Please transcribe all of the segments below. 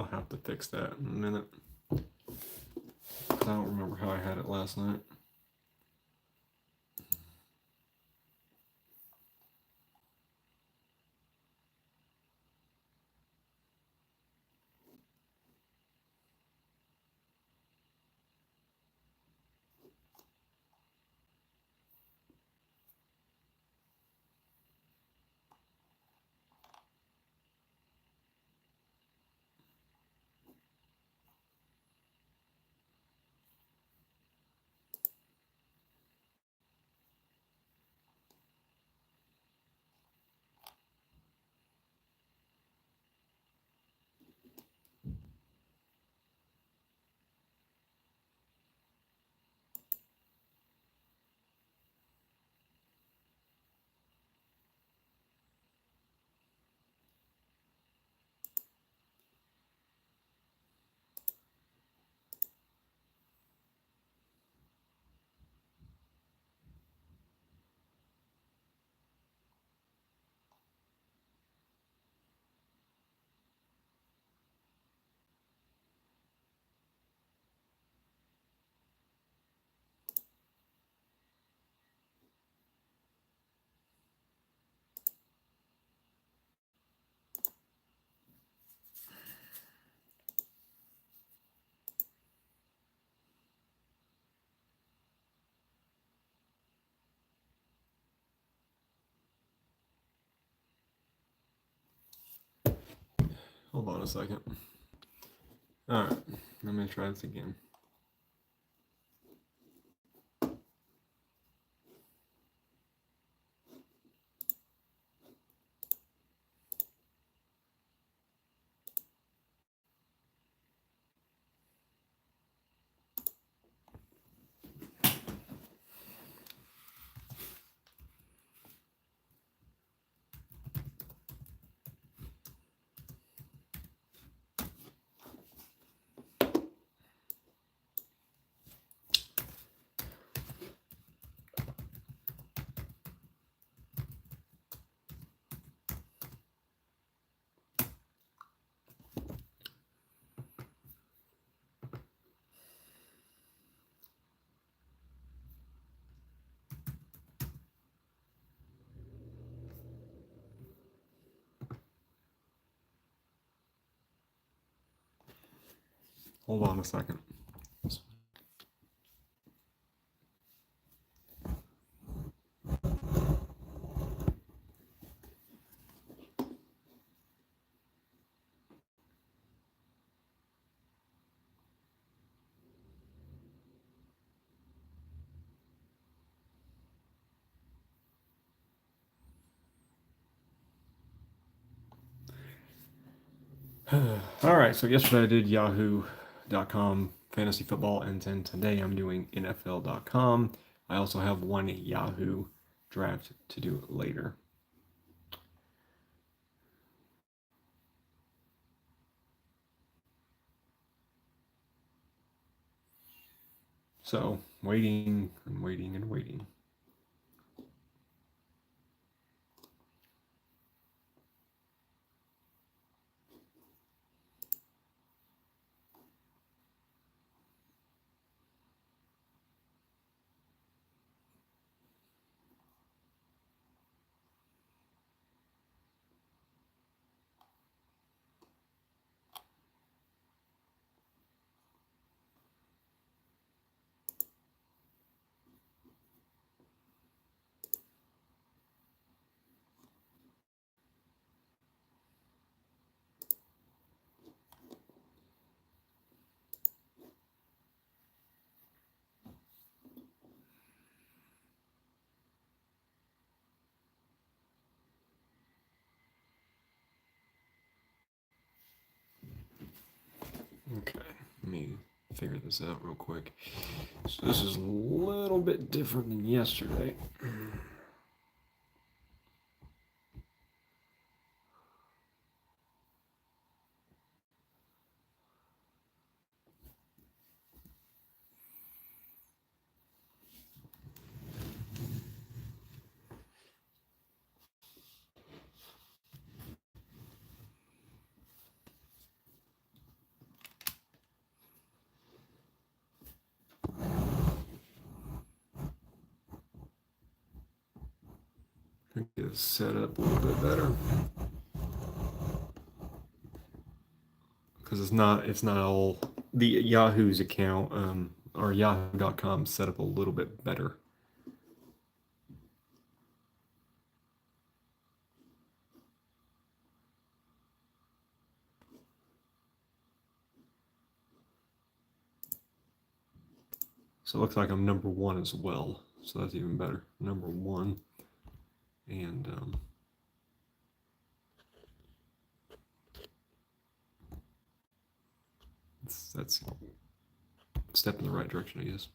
I'll have to fix that in a minute. I don't remember how I had it last night. Hold on a second. All right, let me try this again. Hold on a second. All right, so yesterday I did yahoo.com fantasy football, and then today I'm doing NFL.com. I also have one Yahoo draft to do later. So, waiting and waiting and waiting. Okay, let me figure this out real quick. So this is a little bit different than yesterday. Is set up a little bit better because it's not all the Yahoo's account or Yahoo.com set up a little bit better. So it looks like I'm number one as well. So that's even better. Number one. And that's a step in the right direction, I guess.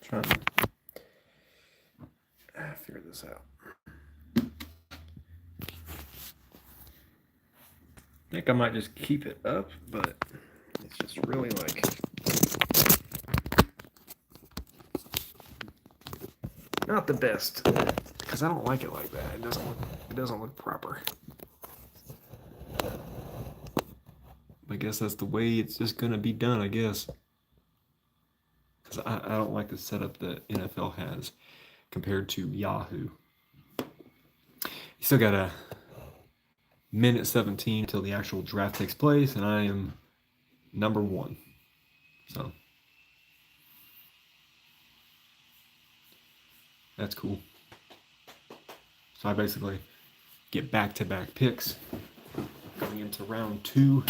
Trying to figure this out. I think I might just keep it up, but it's just really like not the best because I don't like it like that. It doesn't look proper. I guess that's the way it's just gonna be done, I guess. Because I don't like the setup that NFL has compared to Yahoo. You still got a minute 17 till the actual draft takes place, and I am number one. So that's cool. So I basically get back-to-back picks going into round 2.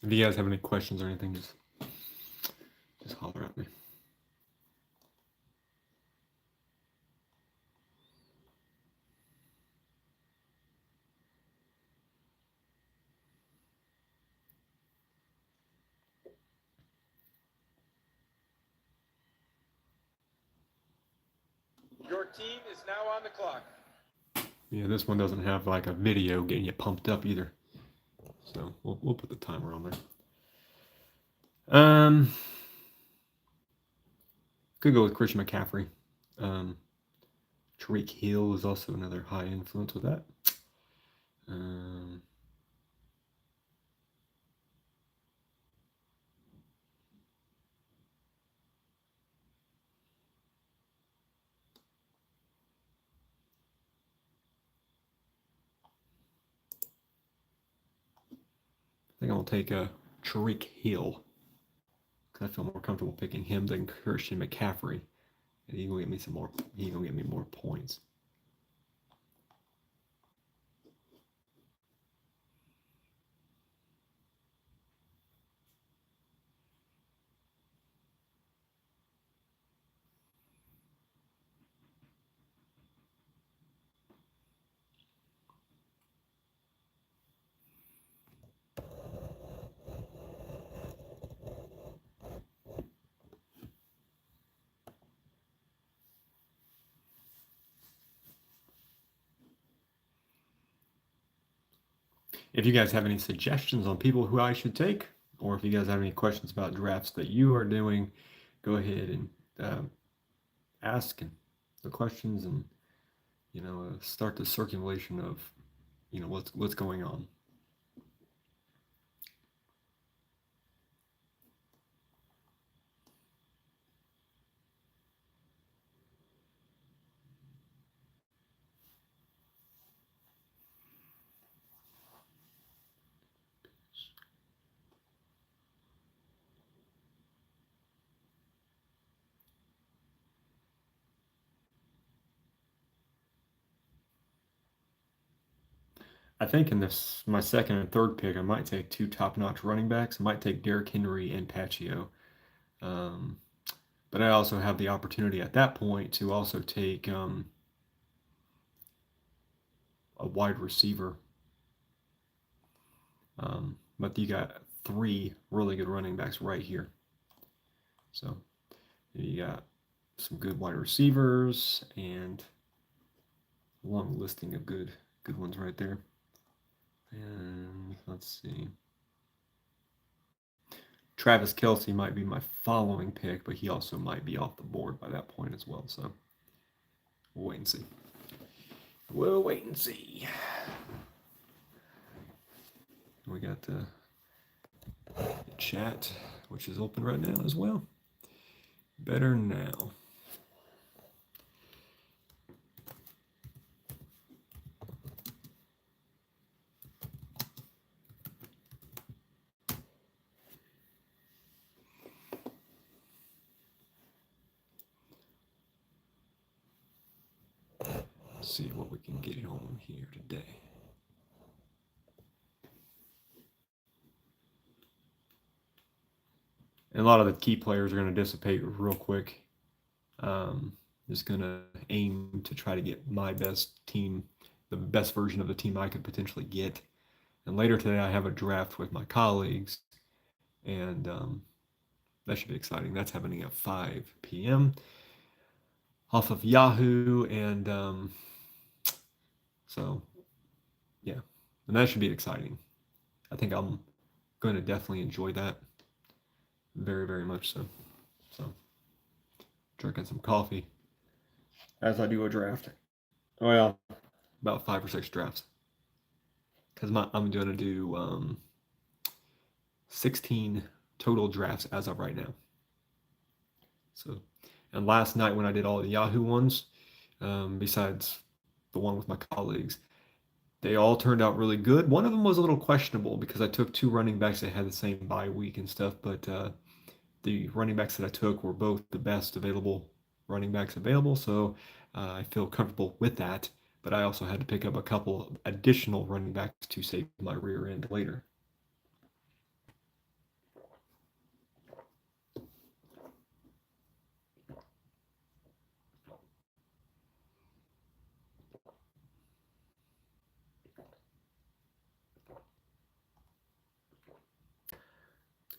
If you guys have any questions or anything, just holler at me. Your team is now on the clock. Yeah, this one doesn't have like a video getting you pumped up either. So we'll put the timer on there. Could go with Christian McCaffrey. Tariq Hill is also another high influence with that. I think I'll take a Tariq Hill because I feel more comfortable picking him than Christian McCaffrey. And he's gonna get me some more. He's gonna get me more points. If you guys have any suggestions on people who I should take, or if you guys have any questions about drafts that you are doing, go ahead and ask the questions, and start the circulation of what's going on. I think in this my second and third pick, I might take two top-notch running backs. I might take Derrick Henry and Pacheco. But I also have the opportunity at that point to also take a wide receiver. But you got three really good running backs right here. So you got some good wide receivers and a long listing of good ones right there. And let's see. Travis Kelce might be my following pick, but he also might be off the board by that point as well. So we'll wait and see. We'll wait and see. We got the chat, which is open right now as well. Better now. Let's see what we can get on here today. And a lot of the key players are going to dissipate real quick. Just going to aim to try to get my best team, the best version of the team I could potentially get. And later today, I have a draft with my colleagues, and that should be exciting. That's happening at 5 p.m. off of Yahoo, and so yeah, and that should be exciting. I think I'm going to definitely enjoy that. Very, very much so. So, drinking some coffee as I do a draft. Well, about 5 or 6 drafts. Because I'm going to do 16 total drafts as of right now. So, and last night when I did all the Yahoo ones, besides the one with my colleagues, they all turned out really good. One of them was a little questionable because I took 2 running backs that had the same bye week and stuff, but the running backs that I took were both the best available running backs available, so I feel comfortable with that. But I also had to pick up a couple additional running backs to save my rear end later.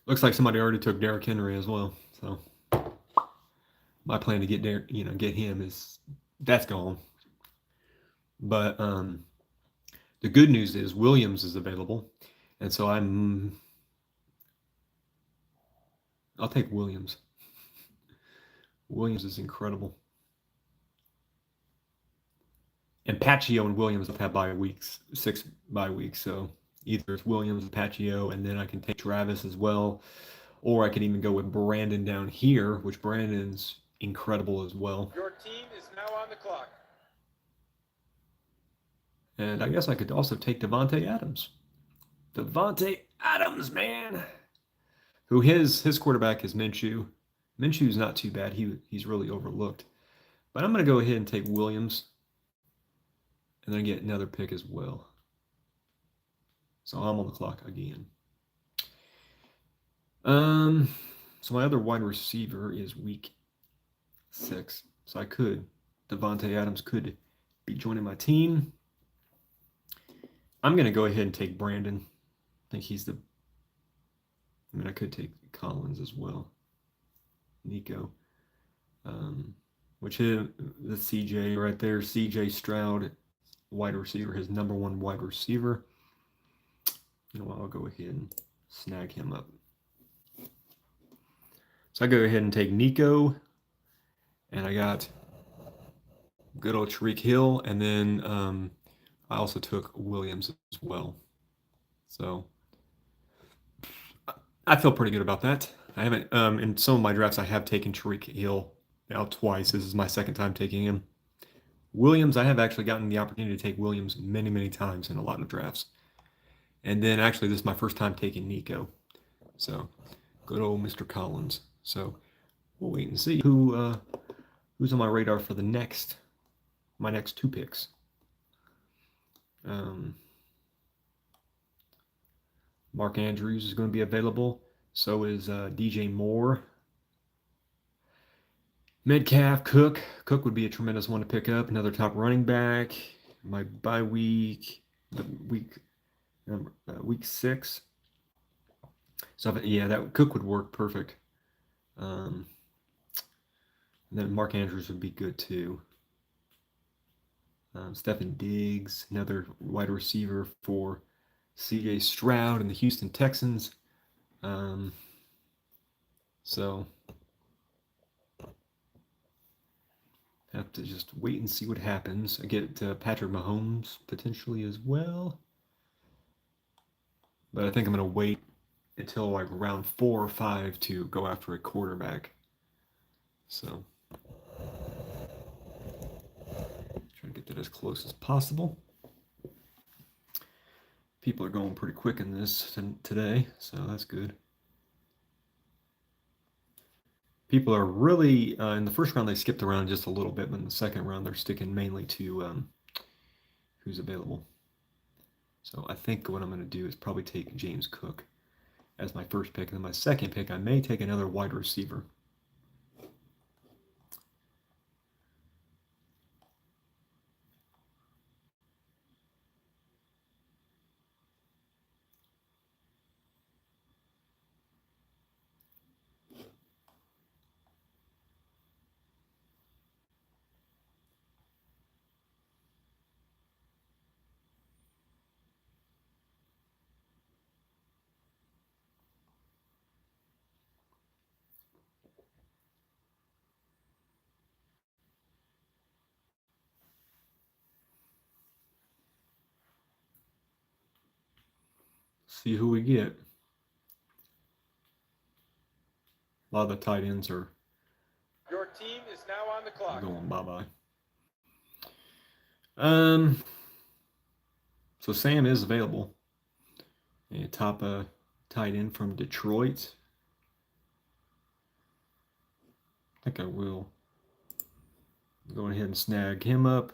Looks like somebody already took Derrick Henry as well. So my plan to get get him that's gone. But the good news is Williams is available, and so I'll take Williams. Williams is incredible. And Pacheco and Williams have had bye weeks, 6 bye weeks. So either it's Williams, Pacheco, and then I can take Travis as well. Or I could even go with Brandon down here, which Brandon's incredible as well. Your team is now on the clock. And I guess I could also take Davante Adams. Davante Adams, man. Who his quarterback is Minshew. Minshew's not too bad. He's really overlooked. But I'm going to go ahead and take Williams. And then get another pick as well. So I'm on the clock again. So my other wide receiver is week 6. So Davante Adams could be joining my team. I'm going to go ahead and take Brandon. I think I could take Collins as well. Nico. Which is the CJ right there. CJ Stroud, wide receiver, his number 1 wide receiver. You know what? I'll go ahead and snag him up. So I go ahead and take Nico, and I got good old Tariq Hill, and then I also took Williams as well. So I feel pretty good about that. I haven't in some of my drafts I have taken Tariq Hill now twice. This is my second time taking him. Williams, I have actually gotten the opportunity to take Williams many, many times in a lot of drafts. And then actually this is my first time taking Nico. So good old Mr. Collins. So we'll wait and see who's on my radar for my next two picks. Mark Andrews is going to be available. So is DJ Moore. Metcalf, Cook. Cook would be a tremendous one to pick up. Another top running back. My bye week, week 6. So yeah, that Cook would work perfect. And then Mark Andrews would be good too. Stephen Diggs, another wide receiver for C.J. Stroud and the Houston Texans. So have to just wait and see what happens. I get Patrick Mahomes potentially as well. But I think I'm going to wait until like round 4 or 5 to go after a quarterback. So try to get that as close as possible. People are going pretty quick in this today, so that's good. People are really in the first round they skipped around just a little bit, but in the second round they're sticking mainly to who's available. So I think what I'm going to do is probably take James Cook as my first pick, and then my second pick I may take another wide receiver. See who we get. A lot of the tight ends are Your team is now on the clock. going bye-bye. So Sam is available. A top tight end from Detroit. I think I will go ahead and snag him up.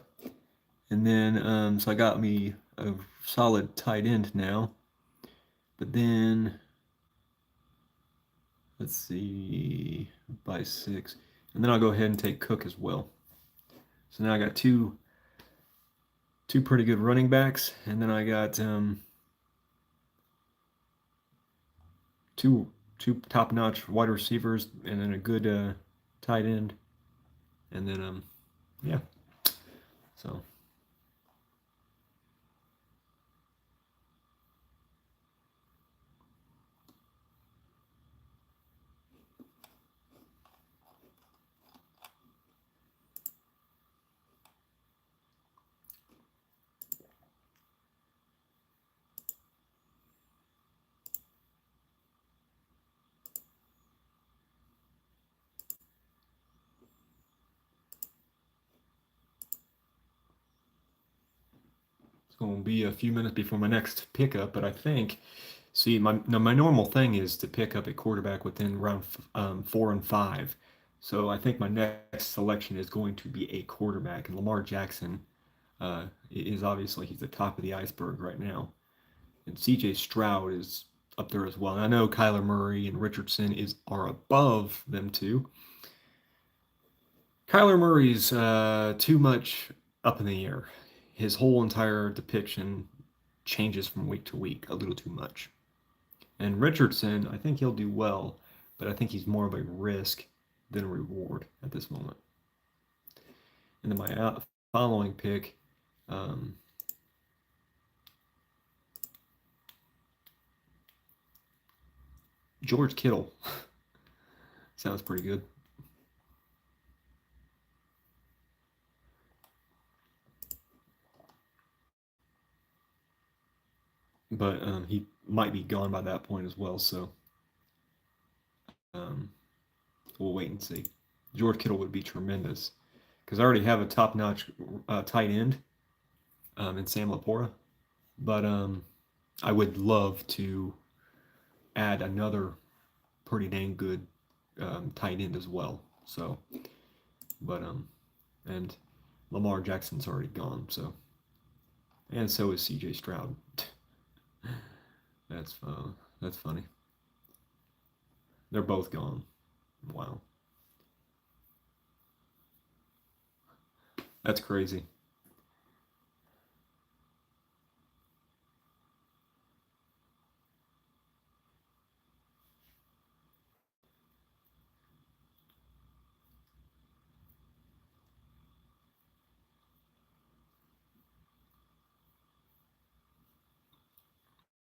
And then, so I got me a solid tight end now. But then, let's see, by 6. And then I'll go ahead and take Cook as well. So now I got two pretty good running backs. And then I got two top-notch wide receivers and then a good tight end. And then, yeah. So going to be a few minutes before my next pickup, but I think, see, my normal thing is to pick up a quarterback within round 4 and 5. So I think my next selection is going to be a quarterback, and Lamar Jackson is obviously he's the top of the iceberg right now, and C.J. Stroud is up there as well. And I know Kyler Murray and Richardson are above them too. Kyler Murray's too much up in the air. His whole entire depiction changes from week to week a little too much. And Richardson, I think he'll do well, but I think he's more of a risk than a reward at this moment. And then my following pick, George Kittle. Sounds pretty good. But he might be gone by that point as well, so we'll wait and see. George Kittle would be tremendous because I already have a top-notch tight end in Sam Laporta, but I would love to add another pretty dang good tight end as well. So, but and Lamar Jackson's already gone, so and so is C.J. Stroud. That's funny. They're both gone. Wow, that's crazy.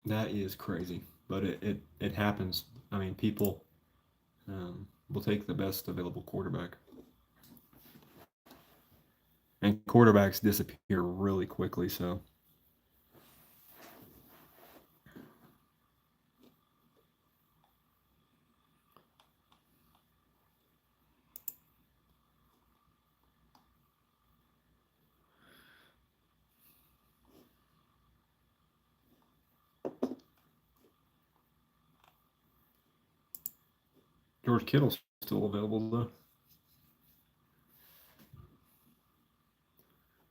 That is crazy, but it happens. I mean, people will take the best available quarterback, and quarterbacks disappear really quickly. So George Kittle's still available though.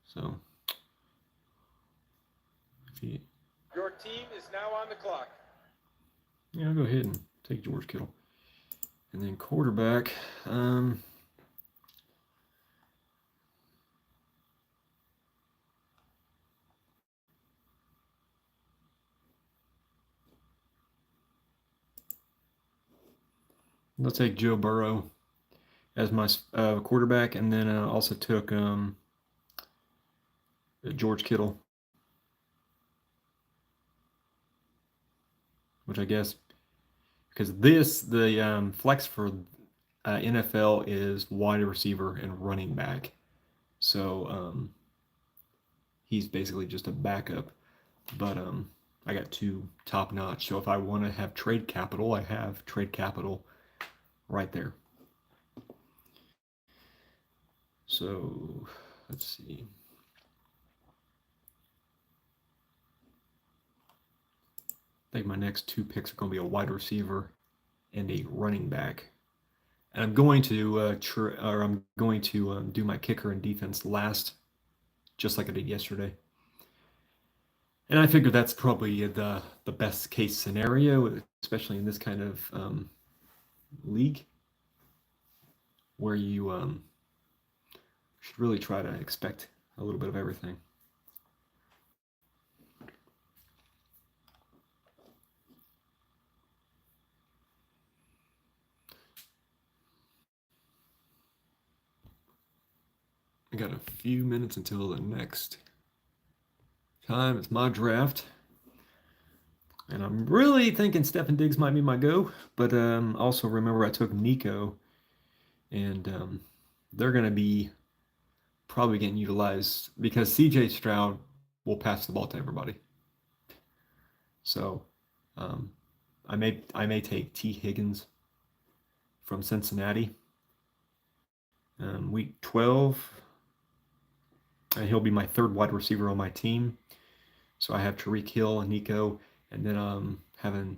So if he, Your team is now on the clock. yeah, I'll go ahead and take George Kittle, and then quarterback. I'll take Joe Burrow as my quarterback, and then also took George Kittle, which I guess because the flex for NFL is wide receiver and running back, so he's basically just a backup. But I got two top notch. So if I want to have trade capital, I have trade capital right there. So let's see. I think my next two picks are going to be a wide receiver and a running back. And I'm going to do my kicker and defense last, just like I did yesterday. And I figure that's probably the best case scenario, especially in this kind of league, where you should really try to expect a little bit of everything. I got a few minutes until the next time. It's my draft. And I'm really thinking Stefon Diggs might be my go. But also remember I took Nico. And they're going to be probably getting utilized because C.J. Stroud will pass the ball to everybody. So I may take T. Higgins from Cincinnati. Week 12. And he'll be my third wide receiver on my team. So I have Tyreek Hill and Nico, and then having,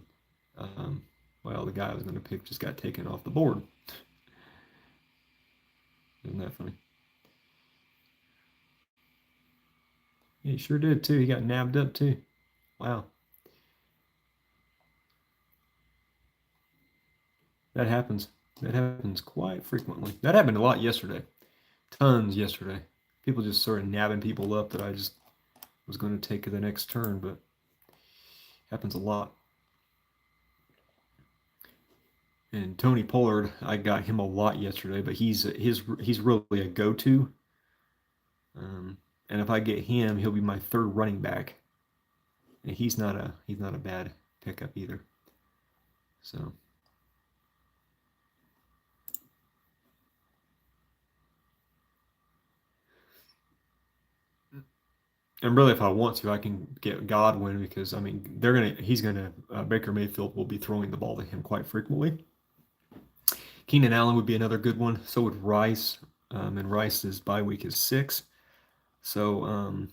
the guy I was going to pick just got taken off the board. Isn't that funny? Yeah, he sure did too. He got nabbed up too. Wow. That happens. That happens quite frequently. That happened a lot yesterday. Tons yesterday. People just sort of nabbing people up that I just was going to take the next turn, but happens a lot. And Tony Pollard, I got him a lot yesterday, but he's really a go-to. And if I get him, he'll be my third running back. And he's not a bad pickup either. So And really, if I want to, I can get Godwin because I mean Baker Mayfield will be throwing the ball to him quite frequently. Keenan Allen would be another good one. So would Rice, and Rice's bye week is 6. So,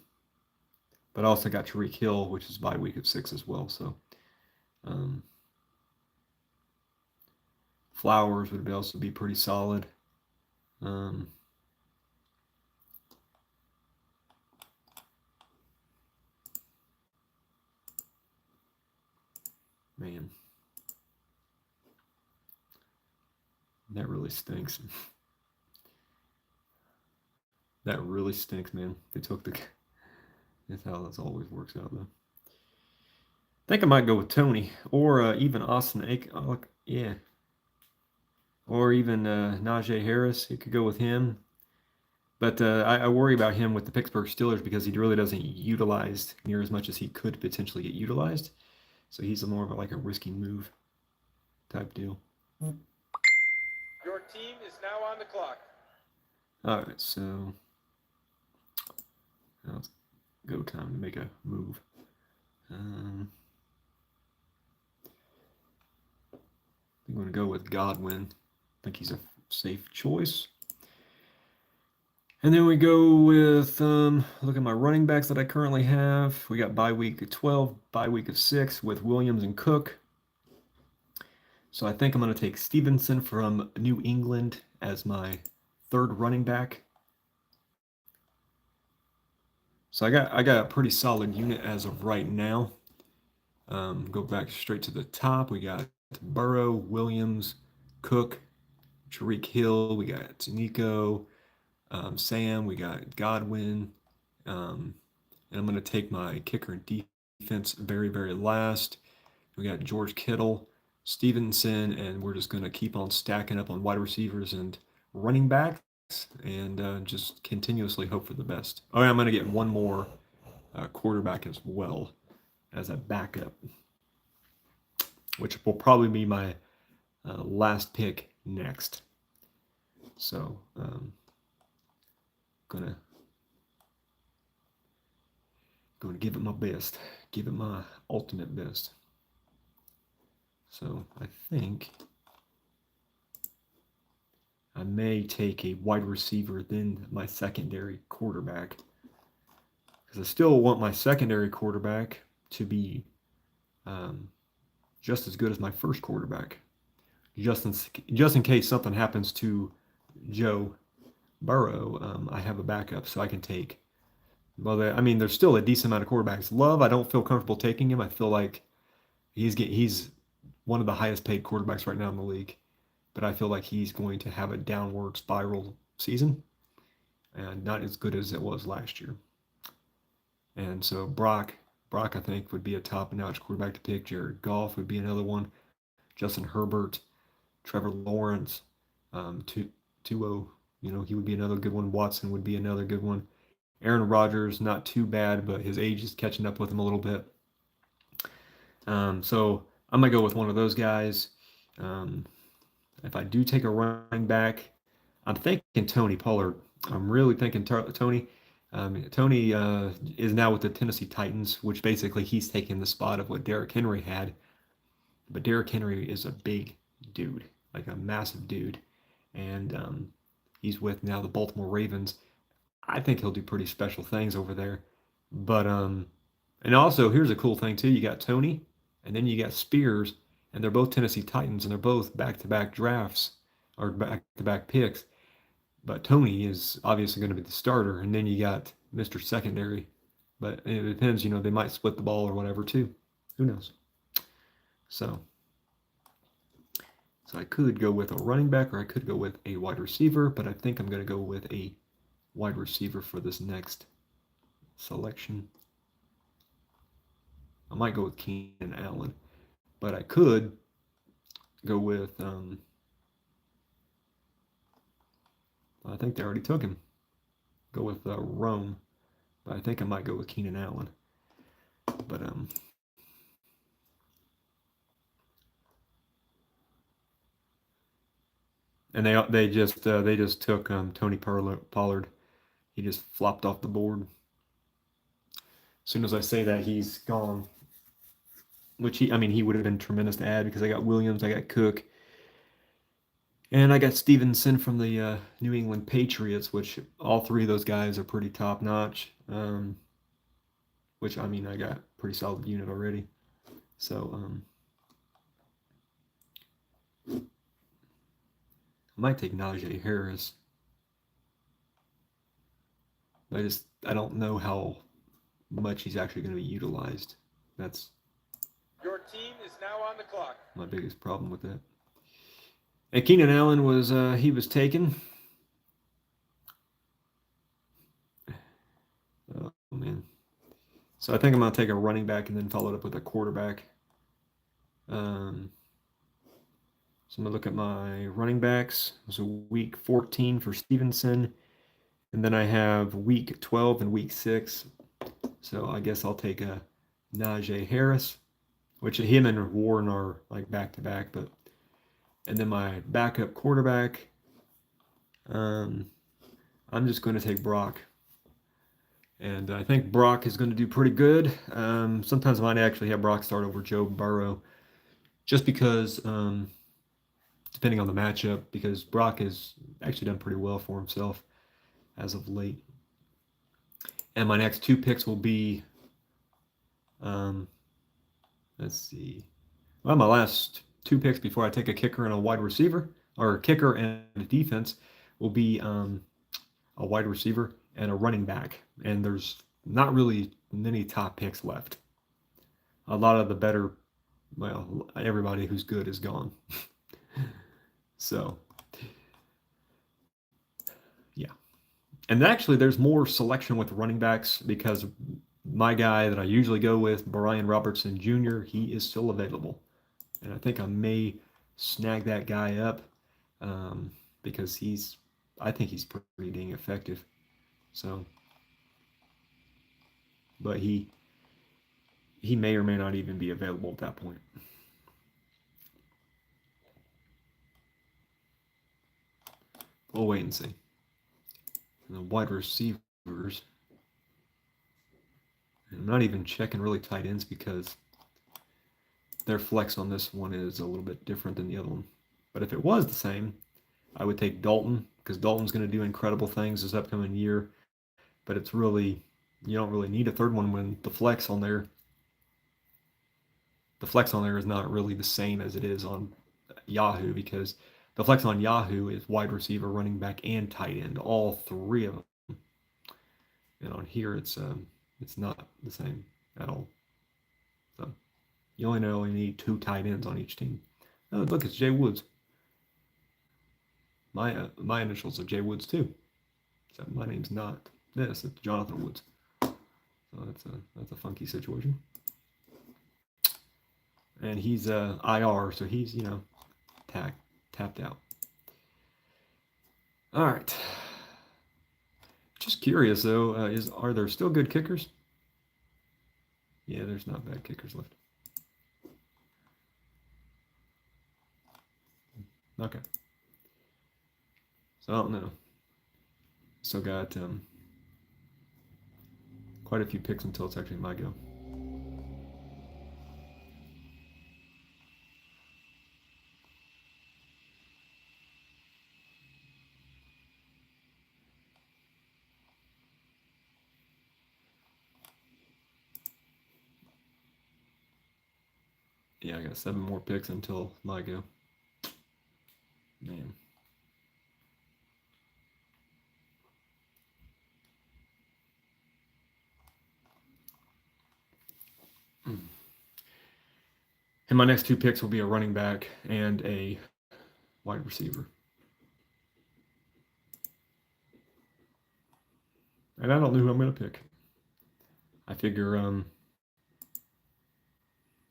but I also got Tyreek Hill, which is bye week of 6 as well. So, um, Flowers would also be pretty solid. Um, man, that really stinks. That really stinks, man. They took the. That's how this always works out, though. I think I might go with Tony or even Austin Ekeler. Yeah. Or even Najee Harris. You could go with him. But I worry about him with the Pittsburgh Steelers because he really doesn't get utilized near as much as he could potentially get utilized. So he's more of like a risky move type deal. Your team is now on the clock. All right, so now it's go time to make a move. I'm going to go with Godwin. I think he's a safe choice. And then we go with, look at my running backs that I currently have. We got bye week of 12, bye week of 6 with Williams and Cook. So I think I'm going to take Stevenson from New England as my third running back. So I got a pretty solid unit as of right now. Go back straight to the top. We got Burrow, Williams, Cook, Tyreek Hill. We got Nico, Sam. We got Godwin. And I'm going to take my kicker and defense very, very last. We got George Kittle, Stevenson, and we're just going to keep on stacking up on wide receivers and running backs and just continuously hope for the best. Oh, yeah, I'm going to get one more quarterback as well as a backup, which will probably be my last pick next. So, gonna give it my best, give it my ultimate best. So I think I may take a wide receiver then my secondary quarterback, because I still want my secondary quarterback to be just as good as my first quarterback, just in case something happens to Joe Burrow. I have a backup, so I can take. Well, there's still a decent amount of quarterbacks. Love, I don't feel comfortable taking him. I feel like he's one of the highest paid quarterbacks right now in the league, but I feel like he's going to have a downward spiral season and not as good as it was last year. And so Brock, I think, would be a top-notch quarterback to pick. Jared Goff would be another one. Justin Herbert, Trevor Lawrence, Tua, he would be another good one. Watson would be another good one. Aaron Rodgers, not too bad, but his age is catching up with him a little bit. So I'm going to go with one of those guys. If I do take a running back, I'm thinking Tony Pollard. I'm really thinking Tony. Tony is now with the Tennessee Titans, which basically he's taking the spot of what Derrick Henry had. But Derrick Henry is a big dude, like a massive dude. And he's with now the Baltimore Ravens. I think he'll do pretty special things over there. But and also here's a cool thing too. You got Tony, and then you got Spears, and they're both Tennessee Titans, and they're both back-to-back drafts or back-to-back picks. But Tony is obviously going to be the starter, and then you got Mr. Secondary. But it depends, they might split the ball or whatever too. Who knows? So I could go with a running back or I could go with a wide receiver, but I think I'm going to go with a wide receiver for this next selection. I might go with Keenan Allen, but I could go with, I think they already took him. Go with Rome, but I think I might go with Keenan Allen. But and they just took Tony Pollard. He just flopped off the board. soon as I say that, he's gone. Which he would have been tremendous to add because I got Williams, I got Cook, and I got Stevenson from the New England Patriots, which all three of those guys are pretty top notch. Which I got a pretty solid unit already. So I might take Najee Harris. I don't know how much he's actually going to be utilized. That's Your team is now on the clock. my biggest problem with that. And Keenan Allen was taken. Oh man. So I think I'm going to take a running back and then follow it up with a quarterback. So I'm going to look at my running backs. So week 14 for Stevenson. And then I have week 12 and week 6. So I guess I'll take a Najee Harris, which him and Warren are like back-to-back. And then my backup quarterback, I'm just going to take Brock. And I think Brock is going to do pretty good. Sometimes I might actually have Brock start over Joe Burrow just because, depending on the matchup, because Brock has actually done pretty well for himself as of late. And my next 2 picks will be, let's see. Well, my last 2 picks before I take a kicker and a wide receiver, or a kicker and a defense, will be a wide receiver and a running back. And there's not really many top picks left. A lot of the better, well, everybody who's good is gone. So, yeah. And actually, there's more selection with running backs because my guy that I usually go with, Brian Robertson Jr., he is still available. And I think I may snag that guy up because I think he's pretty dang effective. So, but he may or may not even be available at that point. We'll wait and see. And the wide receivers, and I'm not even checking really tight ends because their flex on this one is a little bit different than the other one. But if it was the same, I would take Dalton because Dalton's going to do incredible things this upcoming year. But it's really, you don't really need a third one when the flex on there is not really the same as it is on Yahoo because the flex on Yahoo is wide receiver, running back, and tight end, all 3 of them. And on here, it's not the same at all. So you only need 2 tight ends on each team. Oh, look, it's Jay Woods. My initials are Jay Woods too. So my name's not this; it's Jonathan Woods. So that's a funky situation. And he's IR, so he's tapped out. All right. Just curious though, are there still good kickers? Yeah, there's not bad kickers left. Okay. So I don't know. Still got quite a few picks until it's actually my go. Yeah, I got 7 more picks until my go. Man. And my next 2 picks will be a running back and a wide receiver. And I don't know who I'm going to pick. I figure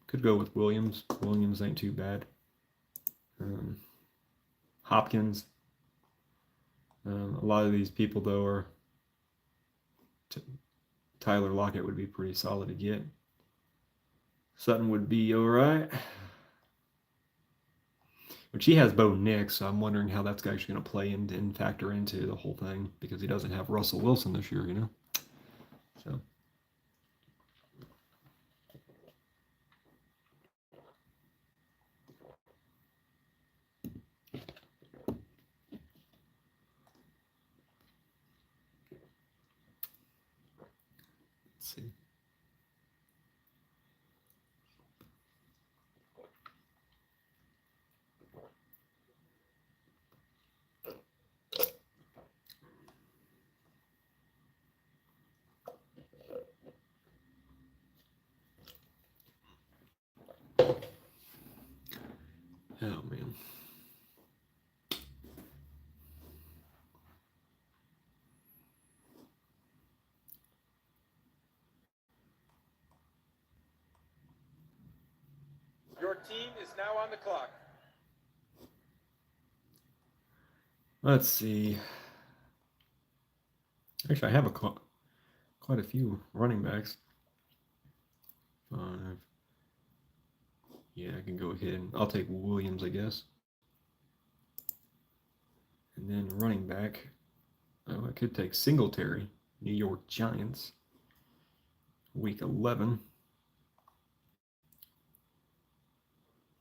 could go with Williams. Williams ain't too bad. Hopkins. A lot of these people, though, are Tyler Lockett would be pretty solid to get. Sutton would be all right. But he has Bo Nix, so I'm wondering how that's actually going to play and factor into the whole thing because he doesn't have Russell Wilson this year, So Your team is now on the clock. Let's see. Actually, I have quite a few running backs. 5. Yeah, I can go ahead and I'll take Williams, I guess. And then running back, I could take Singletary, New York Giants, week 11.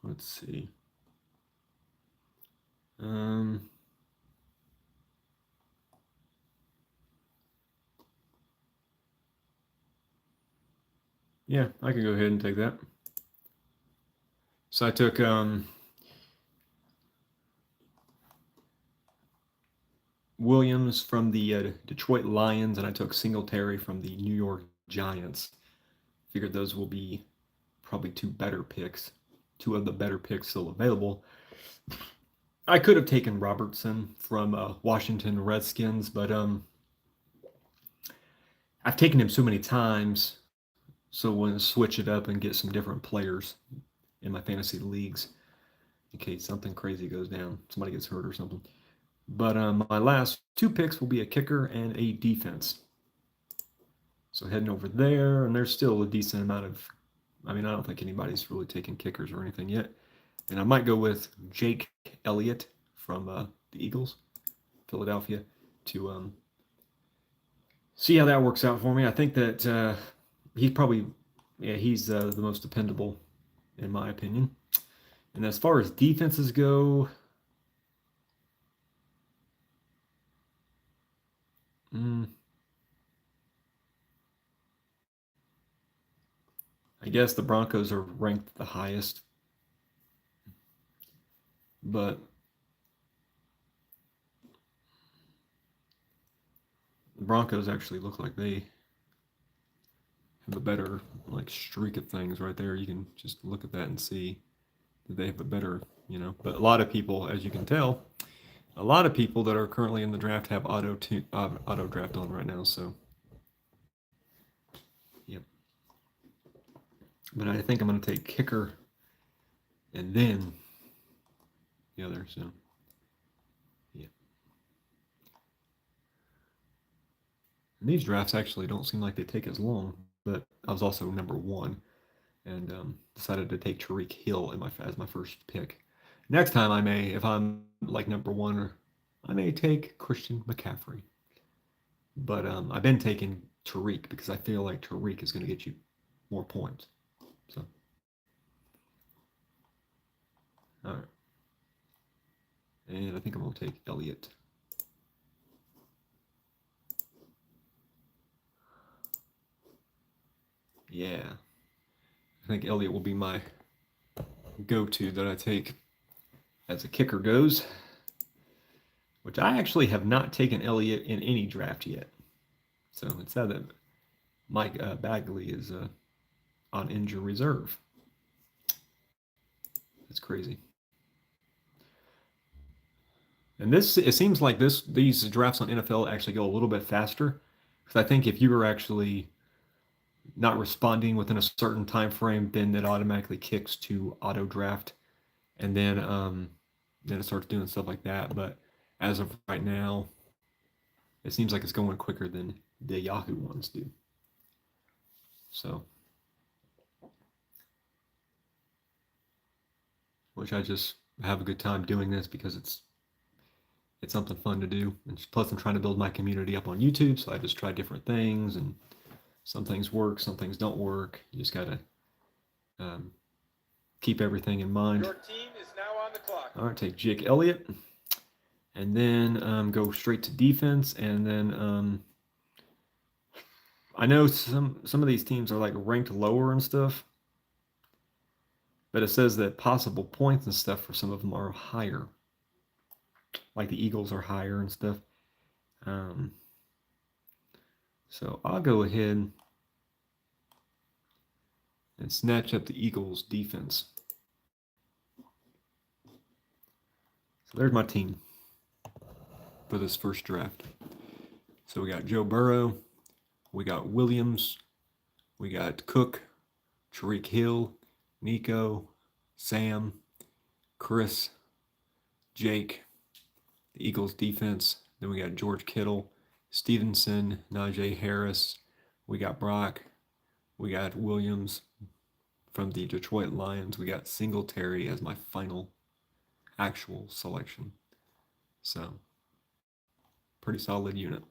Let's see. Yeah, I can go ahead and take that. So I took Williams from the Detroit Lions, and I took Singletary from the New York Giants. Figured those will be probably two of the better picks still available. I could have taken Robertson from Washington Redskins, but I've taken him so many times, so I want to switch it up and get some different players in my fantasy leagues in case something crazy goes down, somebody gets hurt or something. But my last two picks will be a kicker and a defense. So heading over there, and there's still a decent amount of, I don't think anybody's really taken kickers or anything yet. And I might go with Jake Elliott from the Eagles, Philadelphia, to see how that works out for me. I think that he's probably, he's the most dependable in my opinion. And as far as defenses go, I guess the Broncos are ranked the highest, but the Broncos actually look like they have a better streak of things right there. You can just look at that and see that they have a better, But a lot of people, as you can tell, a lot of people that are currently in the draft have auto draft on right now. So, yep. But I think I'm going to take kicker and then the other. So, yeah. And these drafts actually don't seem like they take as long. But I was also number 1, and decided to take Tyreek Hill as my first pick. Next time I may, if I'm like number 1, I may take Christian McCaffrey. But I've been taking Tyreek because I feel like Tyreek is going to get you more points. So, all right. And I think I'm going to take Elliott. Yeah. I think Elliott will be my go-to that I take as a kicker goes, which I actually have not taken Elliott in any draft yet. So it's sad that Mike Bagley is on injury reserve. That's crazy. And it seems like these drafts on NFL actually go a little bit faster, because I think if you were actually not responding within a certain time frame, then it automatically kicks to auto draft, and then it starts doing stuff like that. But as of right now, it seems like it's going quicker than the Yahoo ones do. So, which I just have a good time doing this because it's something fun to do. And plus, I'm trying to build my community up on YouTube, so I just try different things, and some things work, some things don't work. You just gotta keep everything in mind. Your team is now on the clock. All right, take Jake Elliott, and then go straight to defense, and then I know some of these teams are like ranked lower and stuff, but it says that possible points and stuff for some of them are higher. Like the Eagles are higher and stuff. So I'll go ahead and snatch up the Eagles defense. So there's my team for this first draft. So we got Joe Burrow, we got Williams, we got Cook, Tyreek Hill, Nico, Sam, Chris, Jake, the Eagles defense. Then we got George Kittle, Stevenson, Najee Harris. We got Brock. We got Williams from the Detroit Lions. We got Singletary as my final actual selection. So, pretty solid unit.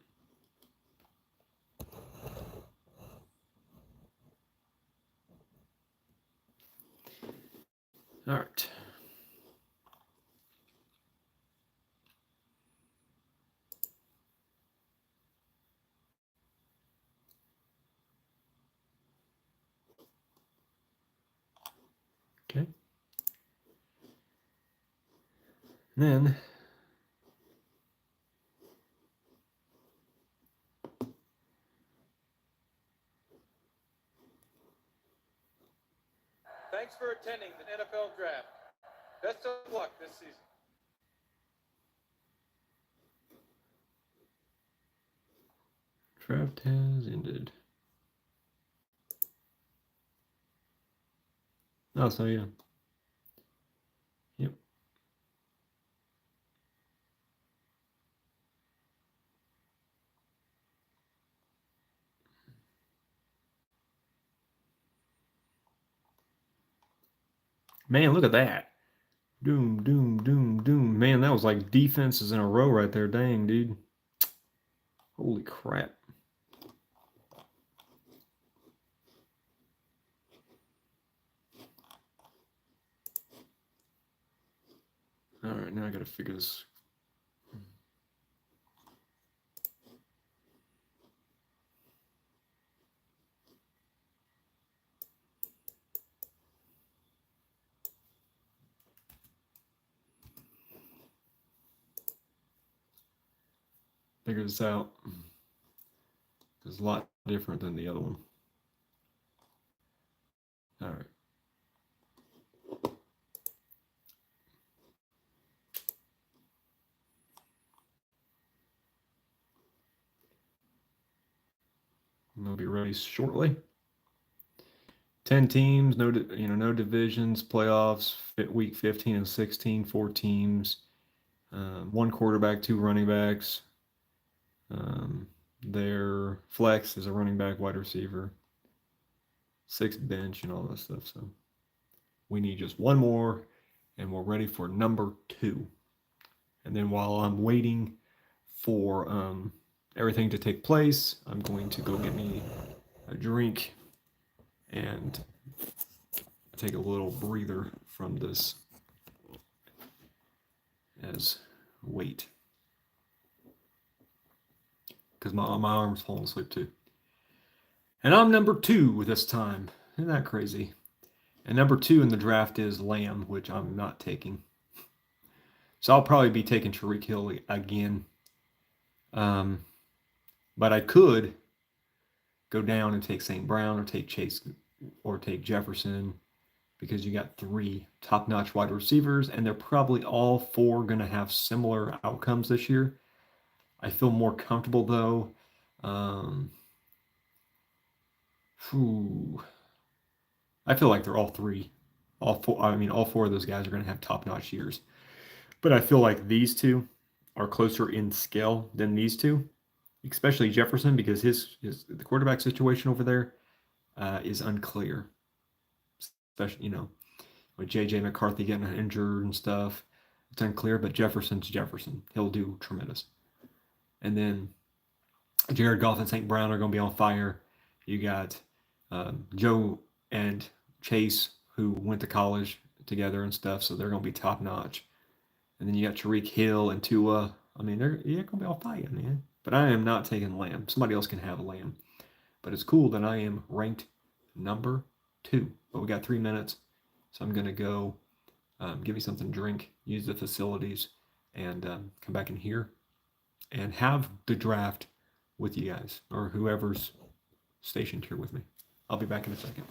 All right. Okay. Then Thanks for attending the NFL Draft. Best of luck this season. draft has ended. Oh, so yeah. Yep. Man, look at that. Doom, doom, doom, doom. Man, that was like defenses in a row right there. Dang, dude. Holy crap. All right, now I got to figure this. Figure this out. It's a lot different than the other one. All right. We'll be ready shortly. 10 teams, no divisions, playoffs, week 15 and 16, 4 teams, 1 quarterback, 2 running backs. Their flex is a running back, wide receiver, 6 bench, and all that stuff. So we need just 1 more, and we're ready for number 2. And then while I'm waiting for everything to take place, I'm going to go get me a drink and take a little breather from this as wait. Because my arm's falling asleep too. And I'm number 2 this time. Isn't that crazy? And number 2 in the draft is Lamb, which I'm not taking. So I'll probably be taking Tyreek Hill again. But I could go down and take St. Brown or take Chase or take Jefferson, because you got 3 top-notch wide receivers, and they're probably all 4 going to have similar outcomes this year. I feel more comfortable though. I feel like they're all 4. I mean, all 4 of those guys are going to have top-notch years. But I feel like these 2 are closer in scale than these 2, especially Jefferson, because the quarterback situation over there is unclear. Especially, with J.J. McCarthy getting injured and stuff, it's unclear. But Jefferson's Jefferson; he'll do tremendous. And then Jared Goff and St. Brown are going to be on fire. You got Joe and Chase, who went to college together and stuff, so they're going to be top notch. And then you got Tyreek Hill and Tua. I mean, they're going to be all fire, man. But I am not taking Lamb. Somebody else can have a Lamb. But it's cool that I am ranked number 2. But we got 3 minutes, so I'm going to go give me something to drink, use the facilities, and come back in here and have the draft with you guys, or whoever's stationed here with me. I'll be back in a second.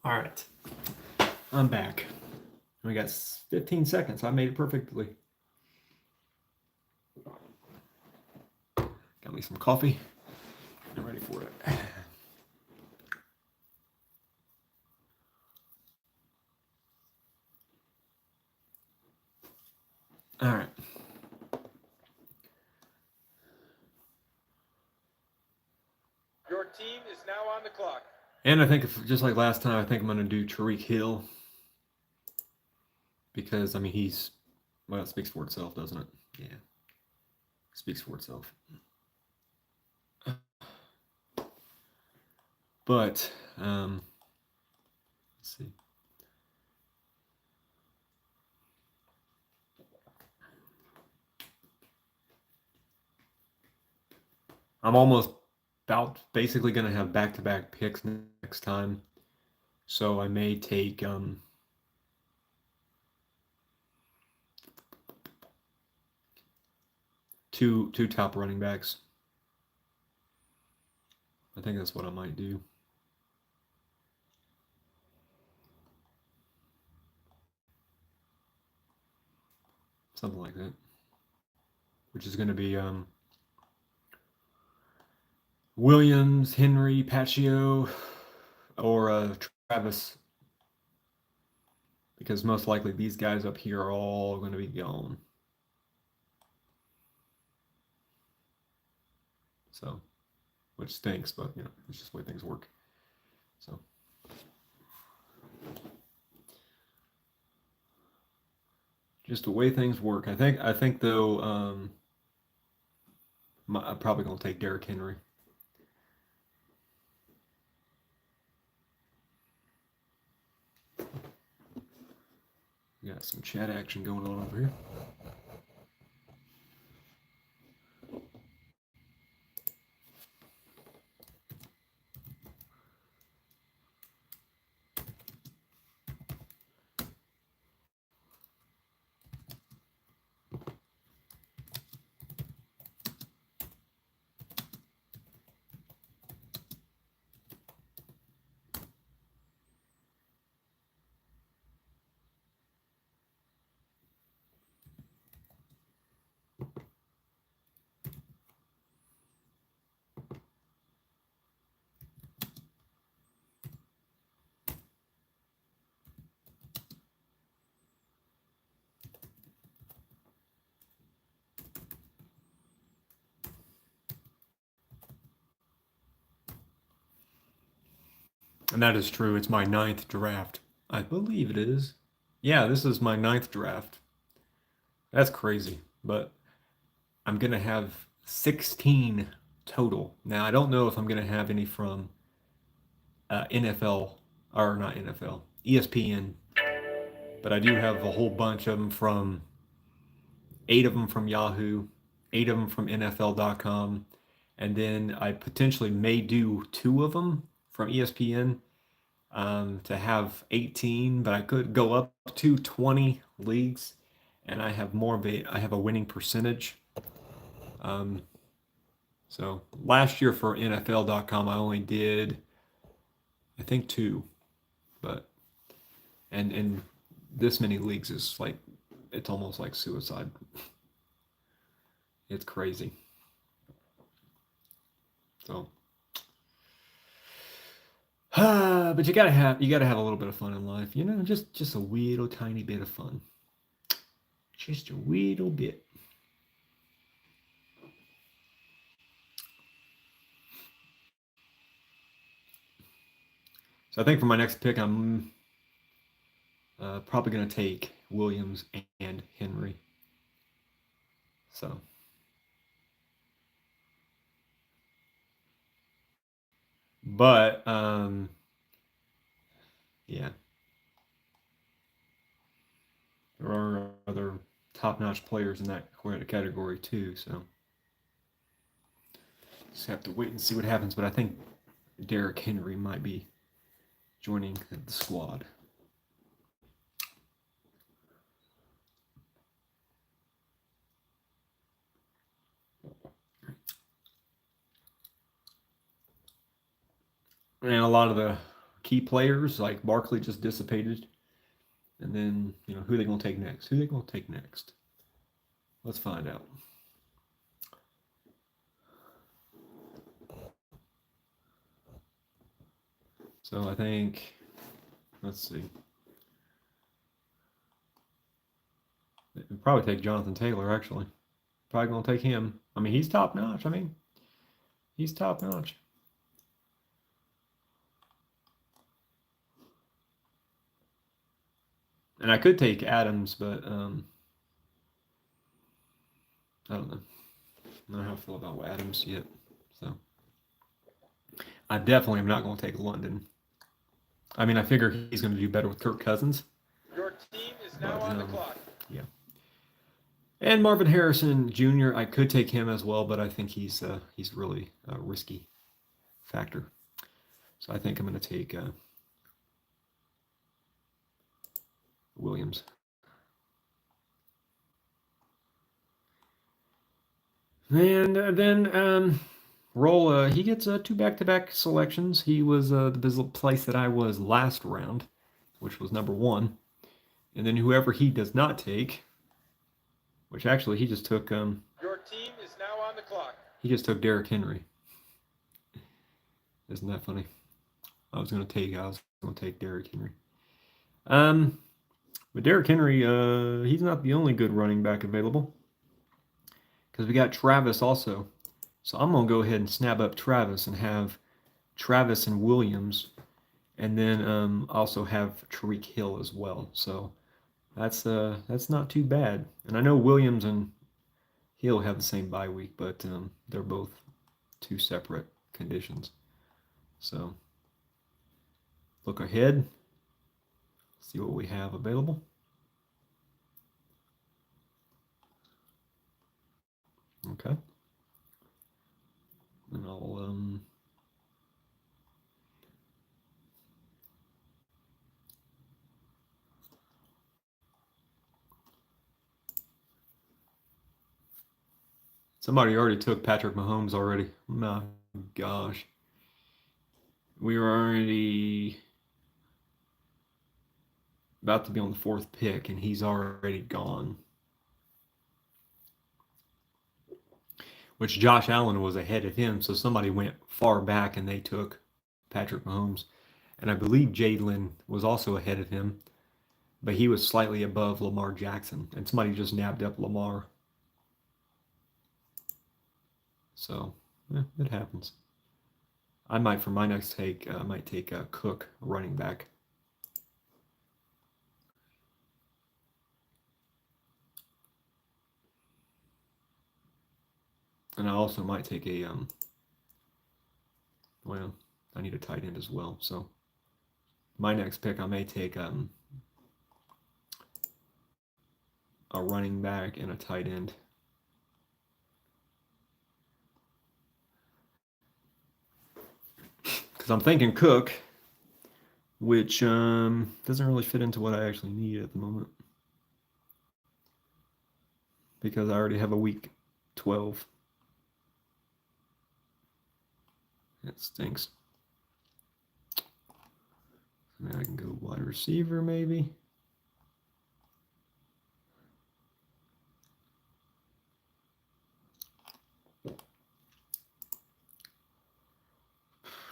All right. I'm back. We got 15 seconds. I made it perfectly. Got me some coffee. I'm ready for it. All right. Your team is now on the clock. And I think, just like last time, I think I'm going to do Tariq Hill. Because, I mean, well, it speaks for itself, doesn't it? Yeah. It speaks for itself. But, let's see. I'm almost about basically going to have back-to-back picks next time. So I may take two top running backs. I think that's what I might do. Something like that. Which is going to be Williams, Henry, Pacheco, or Travis. Because most likely these guys up here are all going to be gone. So, which stinks, but you know, it's just the way things work. So, just the way things work. I think though, I'm probably going to take Derrick Henry. We got some chat action going on over here. And that is true. It's my 9th draft. I believe it is. Yeah, this is my 9th draft. That's crazy. But I'm going to have 16 total. Now, I don't know if I'm going to have any from NFL, or not NFL, ESPN. But I do have a whole bunch of them from 8 of them from Yahoo, 8 of them from NFL.com. And then I potentially may do 2 of them from ESPN. To have 18, but I could go up to 20 leagues, and I have I have a winning percentage. So last year for NFL.com, I only did, I think 2, but and this many leagues is like, it's almost like suicide. It's crazy. So. But you gotta have a little bit of fun in life, you know, just a little tiny bit of fun, just a little bit. So I think for my next pick, I'm probably gonna take Williams and Henry. So. But yeah. There are other top-notch players in that category too, so just have to wait and see what happens. But I think Derrick Henry might be joining the squad. And a lot of the key players like Barkley just dissipated. And then, who are they going to take next? Who are they going to take next? Let's find out. So I think, let's see. They'd probably take Jonathan Taylor, actually. Probably going to take him. I mean, he's top notch. He's top notch. And I could take Adams, but I don't know. I don't know how I feel about Adams yet. So I definitely am not going to take London. I mean, I figure he's going to do better with Kirk Cousins. Your team is now on the clock. Yeah. And Marvin Harrison Jr., I could take him as well, but I think he's really a risky factor. So I think I'm going to take Williams. And then Roll, he gets 2 back-to-back selections. He was the place that I was last round, which was number 1. And then whoever he does not take, which actually he just took... Your team is now on the clock. He just took Derrick Henry. Isn't that funny? I was going to take Derrick Henry. But Derrick Henry, he's not the only good running back available. Because we got Travis also. So I'm going to go ahead and snap up Travis and have Travis and Williams. And then also have Tariq Hill as well. So that's not too bad. And I know Williams and Hill have the same bye week, but they're both 2 separate conditions. So look ahead. See what we have available. Okay. And I'll somebody already took Patrick Mahomes already. My gosh. We were already about to be on the 4th pick, and he's already gone. Which Josh Allen was ahead of him, so somebody went far back and they took Patrick Mahomes. And I believe Jalen was also ahead of him, but he was slightly above Lamar Jackson, and somebody just nabbed up Lamar. So, yeah, it happens. I might, for my next take, I might take Cook, running back. And I also might take a, well, I need a tight end as well. So my next pick, I may take a running back and a tight end. Because I'm thinking Cook, which doesn't really fit into what I actually need at the moment. Because I already have a week 12. That stinks. Now I can go wide receiver maybe.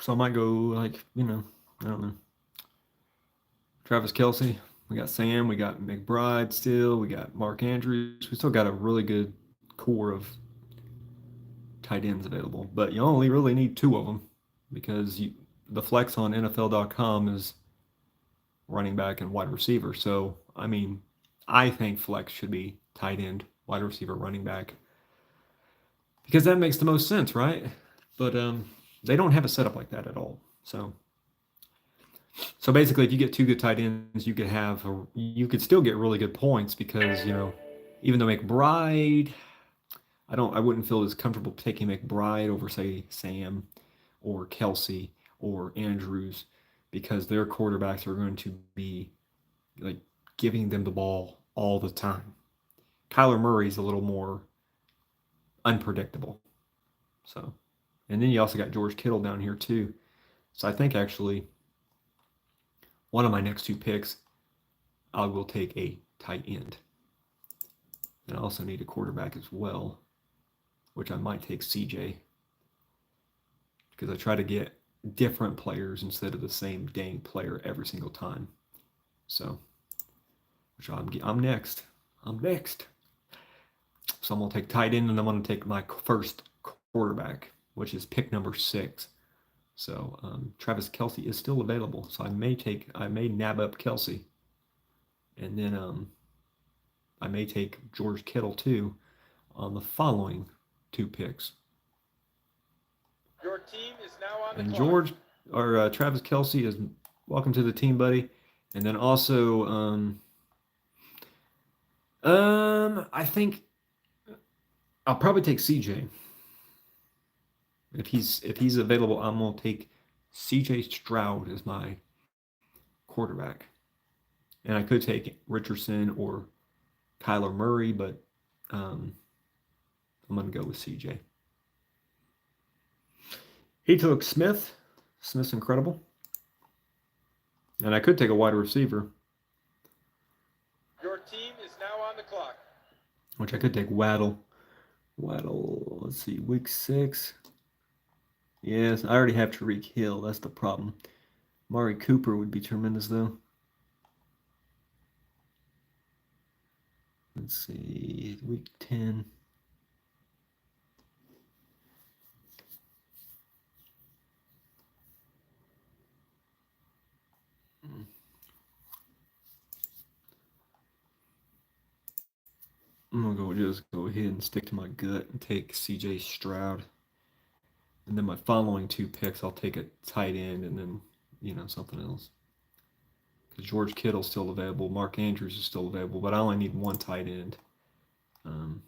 So I might go like, I don't know. Travis Kelce. We got Sam. We got McBride still. We got Mark Andrews. We still got a really good core of tight ends available, but you only really need 2 of them because the flex on NFL.com is running back and wide receiver. So, I mean, I think flex should be tight end, wide receiver, running back because that makes the most sense, right? But they don't have a setup like that at all. So basically, if you get 2 good tight ends, you could still get really good points because even though McBride. I wouldn't feel as comfortable taking McBride over, say, Sam or Kelce or Andrews because their quarterbacks are going to be like giving them the ball all the time. Kyler Murray's a little more unpredictable. So, and then you also got George Kittle down here too. So I think actually one of my next 2 picks, I will take a tight end. And I also need a quarterback as well, which I might take CJ, because I try to get different players instead of the same dang player every single time. So, which I'm next. I'm next. So I'm gonna take tight end, and I'm gonna take my first quarterback, which is pick number 6. So Travis Kelce is still available. So I may nab up Kelce, and then I may take George Kittle too on the following 2 picks. Your team is now on the And clock. Travis Kelce is welcome to the team, buddy. And then also, I think I'll probably take CJ. If he's available, I'm gonna take CJ Stroud as my quarterback. And I could take Richardson or Kyler Murray, but I'm gonna go with CJ. He took Smith. Smith's incredible. And I could take a wide receiver. Your team is now on the clock. Which I could take Waddle. Let's see, week 6. Yes, I already have Tariq Hill. That's the problem. Mari Cooper would be tremendous, though. Let's see, week 10. I'm gonna just go ahead and stick to my gut and take CJ Stroud. And then my following 2 picks, I'll take a tight end and then, something else. Because George Kittle's still available. Mark Andrews is still available, but I only need 1 tight end. And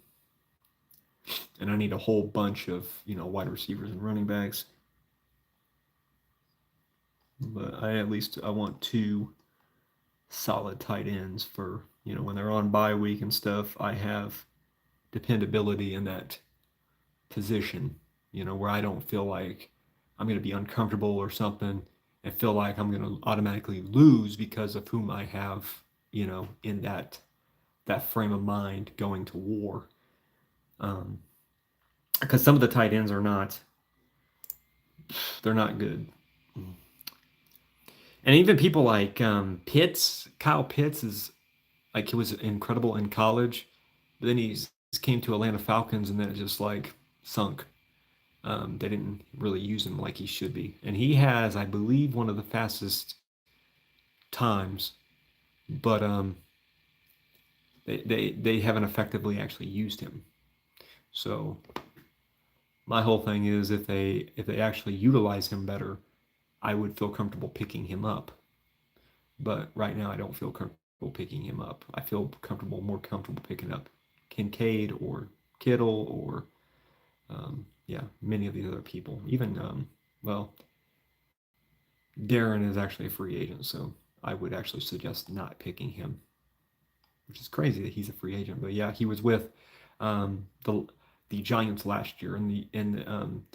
I need a whole bunch of, wide receivers and running backs. But I want 2 solid tight ends for, when they're on bye week and stuff. I have dependability in that position, where I don't feel like I'm going to be uncomfortable or something and feel like I'm going to automatically lose because of whom I have, in that frame of mind going to war. Because some of the tight ends they're not good. And even people like Kyle Pitts is like, he was incredible in college, but then he came to Atlanta Falcons and then it just like sunk. They didn't really use him like he should be. And he has, I believe, one of the fastest times, but they haven't effectively actually used him. So my whole thing is if they actually utilize him better, I would feel comfortable picking him up. But right now I don't feel comfortable picking him up. I feel more comfortable picking up Kincaid or Kittle or many of these other people. Even Darren is actually a free agent, so I would actually suggest not picking him, which is crazy that he's a free agent. But yeah, he was with the Giants last year, and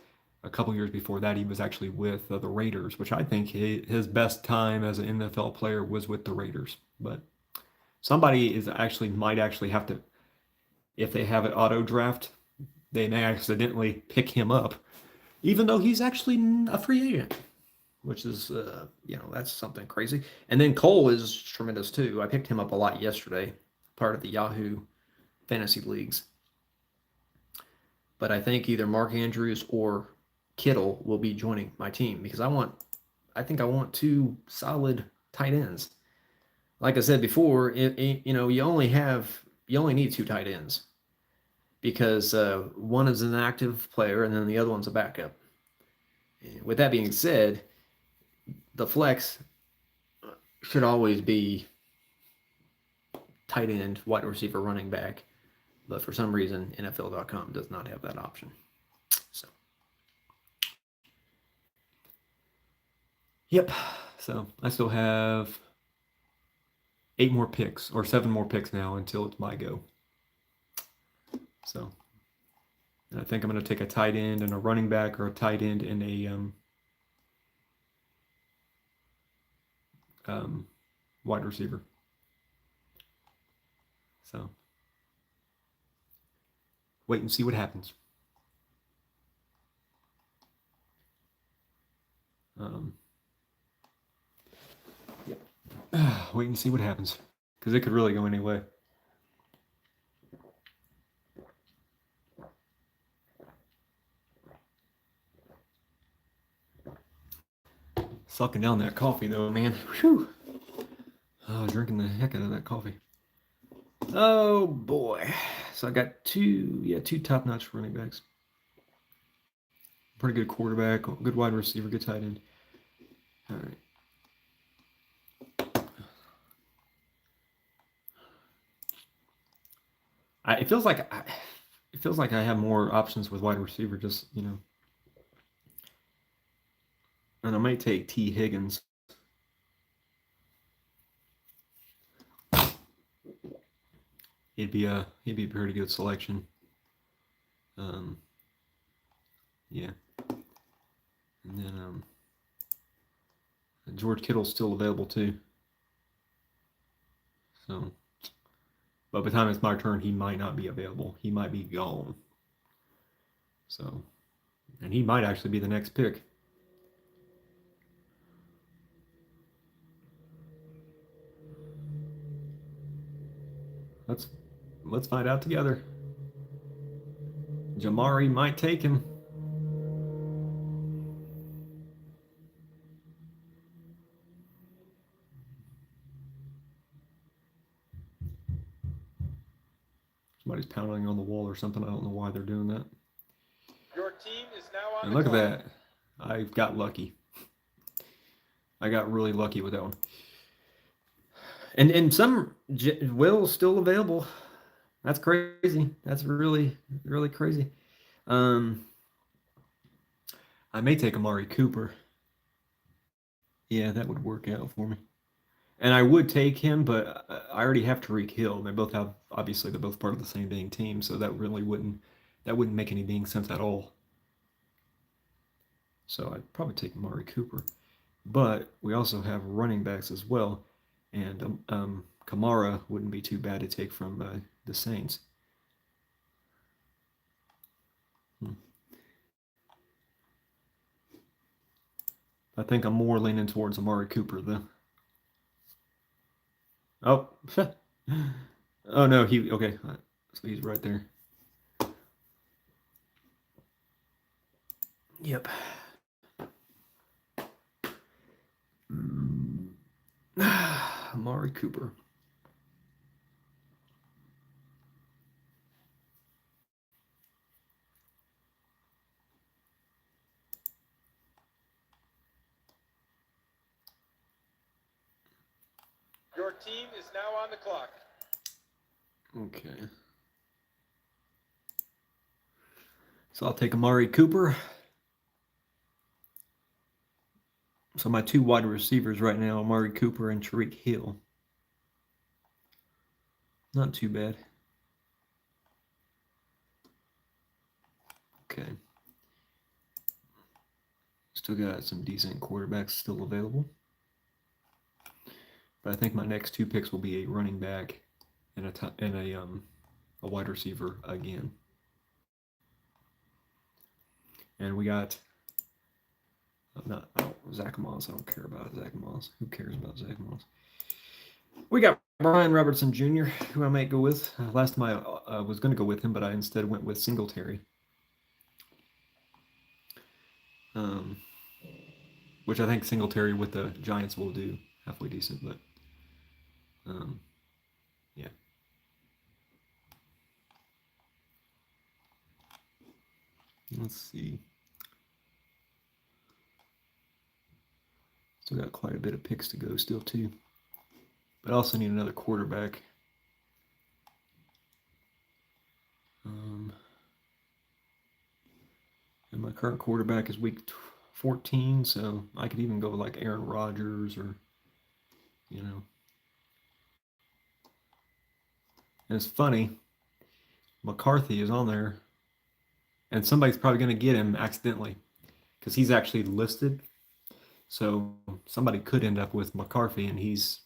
a couple years before that, he was actually with the Raiders, which I think his best time as an NFL player was with the Raiders. But somebody might actually have to, if they have an auto draft, they may accidentally pick him up, even though he's actually a free agent, which is, that's something crazy. And then Cole is tremendous too. I picked him up a lot yesterday, part of the Yahoo fantasy leagues. But I think either Mark Andrews or Kittle will be joining my team because I think I want 2 solid tight ends. Like I said before, you only need 2 tight ends because one is an active player and then the other one's a backup. With that being said, the flex should always be tight end, wide receiver, running back. But for some reason, NFL.com does not have that option. So, yep. So I still have 8 more picks or 7 more picks now until it's my go. So, and I think I'm going to take a tight end and a running back, or a tight end and wide receiver. So wait and see what happens. Yep. Wait and see what happens, because it could really go any way. Sucking down that coffee though, man. Whew. Oh, drinking the heck out of that coffee. Oh boy. So I got two top-notch running backs. Pretty good quarterback, good wide receiver, good tight end. All right. It feels like I have more options with wide receiver, just, and I might take T. Higgins. He'd be a pretty good selection. Yeah. And then George Kittle's still available too. So, but by the time it's my turn, he might not be available. He might be gone. So, and he might actually be the next pick. Let's find out together. Jamari might take him. Somebody's pounding on the wall or something. I don't know why they're doing that. Your team is now on And the look clock. at that. I got lucky. I got really lucky with that one. And some Will's still available. That's crazy. That's really, really crazy. I may take Amari Cooper. Yeah, that would work out for me. And I would take him, but I already have Tariq Hill. They're both part of the same dang team, so that really wouldn't make any dang sense at all. So I'd probably take Amari Cooper. But we also have running backs as well, and Kamara wouldn't be too bad to take from the Saints. I think I'm more leaning towards Amari Cooper, though. Oh, oh no, okay. So he's right there. Yep. Amari Cooper. Your team is now on the clock. Okay. So I'll take Amari Cooper. So my two wide receivers right now, Amari Cooper and Tariq Hill. Not too bad. Okay. Still got some decent quarterbacks still available. But I think my next two picks will be a running back and a wide receiver again. And we got Zach Moss. I don't care about Zach Moss. Who cares about Zach Moss? We got Brian Robertson Jr., who I might go with. Last time I was going to go with him, but I instead went with Singletary. Which I think Singletary with the Giants will do halfway decent, but yeah. Let's see. Still got quite a bit of picks to go still too. But I also need another quarterback. And my current quarterback is week 14, so I could even go with like Aaron Rodgers or, And it's funny, McCarthy is on there, and somebody's probably going to get him accidentally because he's actually listed. So somebody could end up with McCarthy, and he's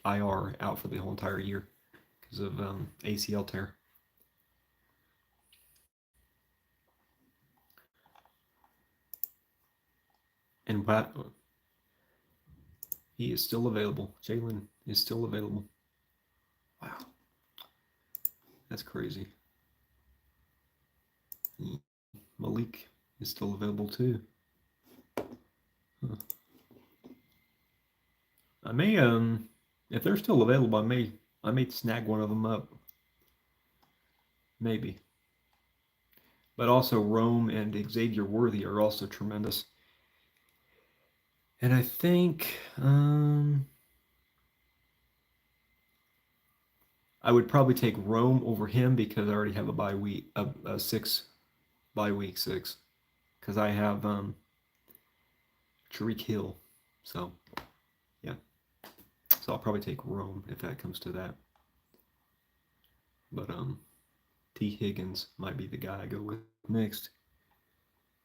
IR, out for the whole entire year because of ACL tear. And he is still available. Jalen is still available. Wow. That's crazy. Malik is still available too. Huh. I may if they're still available, I may snag one of them up. Maybe. But also Rome and Xavier Worthy are also tremendous. And I think I would probably take Rome over him because I already have a bye week, a 6 bye week 6, because I have Tariq Hill. So yeah, so I'll probably take Rome if that comes to that. But T. Higgins might be the guy I go with next.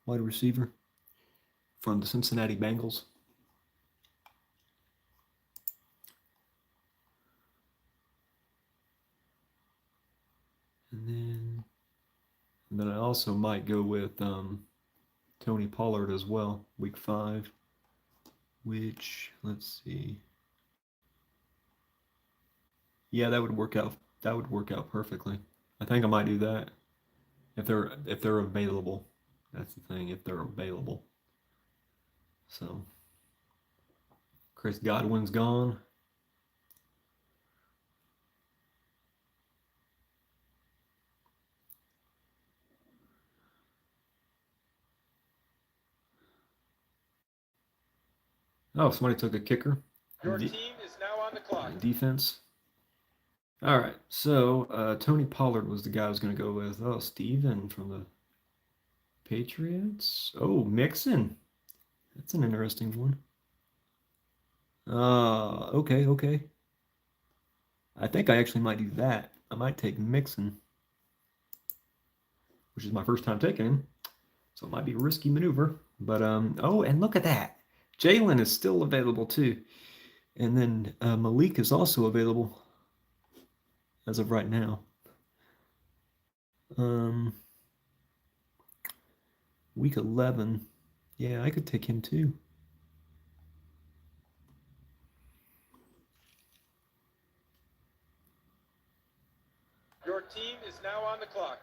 Wide receiver from the Cincinnati Bengals. And then I also might go with Tony Pollard as well, week 5, which, let's see. Yeah, that would work out. That would work out perfectly. I think I might do that if they're available. That's the thing, if they're available. So Chris Godwin's gone. Oh, somebody took a kicker. Your team is now on the clock. Defense. All right, so Tony Pollard was the guy I was going to go with. Oh, Steven from the Patriots. Oh, Mixon. That's an interesting one. Okay. I think I actually might do that. I might take Mixon, which is my first time taking him. So it might be a risky maneuver. But, oh, and look at that. Jalen is still available too. And then Malik is also available as of right now. Week 11. Yeah, I could take him too. Your team is now on the clock.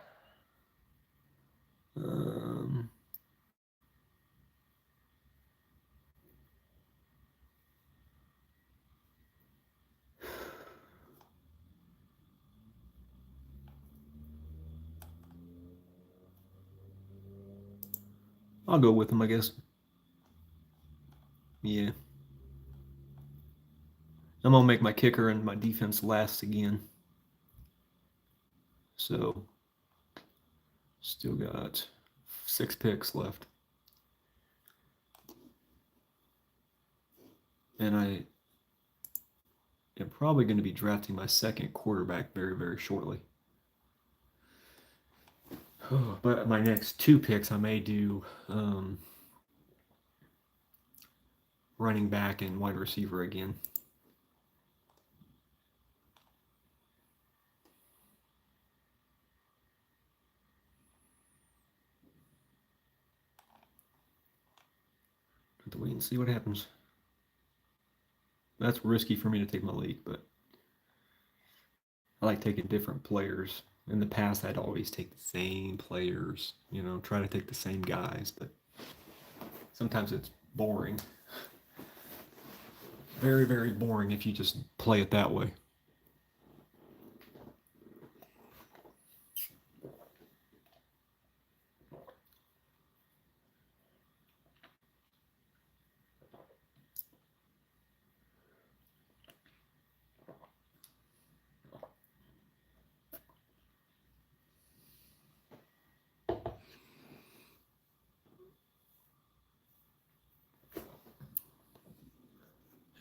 I'll go with him, I guess. Yeah. I'm going to make my kicker and my defense last again. So, still got 6 picks left. And I am probably going to be drafting my second quarterback very, very shortly. But my next 2 picks, I may do running back and wide receiver again. Have to wait and see what happens. That's risky for me to take Malik, but I like taking different players. In the past, I'd always take the same players, try to take the same guys, but sometimes it's boring. Very, very boring if you just play it that way.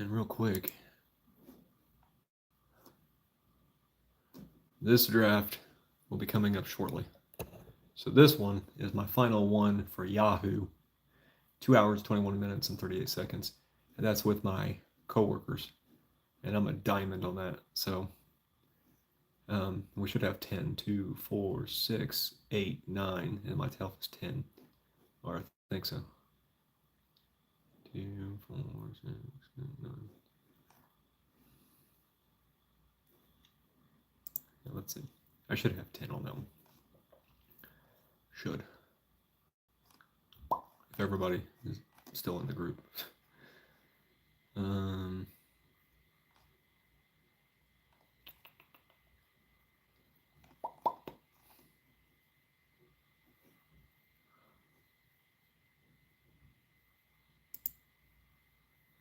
And real quick, this draft will be coming up shortly. So this one is my final one for Yahoo. 2 hours, 21 minutes, and 38 seconds. And that's with my coworkers. And I'm a diamond on that. So we should have 10, 2, 4, 6, 8, 9, and my TELF is 10. Or I think so. 2, 4, 6, 7, 9. Yeah, let's see. I should have 10 on that one. Should. If everybody is still in the group.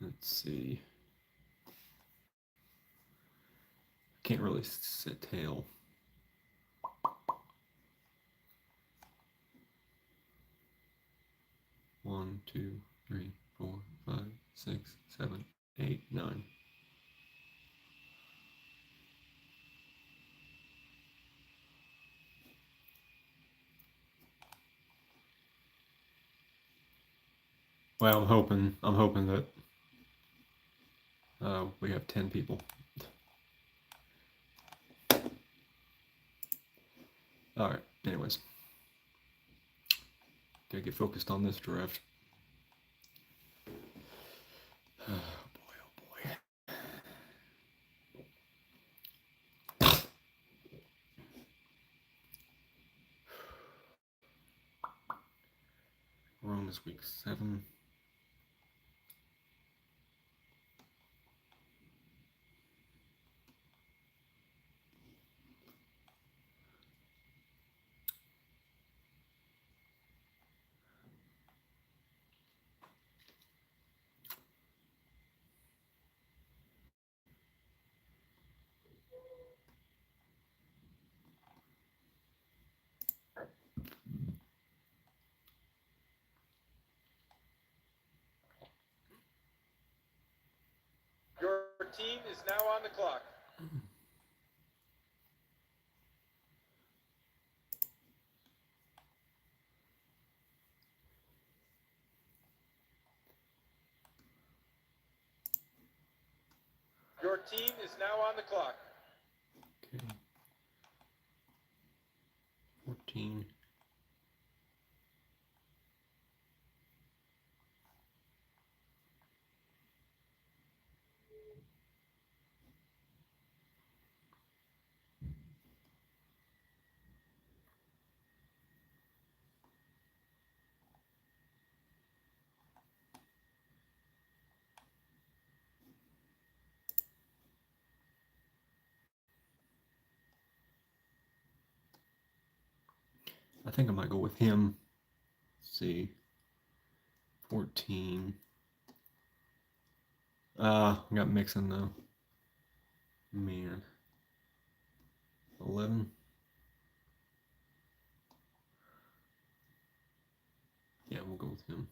Let's see. Can't really set tail. One, 2, 3, 4, 5, 6, 7, 8, 9. Well, I'm hoping that we have 10 people. All right. Anyways, gotta get focused on this draft. Oh boy, oh boy. We're on this week 7. Your team is now on the clock. Your team is now on the clock. Okay. 14. I think I might go with him. Let's see. 14. I got Mixon though. Man. 11. Yeah, we'll go with him.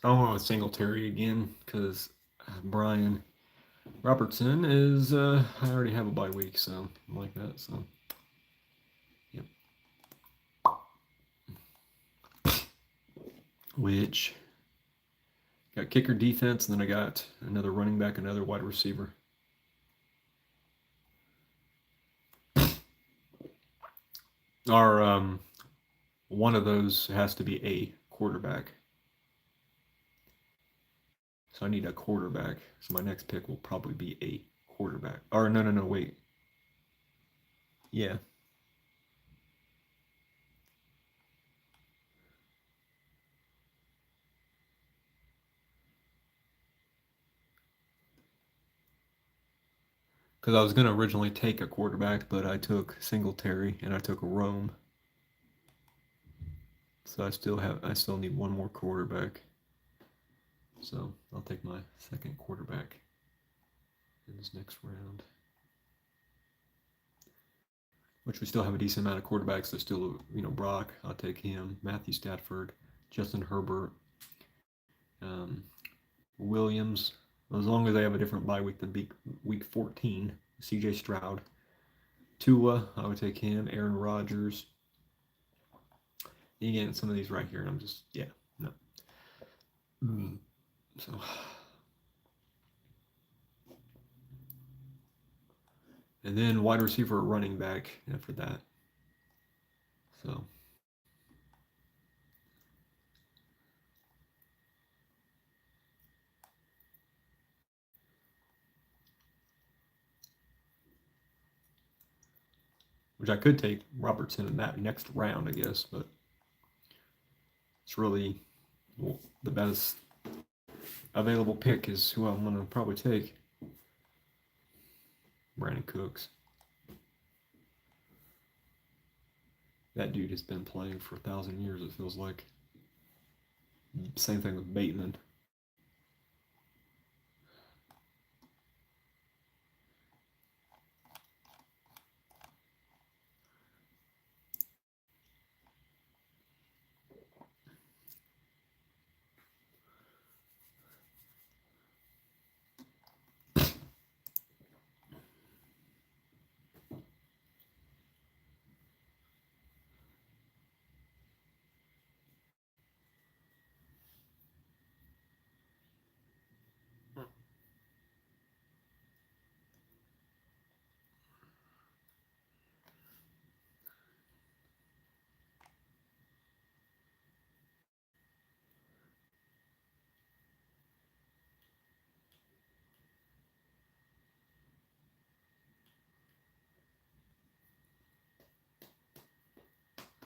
So I'm going with Singletary again because Brian Robertson is, I already have a bye week, so I like that. So, yep. Which got kicker, defense, and then I got another running back, another wide receiver. Our one of those has to be a quarterback. So I need a quarterback. So my next pick will probably be a quarterback. Or no, wait. Yeah. Because I was going to originally take a quarterback, but I took Singletary and I took a Rome. So I still need one more quarterback. So I'll take my second quarterback in this next round. Which we still have a decent amount of quarterbacks. There's still, Brock. I'll take him. Matthew Stafford, Justin Herbert, Williams. As long as they have a different bye week than week 14. CJ Stroud. Tua, I would take him. Aaron Rodgers. You get some of these right here, and I'm just, yeah, no. So, and then wide receiver, running back after that. So, which I could take Robertson in that next round, I guess, but it's really the best available pick is who I'm going to probably take. Brandon Cooks. That dude has been playing for 1,000 years, it feels like. Same thing with Bateman.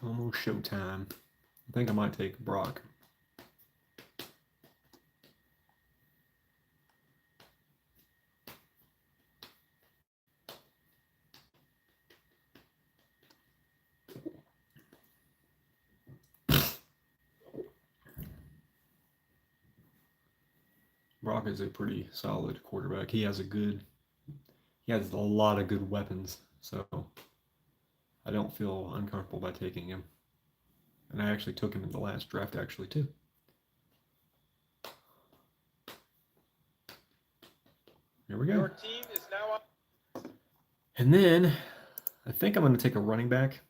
Almost showtime. I think I might take Brock. Brock is a pretty solid quarterback. He has a lot of good weapons, so I don't feel uncomfortable by taking him. And I actually took him in the last draft, actually, too. Here we go. Your team is now on. And then I think I'm going to take a running back.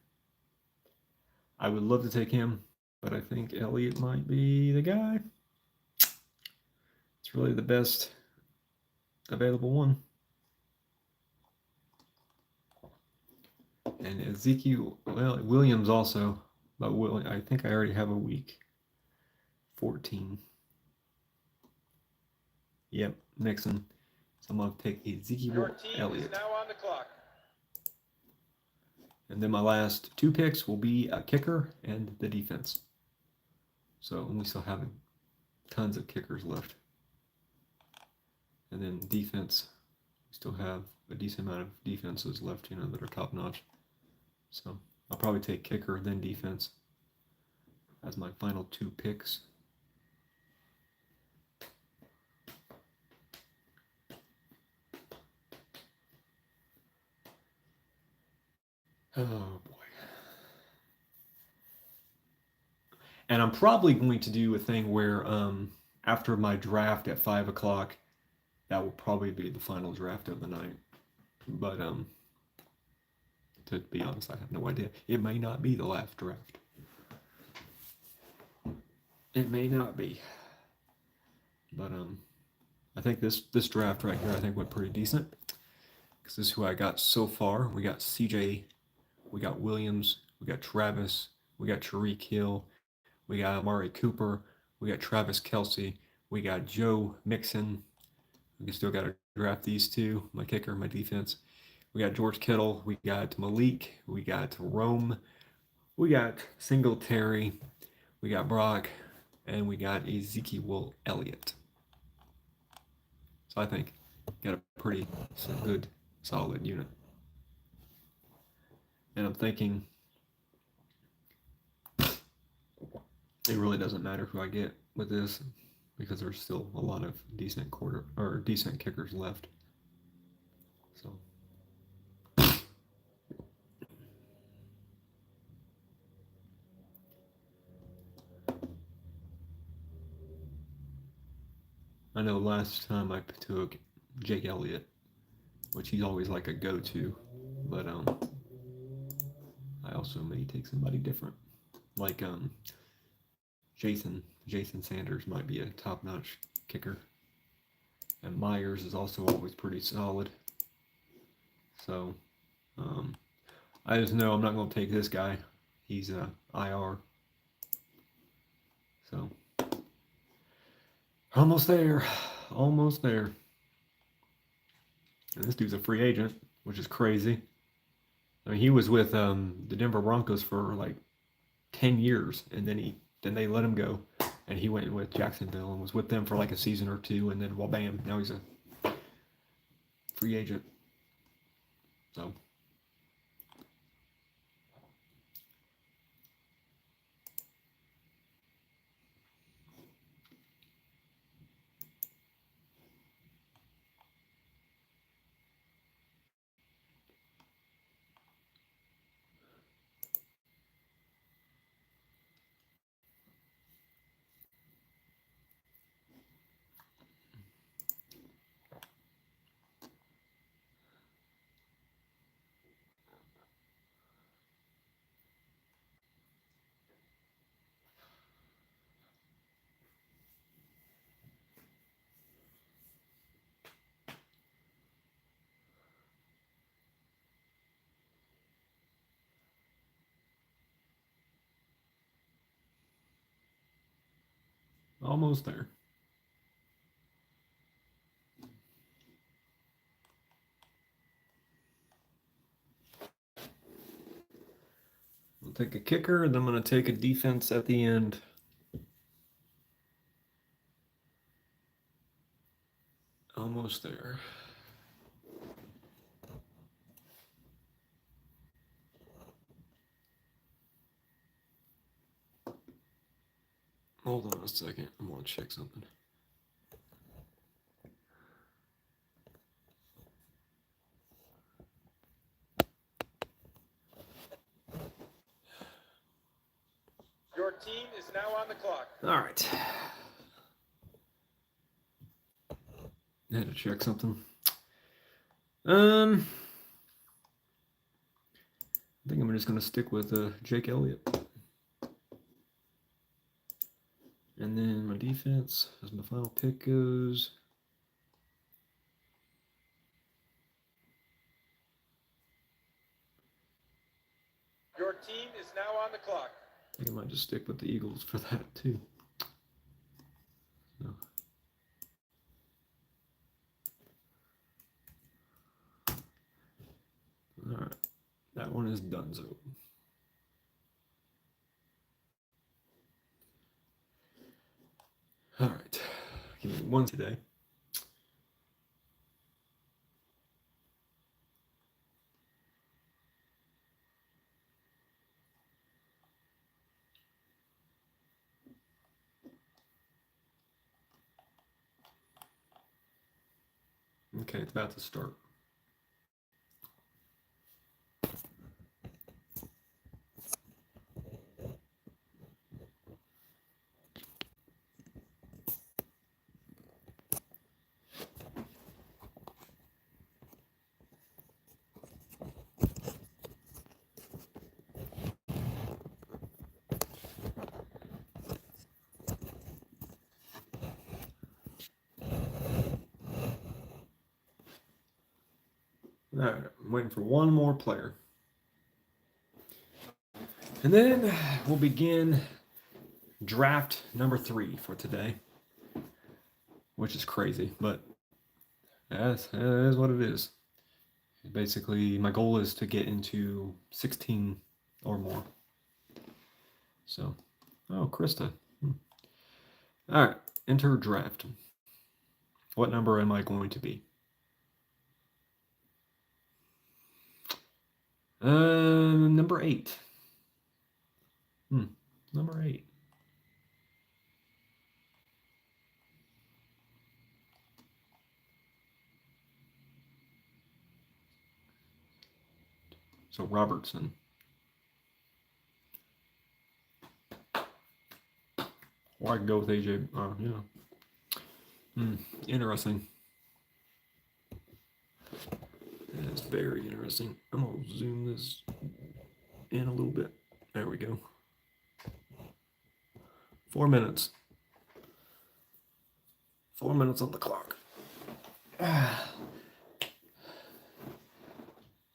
I would love to take him, but I think Elliott might be the guy. It's really the best available one. And Ezekiel, well, Williams also, but I think I already have a week. 14. Yep, Nixon. So I'm going to take Ezekiel Your team Elliott. is now on the clock. And then my last two picks will be a kicker and the defense. So we still have tons of kickers left. And then defense, we still have a decent amount of defenses left, that are top notch. So I'll probably take kicker, then defense as my final two picks. Oh boy. And I'm probably going to do a thing where after my draft at 5 o'clock, that will probably be the final draft of the night. But to be honest, I have no idea. It may not be the last draft. It may not be. But I think this draft right here, I think went pretty decent. Because this is who I got so far. We got CJ, we got Williams, we got Travis, we got Tyreek Hill, we got Amari Cooper, we got Travis Kelce, we got Joe Mixon. We still got to draft these two, my kicker, my defense. We got George Kittle, we got Malik, we got Rome, we got Singletary, we got Brock, and we got Ezekiel Elliott. So I think got a pretty good, solid unit. And I'm thinking it really doesn't matter who I get with this because there's still a lot of decent kickers left. So I know last time I took Jake Elliott, which he's always like a go-to, but I also may take somebody different. Like Jason Sanders might be a top-notch kicker, and Myers is also always pretty solid. So I just know I'm not going to take this guy. He's IR. So almost there, almost there. And this dude's a free agent, which is crazy. I mean, he was with the Denver Broncos for like 10 years, and then they let him go, and he went with Jacksonville and was with them for like a season or two, and then well, bam, now he's a free agent. So almost there. I'll take a kicker, and then I'm going to take a defense at the end. Almost there. Hold on a second. I'm going to check something. Your team is now on the clock. All right. I had to check something. I think I'm just going to stick with Jake Elliott. And then my defense, as my final pick goes, Your team is now on the clock. I think I might just stick with the Eagles for that too. So. All right, that one is donezo. All right, give me one today. Okay, it's about to start. All right, I'm waiting for one more player. And then we'll begin draft number 3 for today, which is crazy, but that is what it is. Basically, my goal is to get into 16 or more. So, oh, Krista. All right, enter draft. What number am I going to be? Number 8. Number 8. So Robertson. Or I can go with AJ. Interesting. That's very interesting. I'm going to zoom this in a little bit. There we go. 4 minutes. 4 minutes on the clock.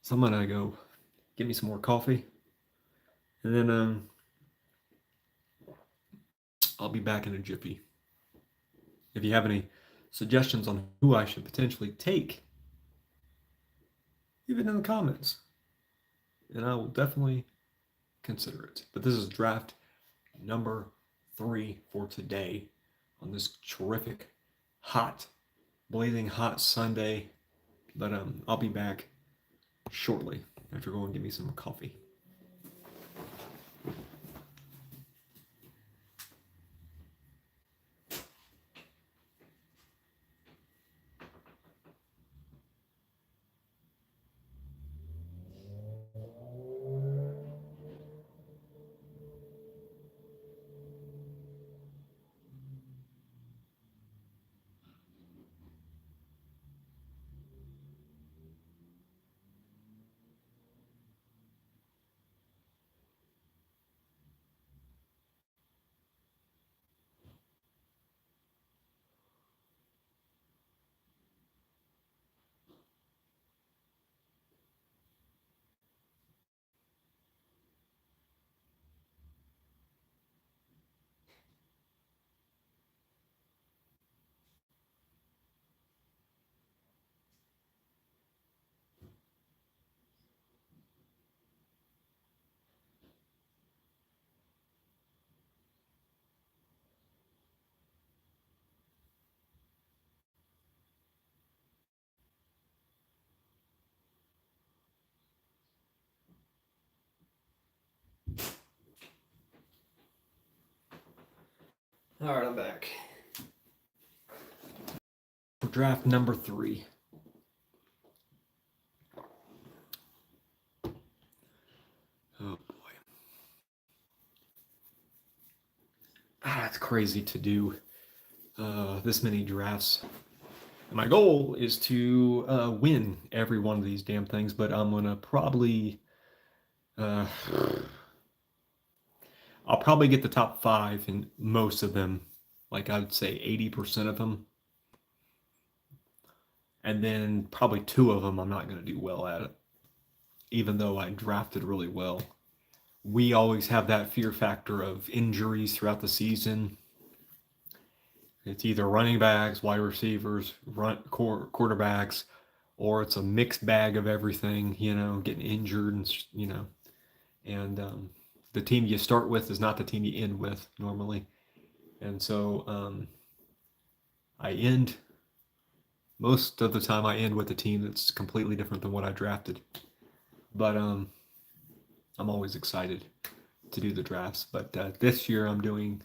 So I'm gonna go get me some more coffee, and then I'll be back in a jiffy. If you have any suggestions on who I should potentially take, leave it in the comments, and I will definitely consider it. But this is draft number 3 for today on this terrific, hot, blazing hot Sunday. But I'll be back shortly after going to get me some coffee. All right, I'm back for draft number 3. Oh boy. It's crazy to do this many drafts. My goal is to win every one of these damn things, but I'm gonna probably I'll probably get the top 5 in most of them. Like I would say 80% of them. And then probably 2 of them I'm not going to do well at it. Even though I drafted really well. We always have that fear factor of injuries throughout the season. It's either running backs, wide receivers, quarterbacks, or it's a mixed bag of everything, getting injured and, and the team you start with is not the team you end with normally. And so most of the time I end with a team that's completely different than what I drafted. But I'm always excited to do the drafts. But this year I'm doing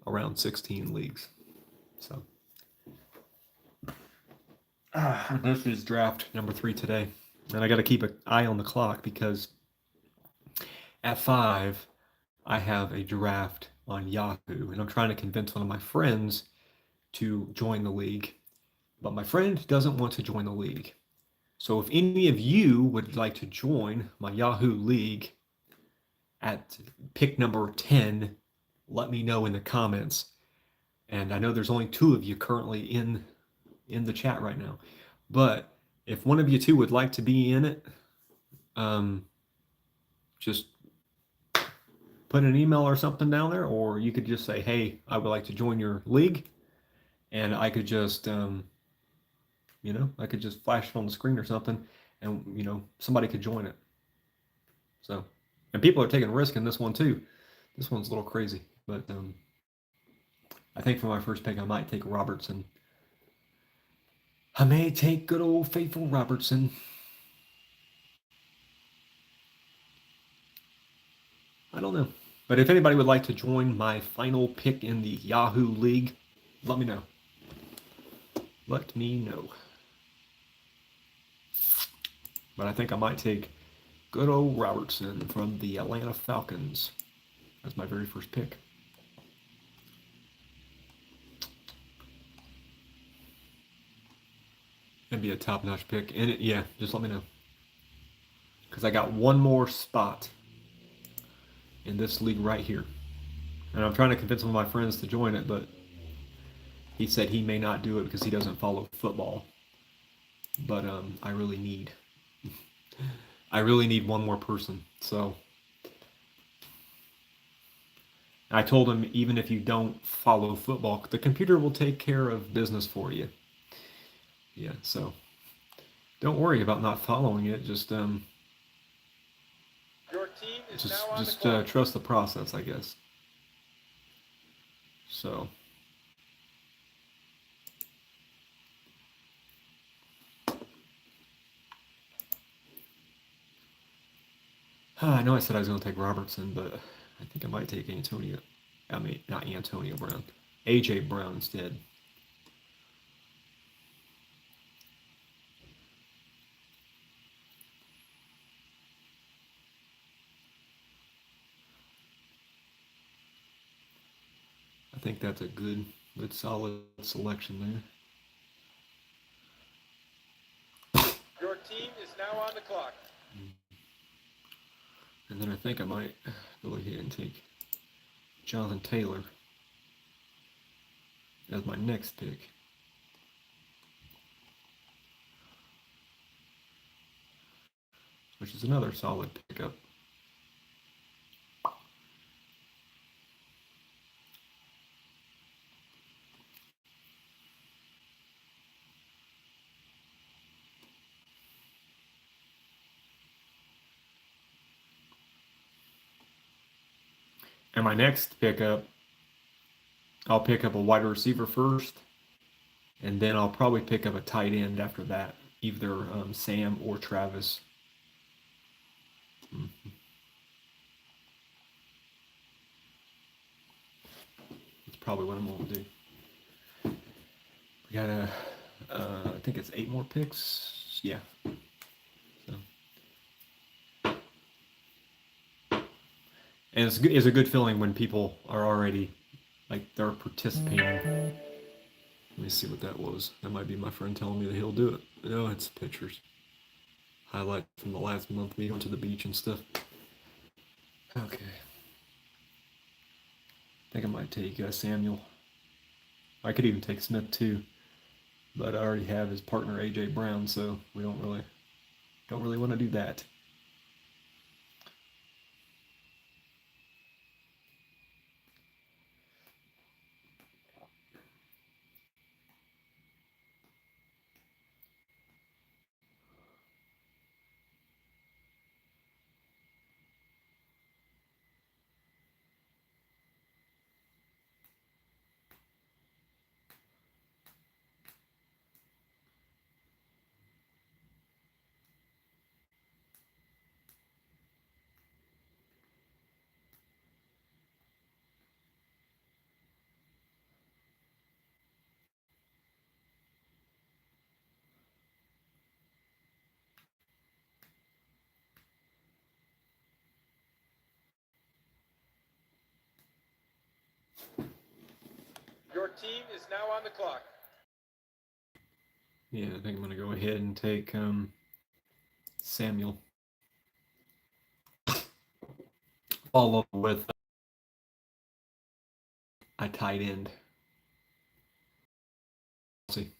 around 16 leagues. So this is draft number 3 today. And I got to keep an eye on the clock because at 5, I have a draft on Yahoo, and I'm trying to convince one of my friends to join the league. But my friend doesn't want to join the league. So if any of you would like to join my Yahoo league at pick number 10, let me know in the comments. And I know there's only 2 of you currently in the chat right now. But if one of you 2 would like to be in it, just put an email or something down there, or you could just say, hey, I would like to join your league. And I could just, I could just flash it on the screen or something, and, somebody could join it. So, and people are taking risk in this one too. This one's a little crazy, but I think for my first pick, I might take Robertson. I may take good old faithful Robertson. I don't know. But if anybody would like to join my final pick in the Yahoo League, let me know. Let me know. But I think I might take good old Robertson from the Atlanta Falcons as my very first pick. That'd be a top-notch pick. And yeah, just let me know. Because I got one more spot in this league right here. And I'm trying to convince some of my friends to join it, but he said he may not do it because he doesn't follow football. But I really need one more person. So I told him, even if you don't follow football, the computer will take care of business for you. Yeah, so don't worry about not following it. Just Your team is now on the clock. trust the process, I guess. So I know I said I was going to take Robertson, but I think I might take Antonio. I mean, not Antonio Brown. AJ Brown instead. I think that's a good solid selection there. Your team is now on the clock. And then I think I might go ahead and take Jonathan Taylor as my next pick. Which is another solid pickup. And my next pickup, I'll pick up a wide receiver first, and then I'll probably pick up a tight end after that, either Sam or Travis. That's probably what I'm going to do. We got I think it's 8 more picks. Yeah. And it's a good feeling when people are already, like, they're participating. Let me see what that was. That might be my friend telling me that he'll do it. No, it's pictures. Highlight from the last month, me going to the beach and stuff. Okay. I think I might take Samuel. I could even take Smith too, but I already have his partner AJ Brown, so we don't really want to do that. Your team is now on the clock. Yeah, I think I'm gonna go ahead and take Samuel. Follow with a tight end. See.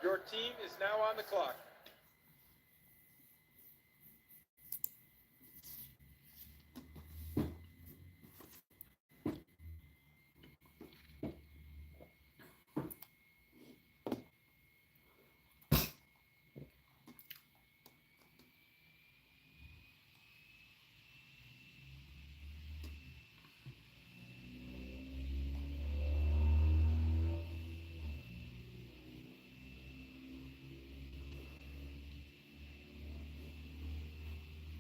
Your team is now on the clock.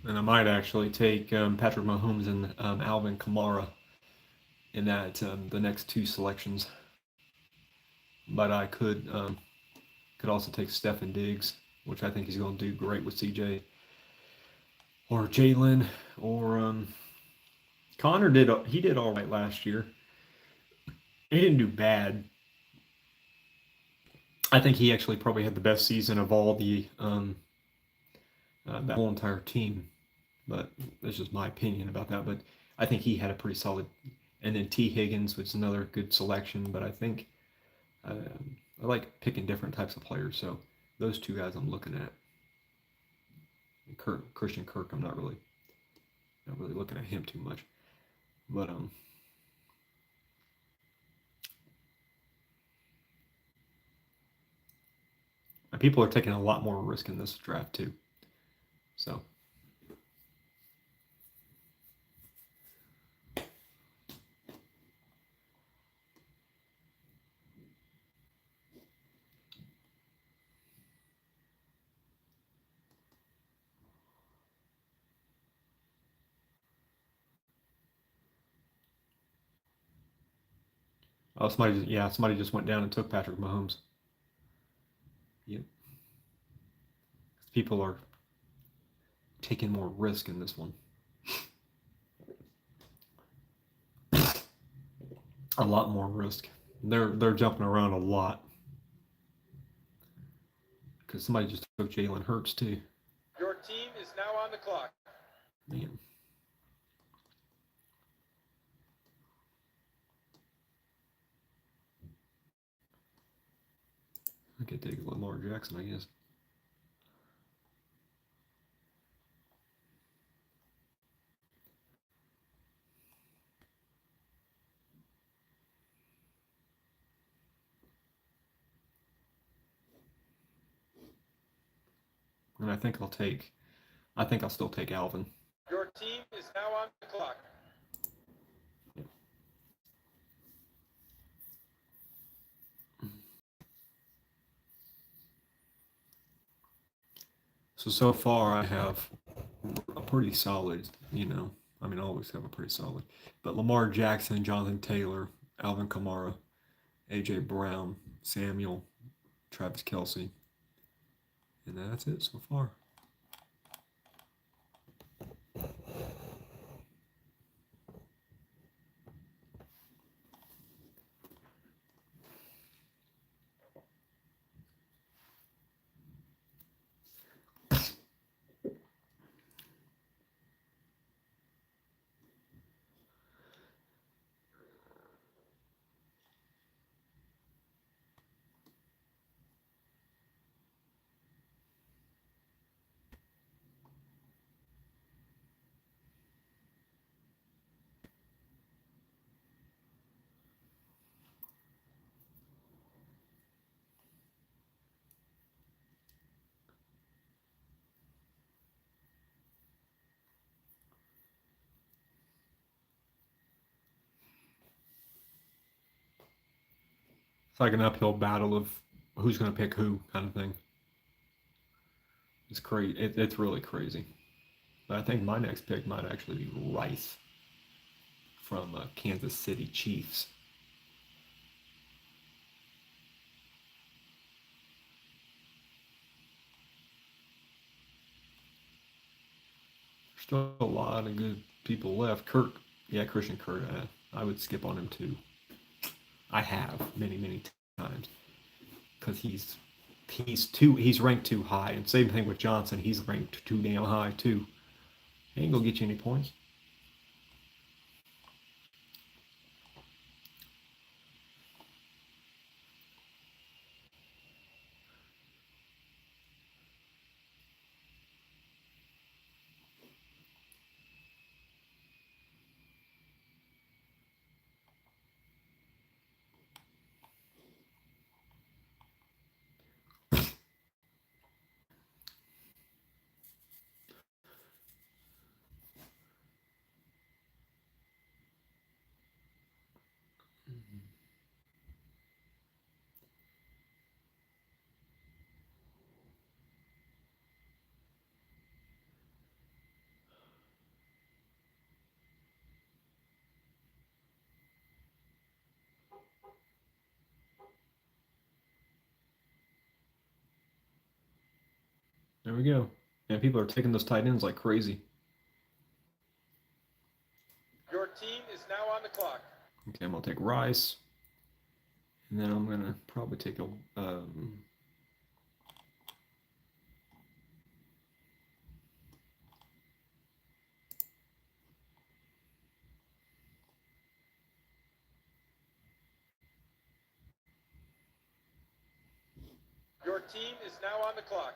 And I might actually take Patrick Mahomes and Alvin Kamara in that the next 2 selections. But I could also take Stefon Diggs, which I think he's going to do great with CJ, or Jalen, or Connor did all right last year. He didn't do bad. I think he actually probably had the best season of all the that whole entire team. But that's just my opinion about that. But I think he had a pretty solid. And then T. Higgins was another good selection. But I think I like picking different types of players. So those two guys I'm looking at. Christian Kirk, I'm not really looking at him too much. But people are taking a lot more risk in this draft too. So. Oh, somebody just went down and took Patrick Mahomes. Yep. People are taking more risk in this one. A lot more risk. They're jumping around a lot. Because somebody just took Jalen Hurts too. Your team is now on the clock. Man. I could take Lamar Jackson, I guess. And I think I'll still take Alvin. Your team is now on the clock. So far I have a pretty solid, I always have a pretty solid. But Lamar Jackson, Jonathan Taylor, Alvin Kamara, A.J. Brown, Samuel, Travis Kelce. And that's it so far. It's like an uphill battle of who's going to pick who kind of thing. It's crazy. It's really crazy. But I think my next pick might actually be Rice from Kansas City Chiefs. There's still a lot of good people left. Christian Kirk, I would skip on him too. I have many times because he's ranked too high, and same thing with Johnson. He's ranked too damn high too. He ain't gonna get you any points. There we go. And people are taking those tight ends like crazy. Your team is now on the clock. Okay, I'm gonna take Rice. And then I'm gonna probably take a Your team is now on the clock.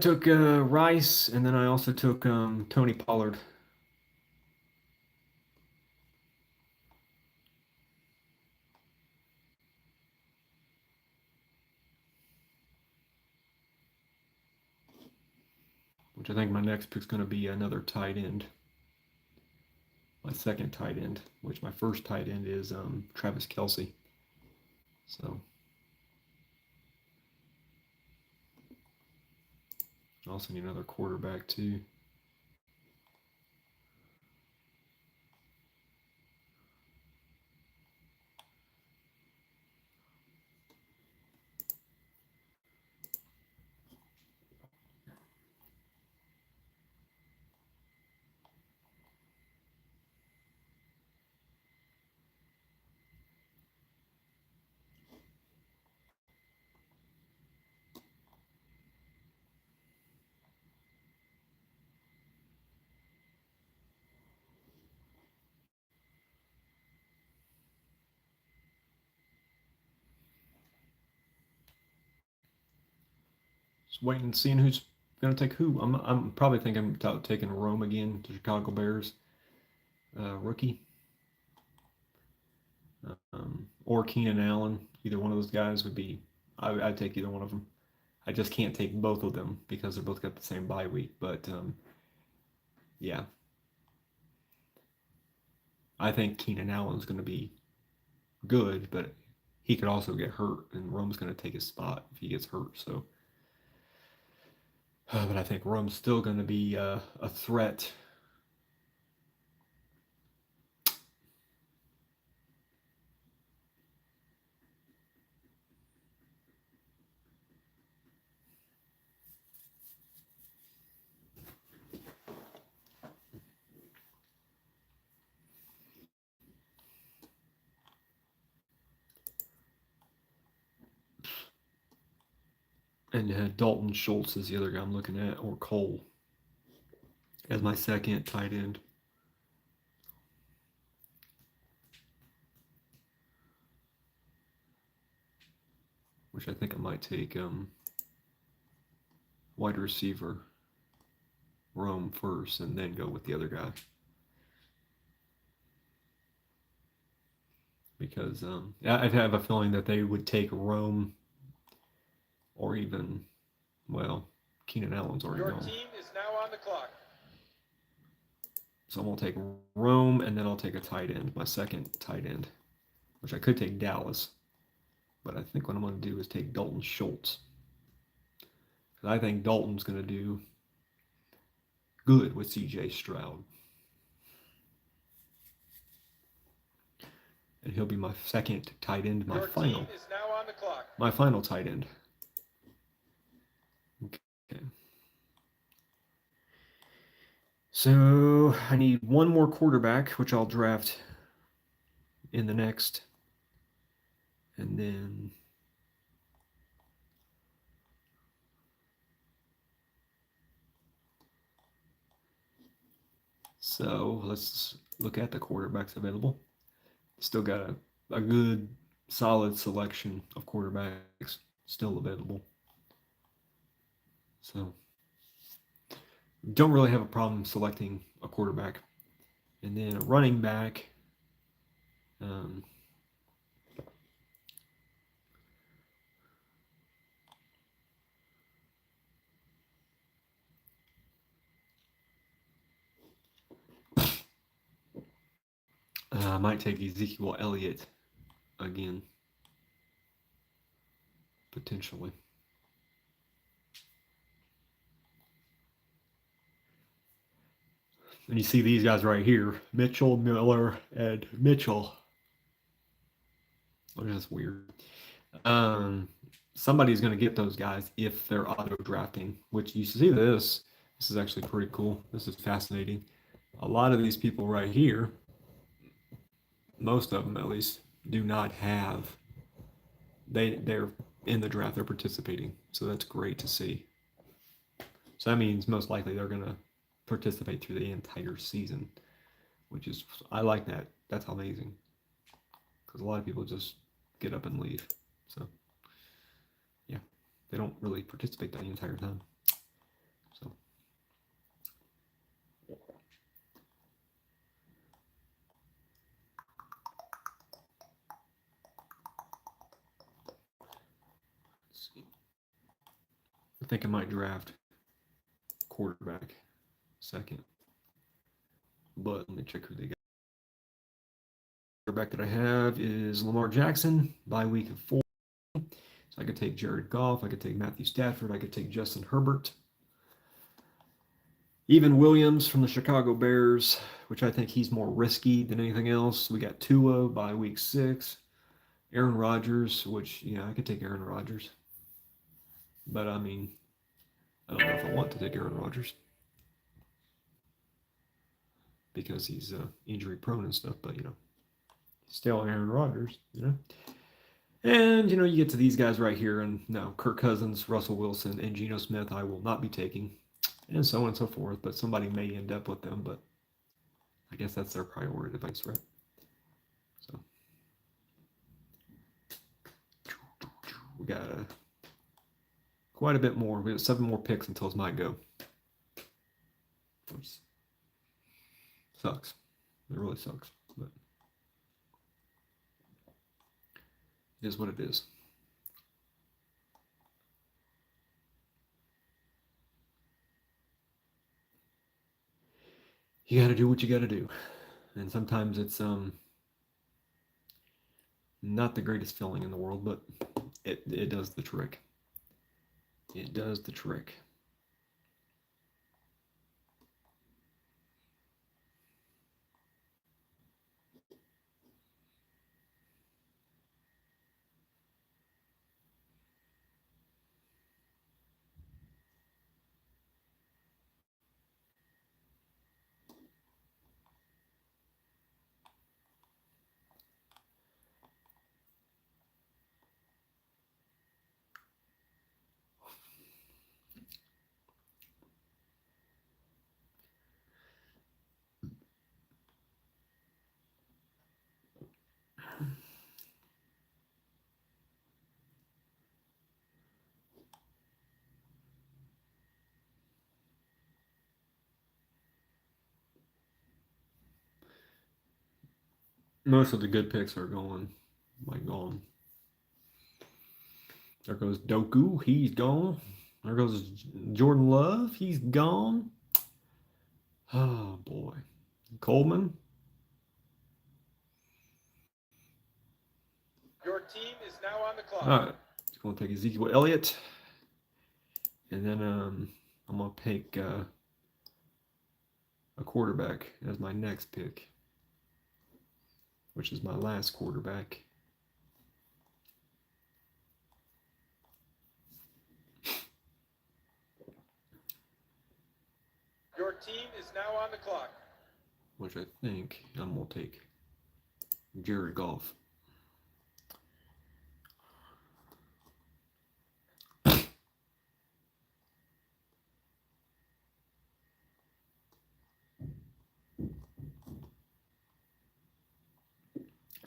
took Rice, and then I also took Tony Pollard. Which I think my next pick's going to be another tight end. My second tight end, which my first tight end is Travis Kelce. So I also need another quarterback too. Just waiting and seeing who's going to take who. I'm probably thinking about taking Rome again, the Chicago Bears rookie. Or Keenan Allen. Either one of those guys would be. I'd take either one of them. I just can't take both of them because they're both got the same bye week. But yeah, I think Keenan Allen's going to be good, but he could also get hurt, and Rome's going to take his spot if he gets hurt. So, but I think Rome's still going to be a threat. And Dalton Schultz is the other guy I'm looking at, or Cole as my second tight end. Which I think I might take wide receiver Rome first and then go with the other guy. Because I have a feeling that they would take Rome or even, well, Keenan Allen's already Your gone. team is now on the clock. So I'm going to take Rome, and then I'll take a tight end, my second tight end, which I could take Dallas. But I think what I'm going to do is take Dalton Schultz. Because I think Dalton's going to do good with C.J. Stroud. And he'll be my second tight end, Your team is now on the clock. My final tight end. Okay. So I need one more quarterback, which I'll draft in the next. And then so let's look at the quarterbacks available. Still got a good, solid selection of quarterbacks still available. So don't really have a problem selecting a quarterback. And then a running back. I might take Ezekiel Elliott again, potentially. And you see these guys right here, Mitchell, Miller, and Mitchell. Which is weird. Somebody's going to get those guys if they're auto drafting, which you see this. This is actually pretty cool. This is fascinating. A lot of these people right here, most of them at least, do not have. They're in the draft. They're participating. So that's great to see. So that means most likely they're going to participate through the entire season, which is, I like that. That's amazing. Because a lot of people just get up and leave. So, yeah, they don't really participate the entire time. So, let's see. I think I might draft quarterback second. But let me check who they got. Quarterback that I have is Lamar Jackson by week of 4. So I could take Jared Goff, I could take Matthew Stafford, I could take Justin Herbert. Even Williams from the Chicago Bears, which I think he's more risky than anything else. We got Tua by week 6. Aaron Rodgers, which, yeah, I could take Aaron Rodgers. But, I mean, I don't know if I want to take Aaron Rodgers. Because he's injury prone and stuff, but, still Aaron Rodgers, And, you get to these guys right here, and no, Kirk Cousins, Russell Wilson, and Geno Smith I will not be taking, and so on and so forth, but somebody may end up with them, but I guess that's their priority device, right? So, we got quite a bit more. We have 7 more picks until it's my go. Which sucks. It really sucks, but it is what it is. You got to do what you got to do. And sometimes it's not the greatest feeling in the world, but it does the trick. It does the trick. Most of the good picks are gone. Gone. There goes Doku. He's gone. There goes Jordan Love. He's gone. Oh, boy. Coleman. Your team is now on the clock. All right. He's going to take Ezekiel Elliott. And then I'm going to take a quarterback as my next pick, which is my last quarterback. Your team is now on the clock. Which I think I'm going to take Jared Goff.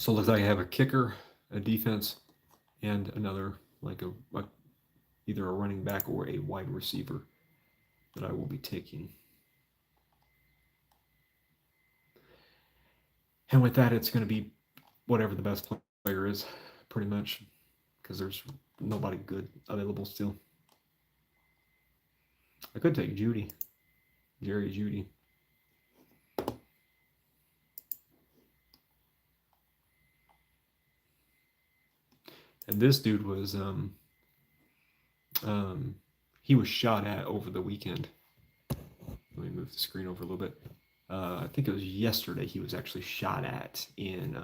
So it looks like I have a kicker, a defense, and another, either a running back or a wide receiver that I will be taking. And with that, it's going to be whatever the best player is, pretty much, because there's nobody good available still. I could take Jerry Jeudy. And this dude was, he was shot at over the weekend. Let me move the screen over a little bit. I think it was yesterday he was actually shot at in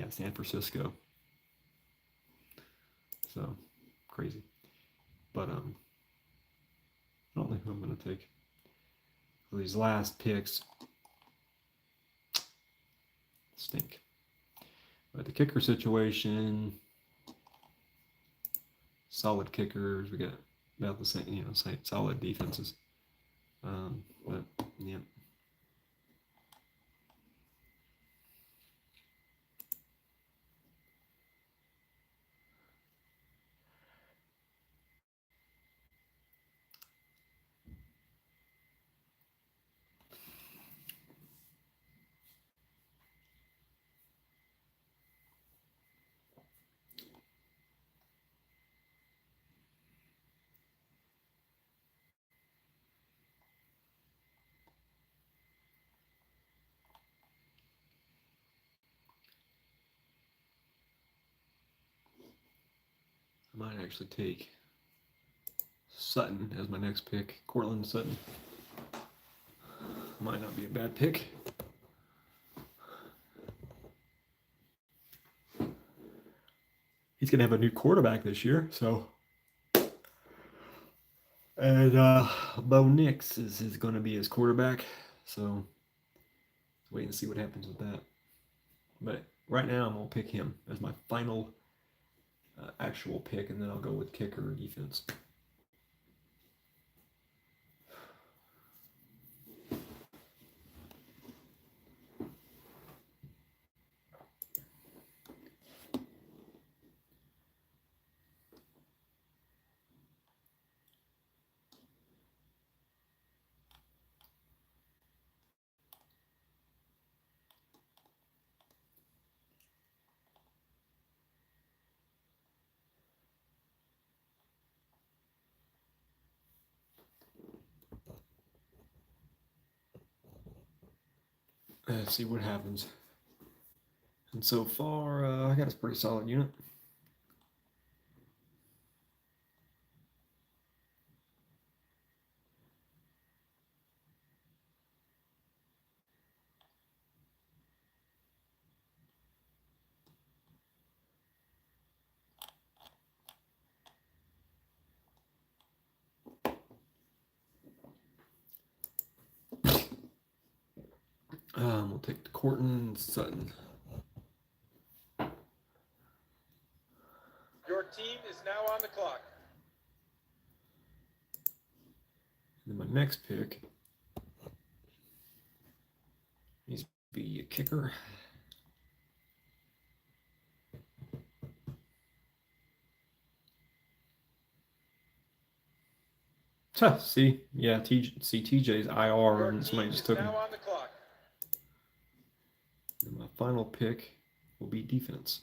San Francisco. So crazy. But I don't know who I'm gonna take. For these last picks stink. But the kicker situation, solid kickers. We got about the same, solid defenses. But yeah. I might actually take Sutton as my next pick. Cortland Sutton. Might not be a bad pick. He's going to have a new quarterback this year, so. And Bo Nix is going to be his quarterback, so wait and see what happens with that. But right now, I'm going to pick him as my final actual pick, and then I'll go with kicker or defense. Let's see what happens. And so far, I got a pretty solid unit. We'll take the Cortland Sutton. Your team is now on the clock. And then my next pick needs to be a kicker. See, yeah, TJ's IR, and somebody just took him. Now on the clock. And my final pick will be defense.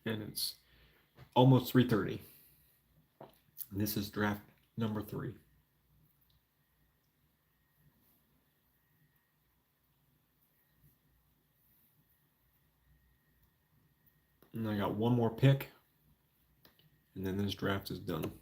And it's almost 3:30. And this is draft number 3. And I got one more pick, and then this draft is done.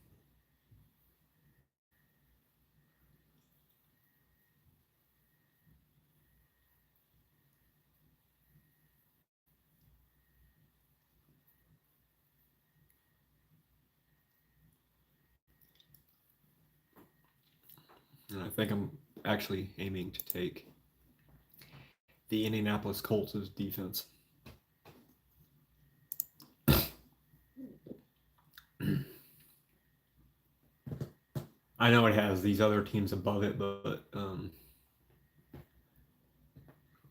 And I think I'm actually aiming to take the Indianapolis Colts' defense. I know it has these other teams above it, but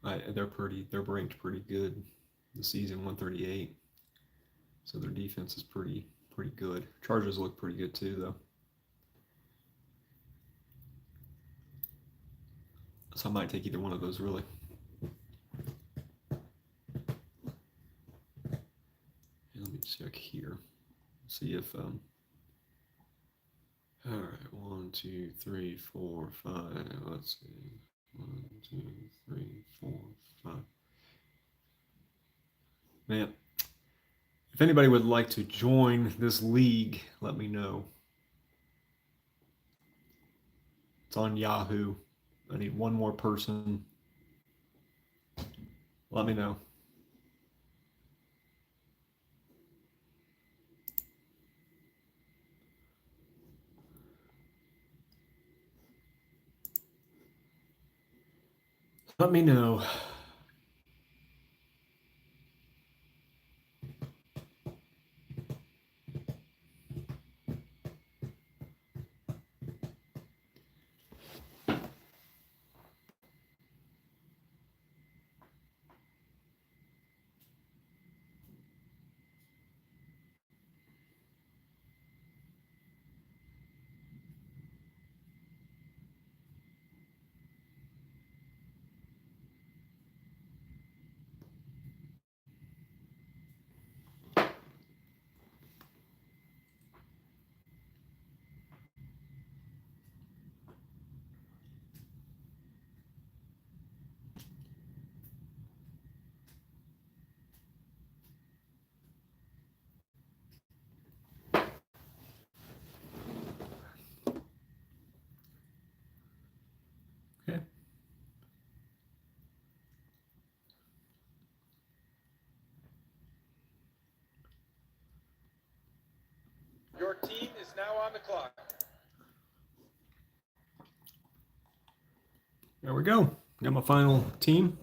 they're ranked pretty good this season, 138. So their defense is pretty pretty good. Chargers look pretty good too, though. So I might take either one of those, really. And let me check here. See if all right, 1, 2, 3, 4, 5. Let's see. 1, 2, 3, 4, 5. Man, if anybody would like to join this league, let me know. It's on Yahoo. I need one more person. Let me know. Let me know. Okay. Your team is now on the clock. There we go. Got my final team.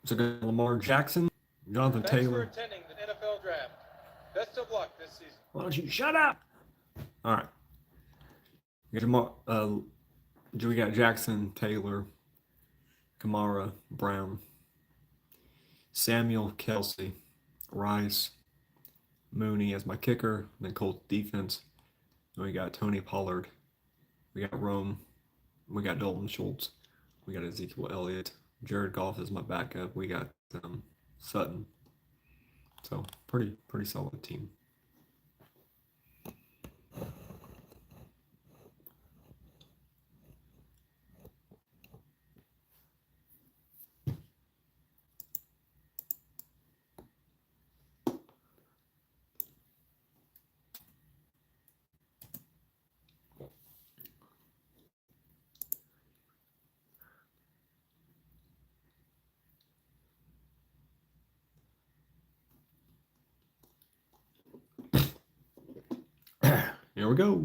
So got Lamar Jackson, Jonathan Thanks Taylor. for attending the NFL Draft. Best of luck this season. Why don't you shut up? All right. We got Jackson, Taylor, Kamara, Brown, Samuel, Kelsey, Rice, Mooney as my kicker, then Colts defense. Then we got Tony Pollard. We got Rome. We got Dalton Schultz. We got Ezekiel Elliott. Jared Goff is my backup. We got Sutton. So pretty solid team. Here we go.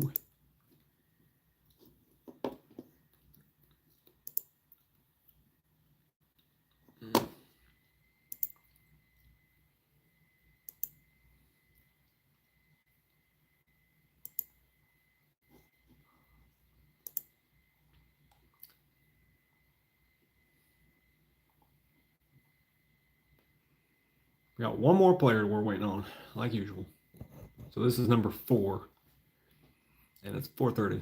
We got one more player we're waiting on, like usual. So this is number 4. And it's 4:30.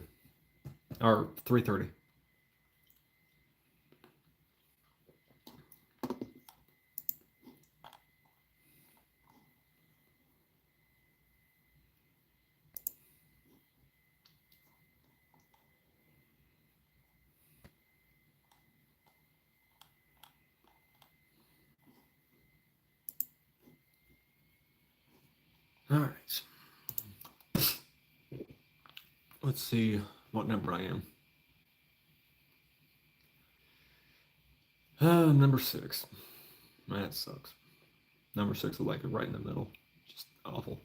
Or 3:30. All right. Let's see what number I am. Number 6. That sucks. Number 6 is like right in the middle. Just awful.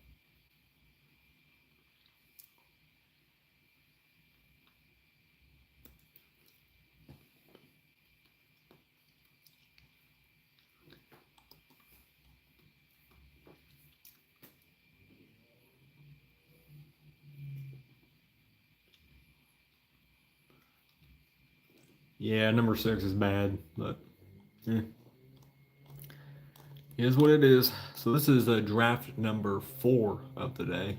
Yeah, number 6 is bad, but Here's what it is. So this is a draft number 4 of the day,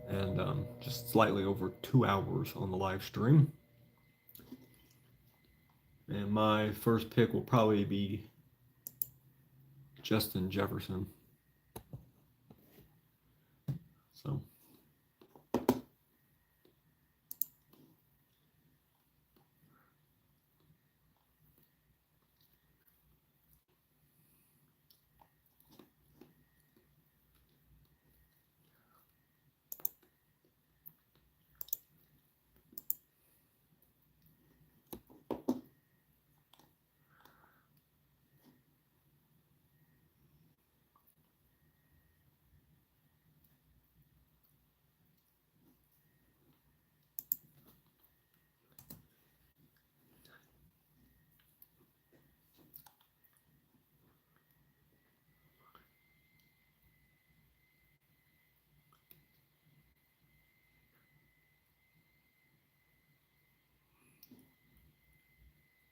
and just slightly over 2 hours on the live stream. And my first pick will probably be Justin Jefferson. So.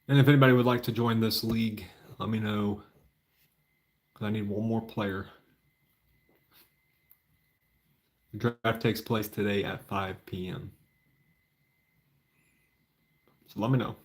And if anybody would like to join this league, let me know, because I need one more player. The draft takes place today at 5 p.m. So let me know.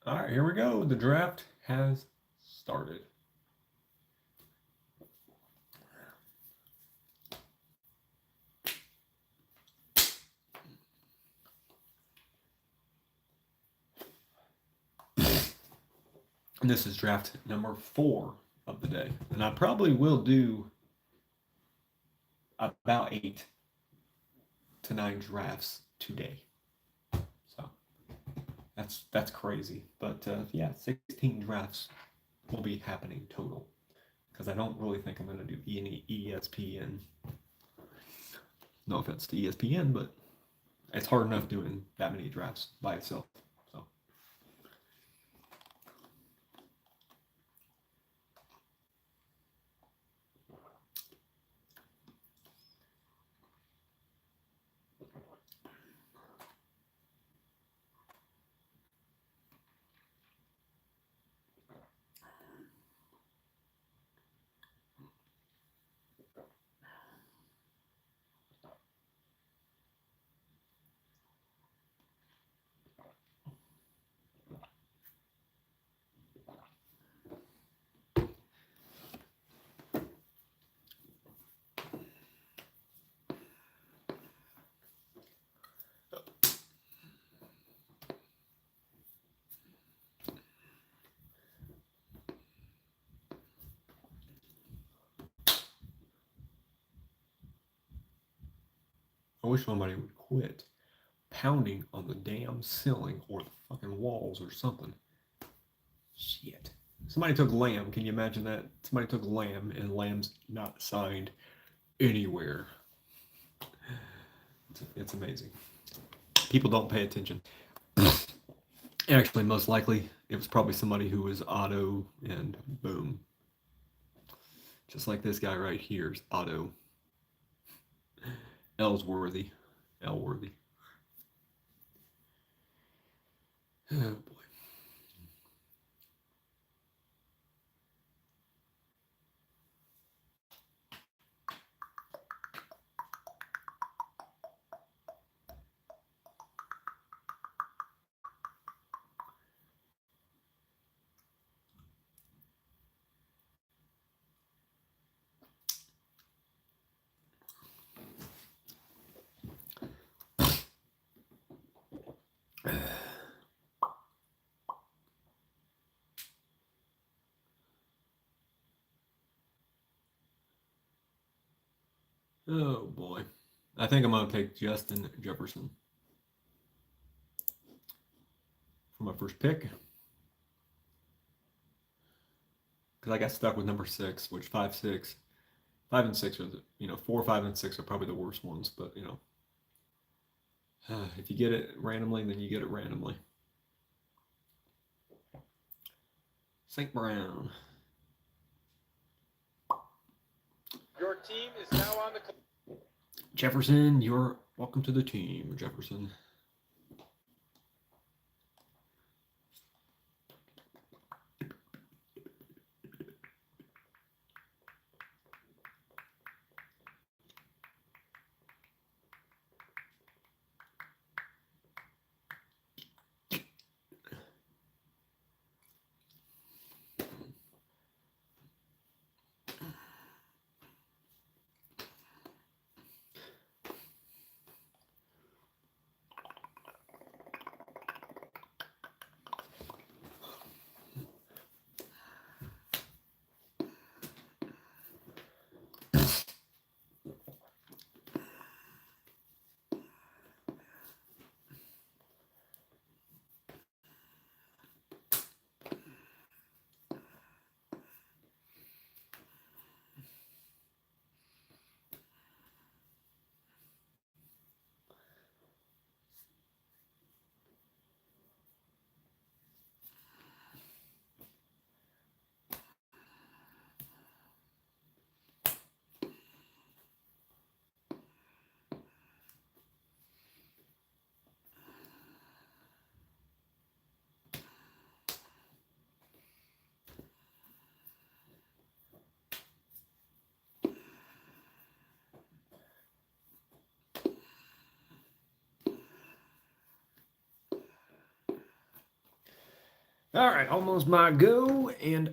All right, here we go. The draft has started. And this is draft number 4 of the day. And I probably will do about 8 to 9 drafts today. So that's crazy. But yeah, 16 drafts will be happening total. Because I don't really think I'm going to do any ESPN. No offense to ESPN, but it's hard enough doing that many drafts by itself. So wish somebody would quit pounding on the damn ceiling or the fucking walls or something. Shit. Somebody took Lamb. Can you imagine that? Somebody took Lamb and Lamb's not signed anywhere. It's amazing. People don't pay attention. Actually, most likely, it was probably somebody who was Otto and boom. Just like this guy right here is Otto. Ellsworthy. Elworthy. Oh boy. Oh boy. I think I'm going to take Justin Jefferson for my first pick. Because I got stuck with number 6, which 5 and 6 are, 4, 5, and 6 are probably the worst ones. But, if you get it randomly, then you get it randomly. St. Brown. Your team is now on the clock. Jefferson, you're welcome to the team, Jefferson. All right, almost my go, and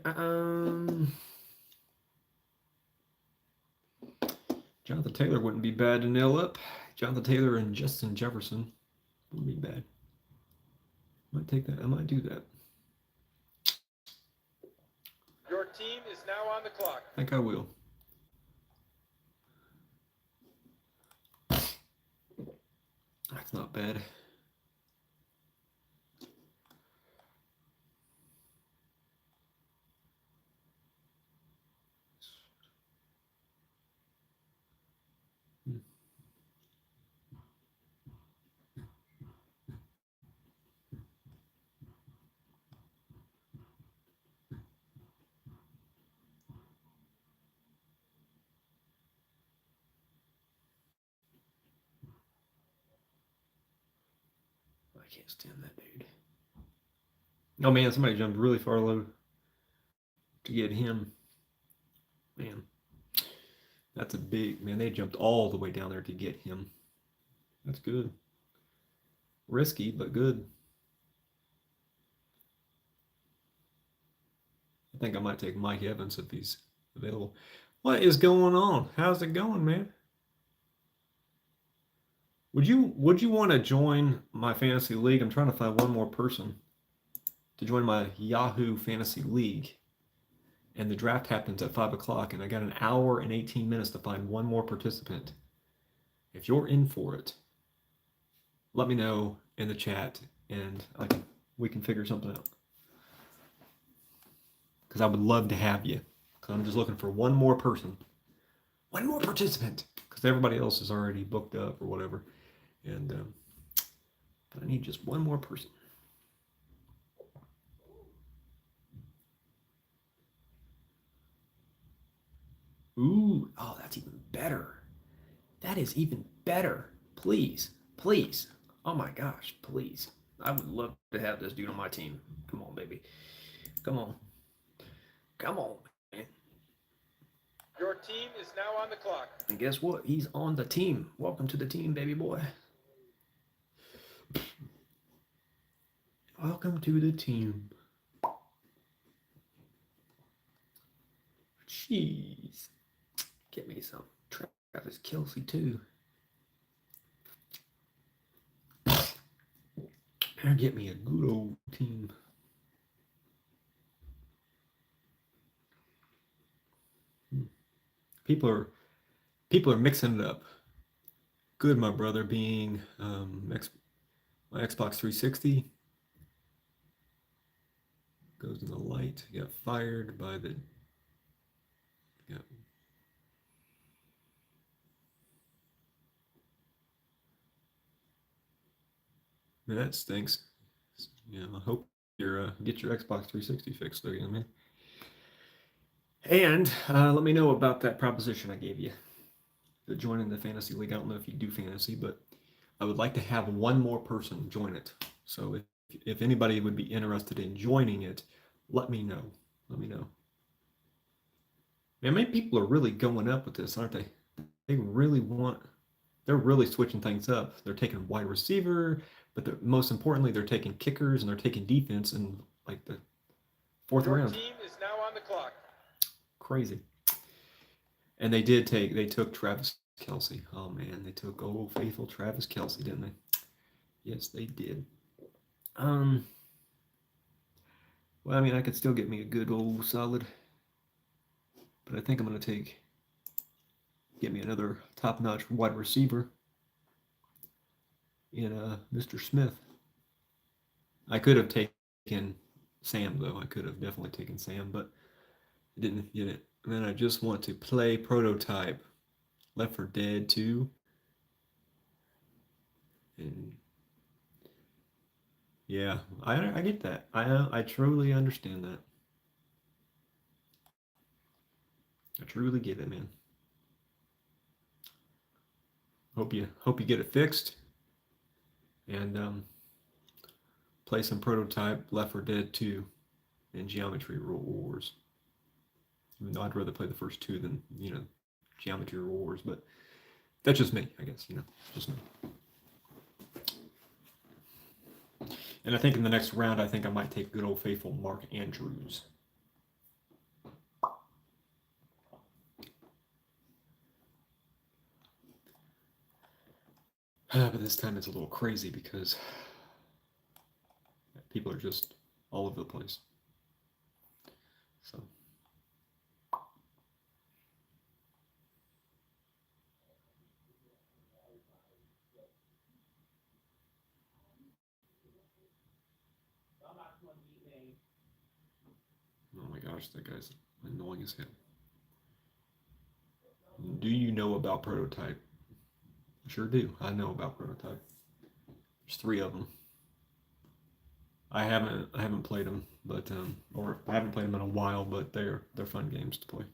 Jonathan Taylor wouldn't be bad to nail up. Jonathan Taylor and Justin Jefferson wouldn't be bad. Might take that. I might do that. Your team is now on the clock. I think I will. That's not bad. I can't stand that dude. Oh man, somebody jumped really far low to get him. Man, that's a big man. They jumped all the way down there to get him. That's good. Risky, but good. I think I might take Mike Evans if he's available. What is going on? How's it going, man? Would you want to join my fantasy league? I'm trying to find one more person to join my Yahoo Fantasy League. And the draft happens at 5 o'clock, and I got an hour and 18 minutes to find one more participant. if you're in for it, let me know in the chat, and we can figure something out. Because I would love to have you. Because I'm just looking for one more person, one more participant. Because everybody else is already booked up or whatever, and but I need just one more person. Ooh, oh, that's even better. That is even better. Please, please. Oh my gosh, please. I would love to have this dude on my team. Come on, baby. Come on. Come on, man. Your team is now on the clock. And guess what? He's on the team. Welcome to the team, baby boy. Welcome to the team. Jeez. Get me some Travis Kelce, too. And get me a good old team. People are mixing it up. Good, my brother, being my Xbox 360 goes in the light. Got fired by the. Yeah. Man, that stinks. Yeah, I hope you get your Xbox 360 fixed again, man. And let me know about that proposition I gave you to join in the fantasy league. I don't know if you do fantasy, but I would like to have one more person join it. So if anybody would be interested in joining it, let me know. Let me know. Man, many people are really going up with this, aren't they? They're really switching things up. They're taking wide receiver, but most importantly, they're taking kickers and they're taking defense in like the fourth round. Your team is now on the clock. Crazy. And they took Travis Kelce. Oh man, they took old faithful Travis Kelce, didn't they? Yes, they did. Well, I mean, I could still get me a good old solid, but I think I'm gonna get me another top-notch wide receiver in Mr. Smith. I could have taken Sam though. I could have definitely taken Sam, but I didn't get it. And then I just want to play Prototype, Left 4 Dead 2, and yeah, I get that. I truly understand that. I truly get it, man. Hope you get it fixed, and play some Prototype, Left 4 Dead 2, and Geometry Wars. Even though I'd rather play the first two than Geometry Wars, but that's just me, I guess. Just me. And I think in the next round, I think I might take good old faithful Mark Andrews. But this time it's a little crazy because people are just all over the place. So. Oh my gosh, that guy's annoying as hell. Do you know about Prototype? I sure do. I know about Prototype. There's 3 of them. I haven't played them, but or I haven't played them in a while, but they're fun games to play.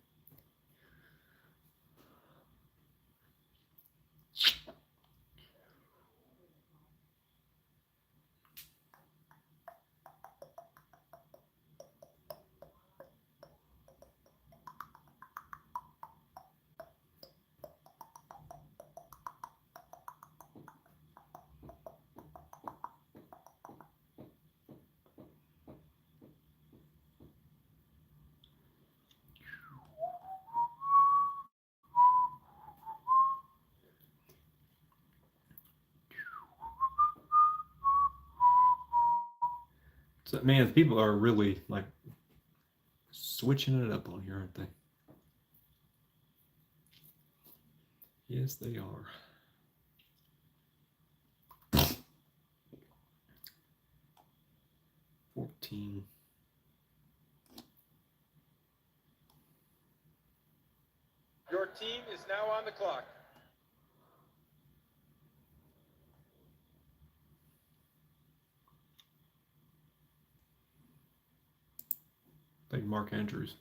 So, man, people are really like switching it up on here, aren't they? Yes, they are. 14. Your team is now on the clock. Take Mark Andrews.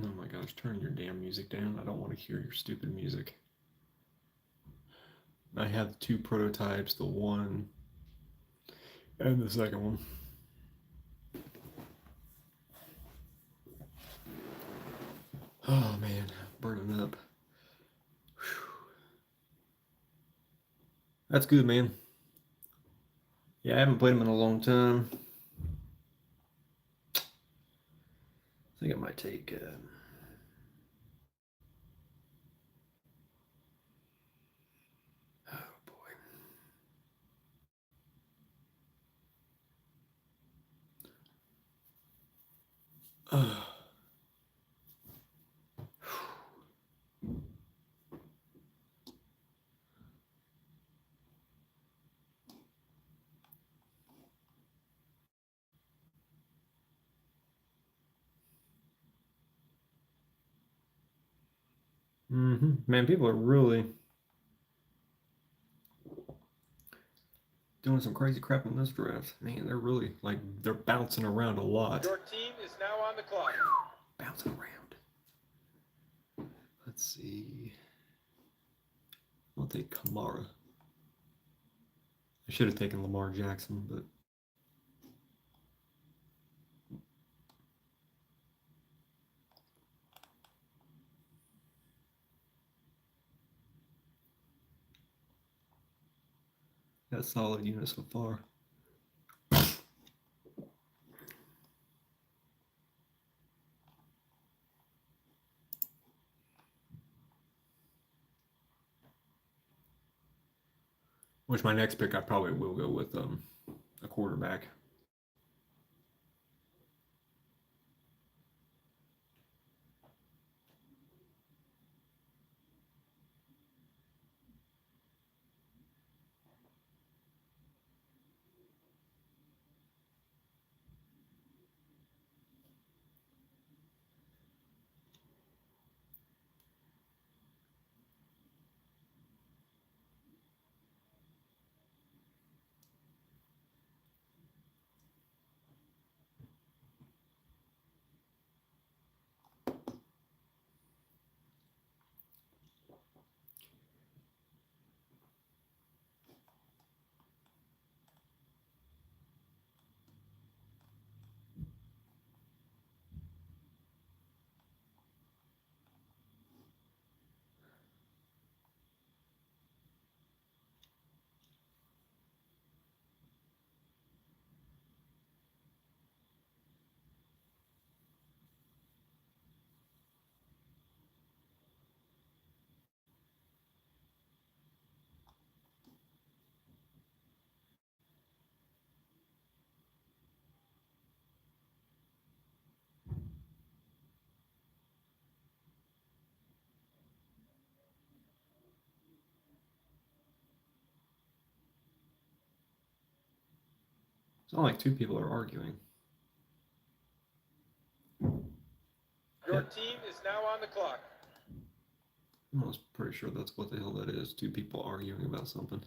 Oh my gosh, turn your damn music down. I don't want to hear your stupid music. I have 2 prototypes, the one and the second one. Oh man, burning up. Whew. That's good, man. Yeah, I haven't played them in a long time. I think I might take. Oh boy. Man, people are really doing some crazy crap in this draft. Man, they're really they're bouncing around a lot. Your team is now on the clock. Bouncing around. Let's see. I'll take Kamara. I should have taken Lamar Jackson, but got a solid unit so far. Which my next pick, I probably will go with a quarterback. It's not like 2 people are arguing. Your team is now on the clock. I'm almost pretty sure that's what the hell that is. 2 people arguing about something.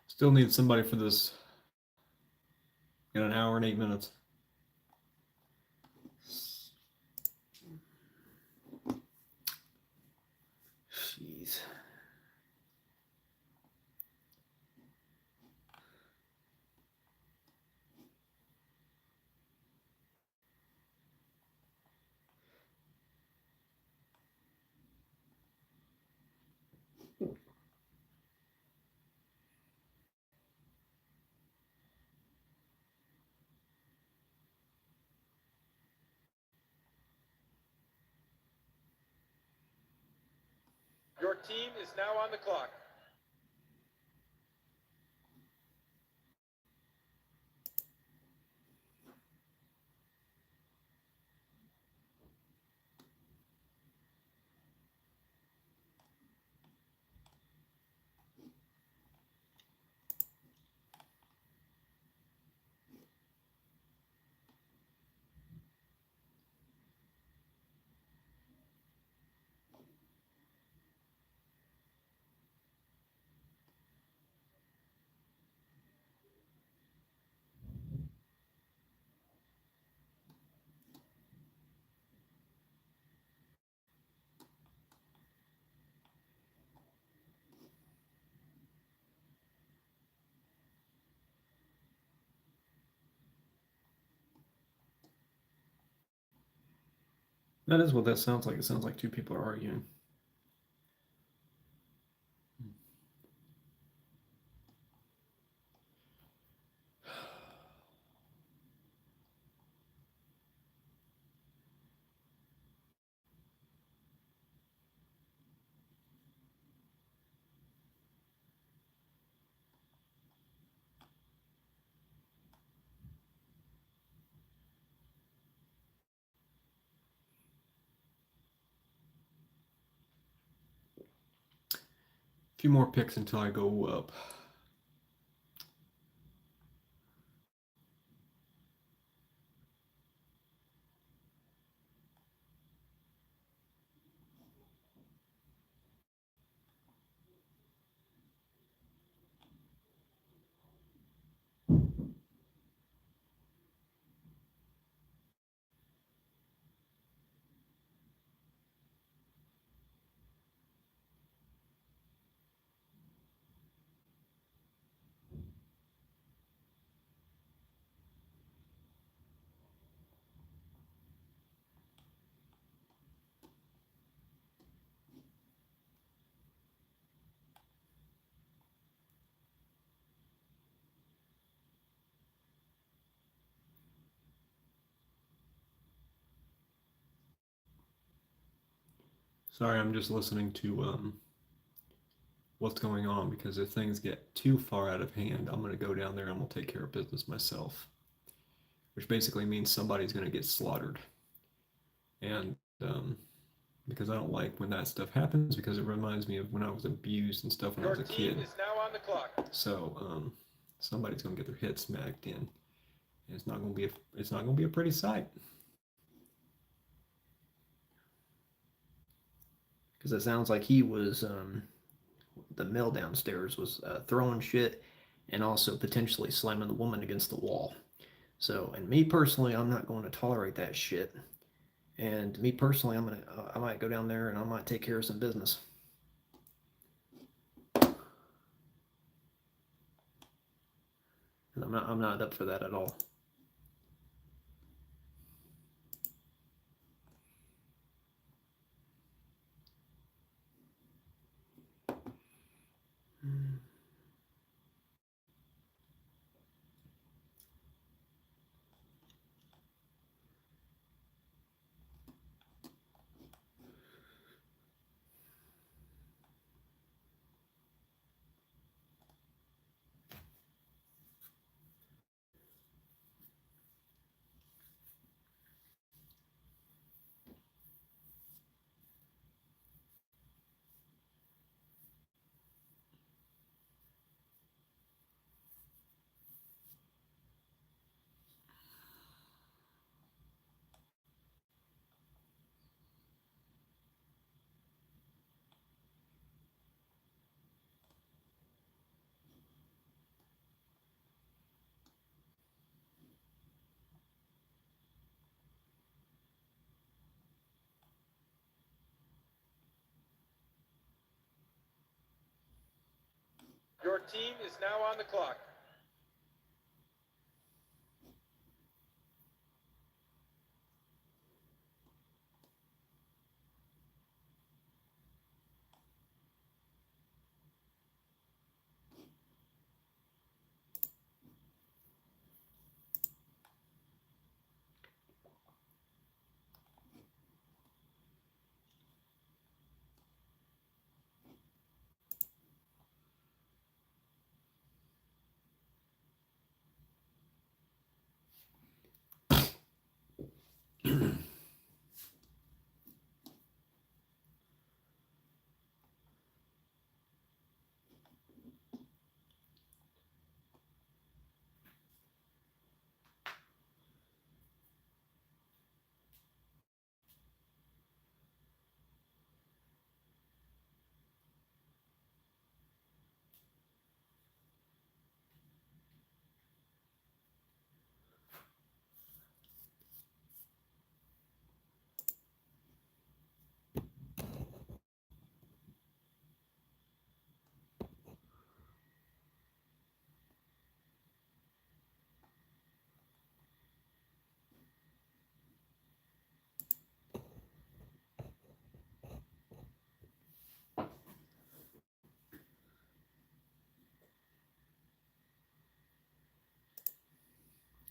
Still need somebody for this. Got an hour and 8 minutes. Jeez. Your team is now on the clock. That is what that sounds like. It sounds like two people are arguing. A few more picks until I go up. Sorry, I'm just listening to what's going on, because if things get too far out of hand, I'm going to go down there and I'm going to take care of business myself, which basically means somebody's going to get slaughtered. And because I don't like when that stuff happens, because it reminds me of when I was abused and stuff when I Your was a team kid. is now on the clock. So somebody's going to get their head smacked in. And it's not going to be a pretty sight. Because it sounds like he was the male downstairs was throwing shit and also potentially slamming the woman against the wall. So, and me personally, I'm not going to tolerate that shit. And me personally, I might go down there and I might take care of some business. And I'm not up for that at all. Your team is now on the clock.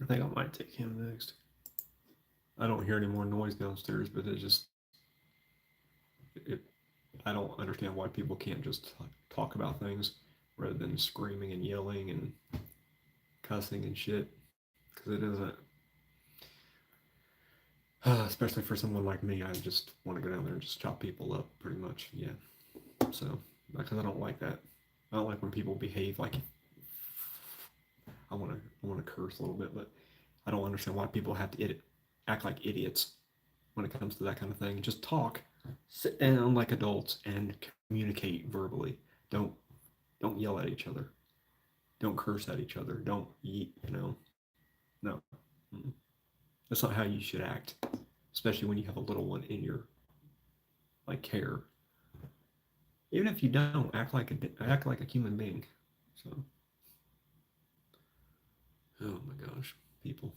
I think I might take him next. I don't hear any more noise downstairs, but I don't understand why people can't just talk about things rather than screaming and yelling and cussing and shit. Because it isn't, especially for someone like me, I just want to go down there and just chop people up, pretty much. Yeah. So, because I don't like that. I don't like when people behave like. I want to curse a little bit, but I don't understand why people have to act like idiots when it comes to that kind of thing. Just talk, sit down like adults, and communicate verbally. Don't yell at each other. Don't curse at each other. Don't eat. No, that's not how you should act, especially when you have a little one in your care. Even if you don't act like a human being. So, oh my gosh, people.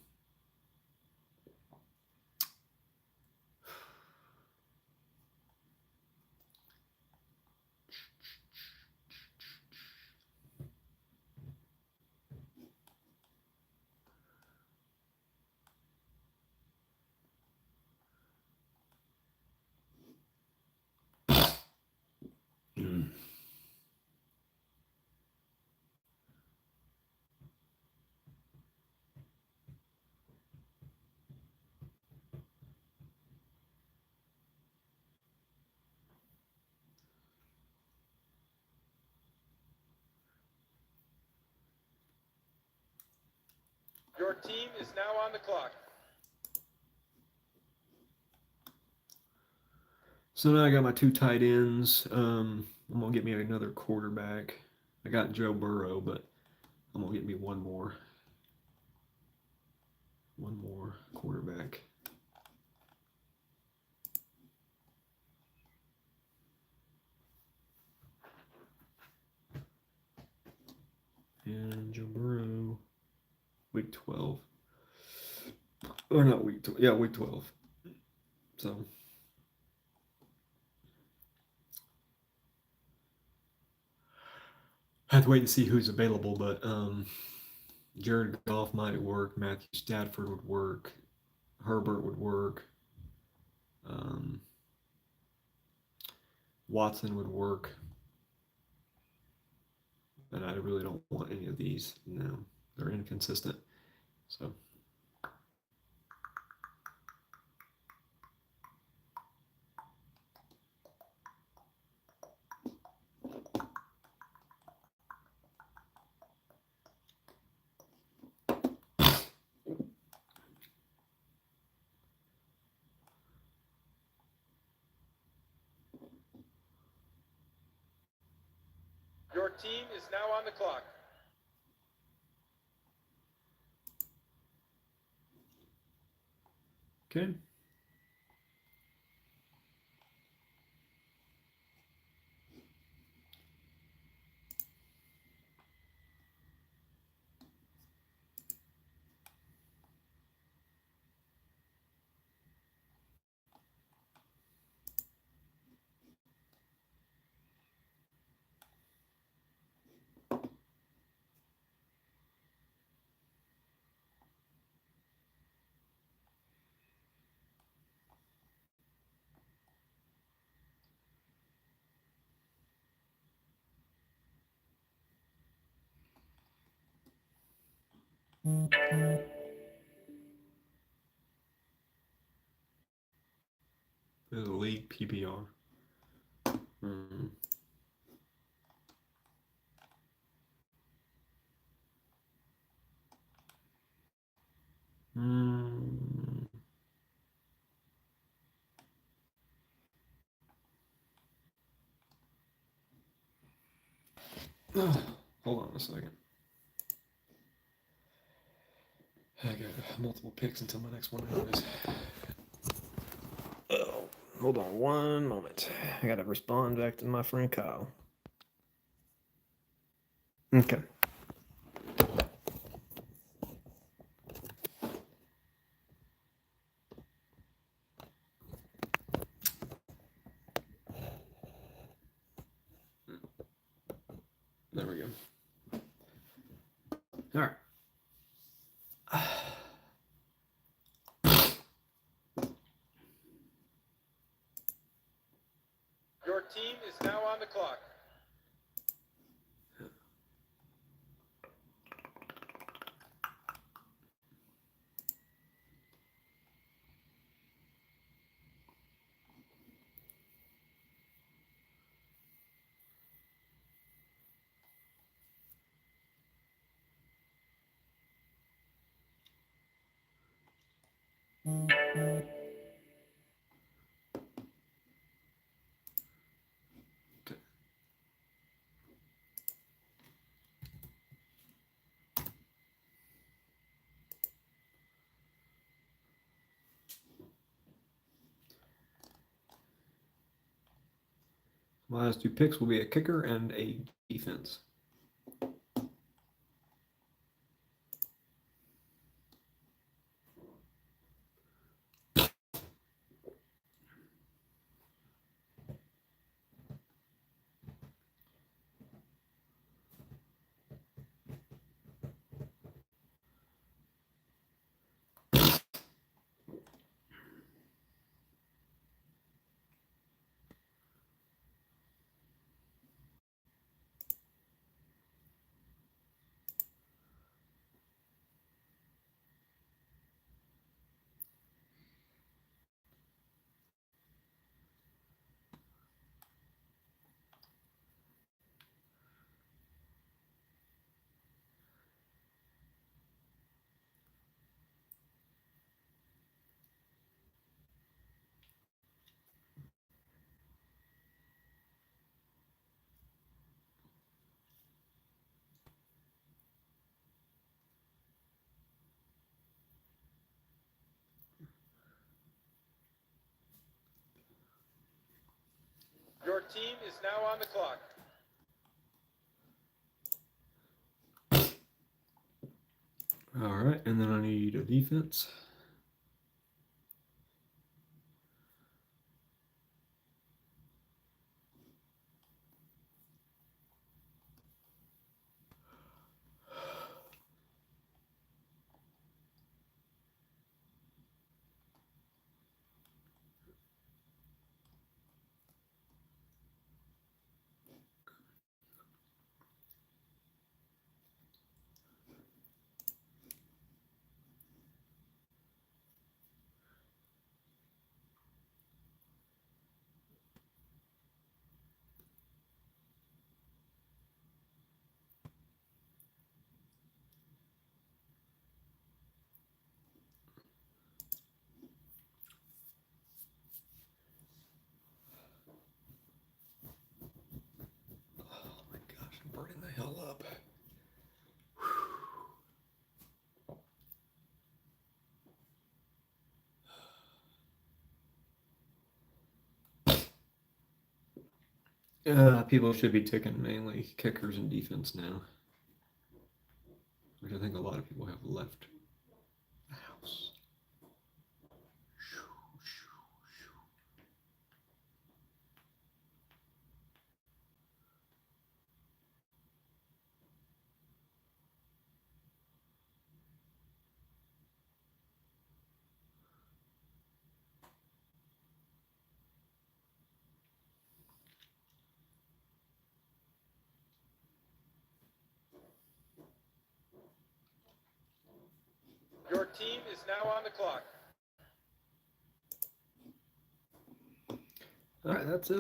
Your team is now on the clock. So now I got my 2 tight ends. I'm gonna get me another quarterback. I got Joe Burrow, but I'm gonna get me one more quarterback. And Joe Burrow, week 12. Or not week 12. Yeah, week 12. So I have to wait and see who's available, but Jared Goff might work, Matthew Stafford would work, Herbert would work, Watson would work, and I really don't want any of these. No, they're inconsistent. So. Your team is now on the clock. Okay. There's a league PPR. Hmm. Hmm. Hold on a second. I got multiple picks until my next one anyways. Oh, hold on one moment. I gotta respond back to my friend Kyle. Okay. There we go. All right. Your team is now on the clock. My last two picks will be a kicker and a defense. Your team is now on the clock. All right, and then I need a defense. Oh my gosh, I'm burning the hell up. People should be taking mainly kickers and defense now, which I think a lot of people have left the house. team is now on the clock. All right, that's it.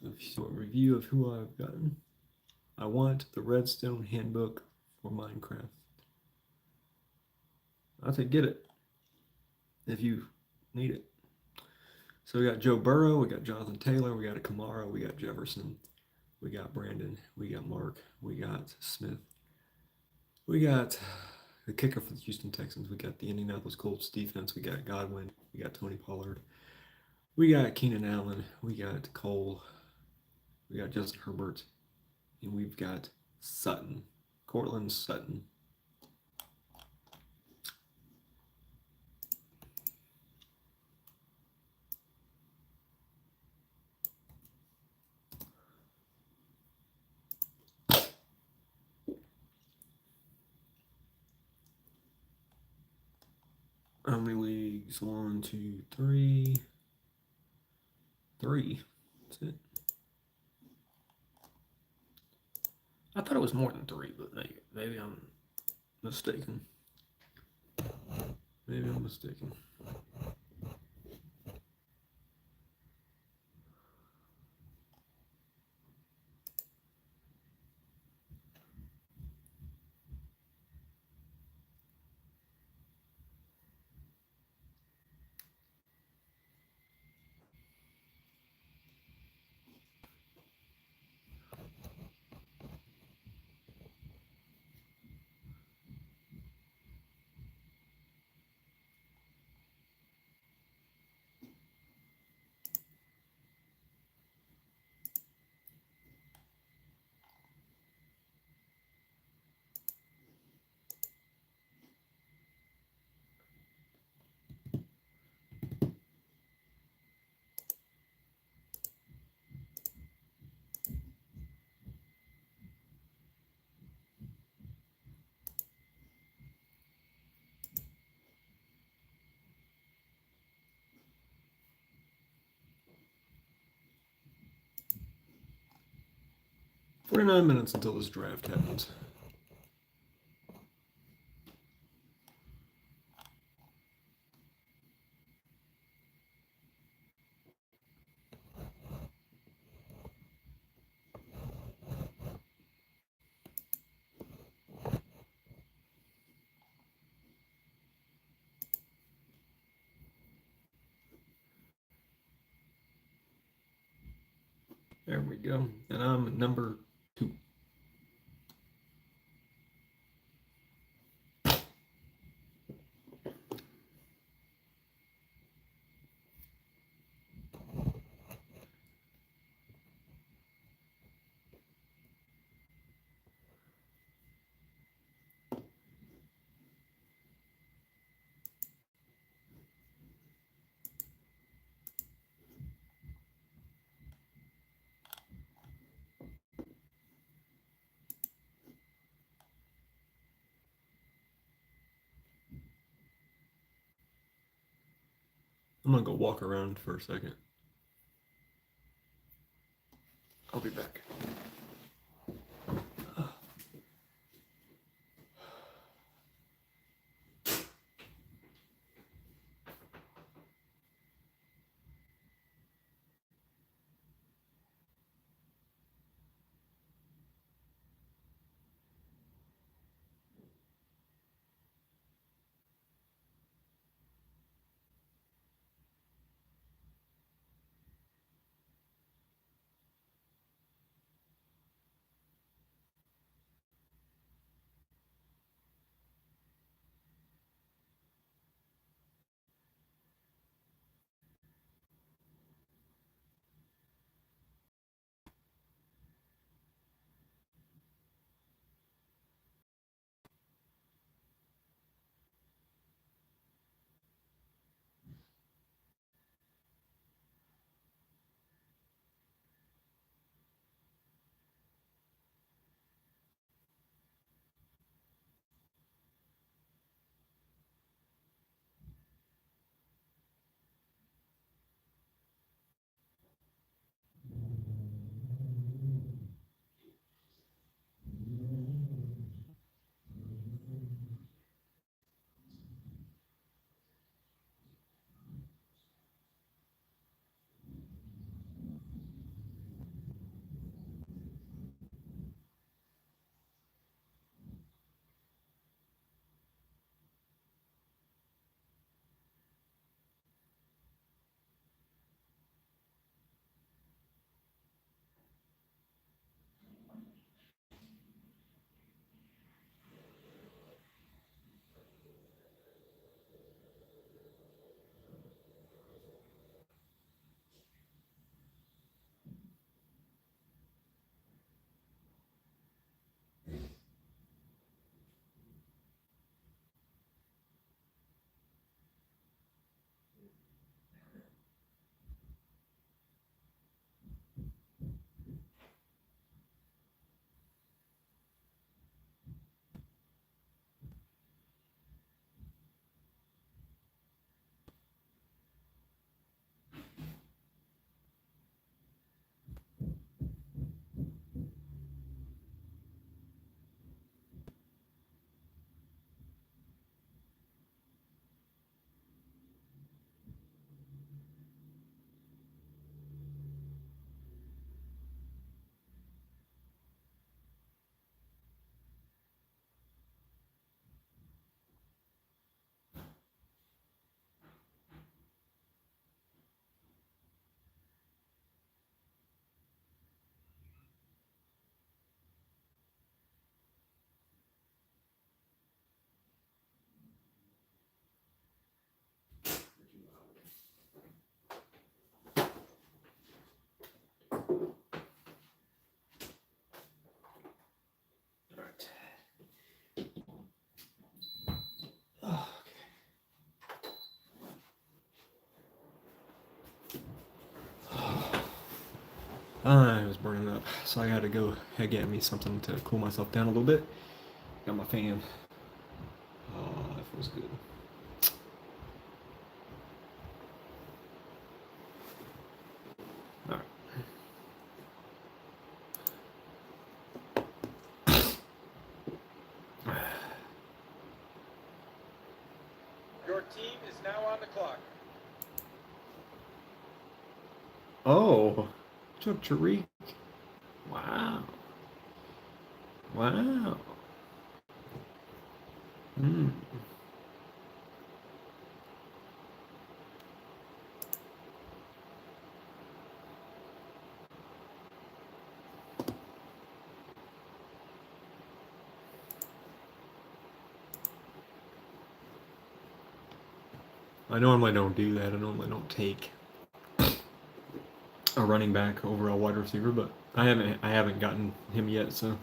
A short review of who I've gotten. I want the Redstone Handbook for Minecraft. I'll say get it if you need it. So we got Joe Burrow, we got Jonathan Taylor, we got a Kamara, we got Jefferson, we got Brandon, we got Mark, we got Smith, we got the kicker for the Houston Texans, we got the Indianapolis Colts defense, we got Godwin, we got Tony Pollard, we got Keenan Allen, we got Cole, we got Justin Herbert, and we've got Sutton, Cortland Sutton. How many leagues? 1, 2, 3. 3. That's it. I thought it was more than 3, but maybe I'm mistaken. Maybe I'm mistaken. $49 until this draft happens. There we go. And I'm number 2. I'm gonna go walk around for a second. I'll be back. I was burning up, so I had to go get me something to cool myself down a little bit. Got my fan. Oh, that feels good. All right. Your team is now on the clock. Oh, took Tariq. Wow. Wow. Hmm. I normally don't do that. I normally don't take a running back over a wide receiver, but I haven't gotten him yet, so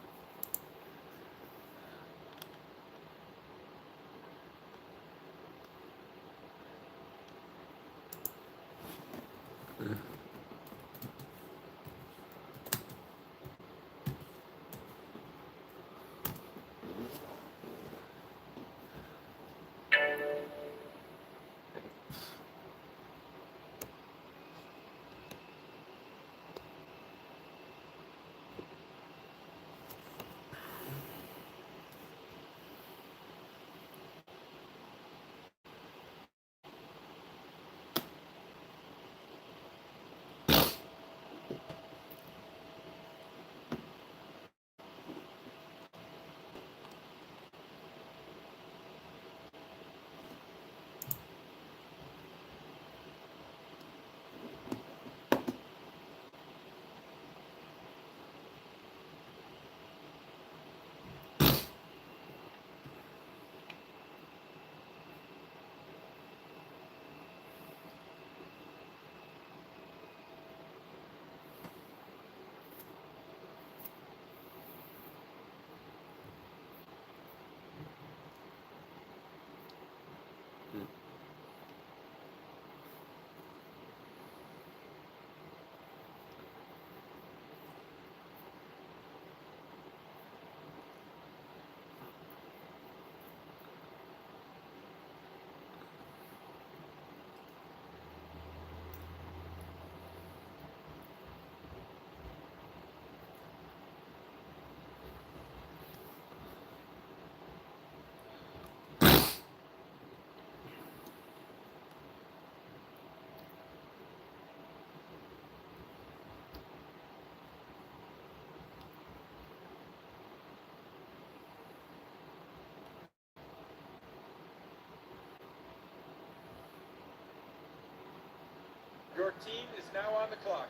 Your team is now on the clock.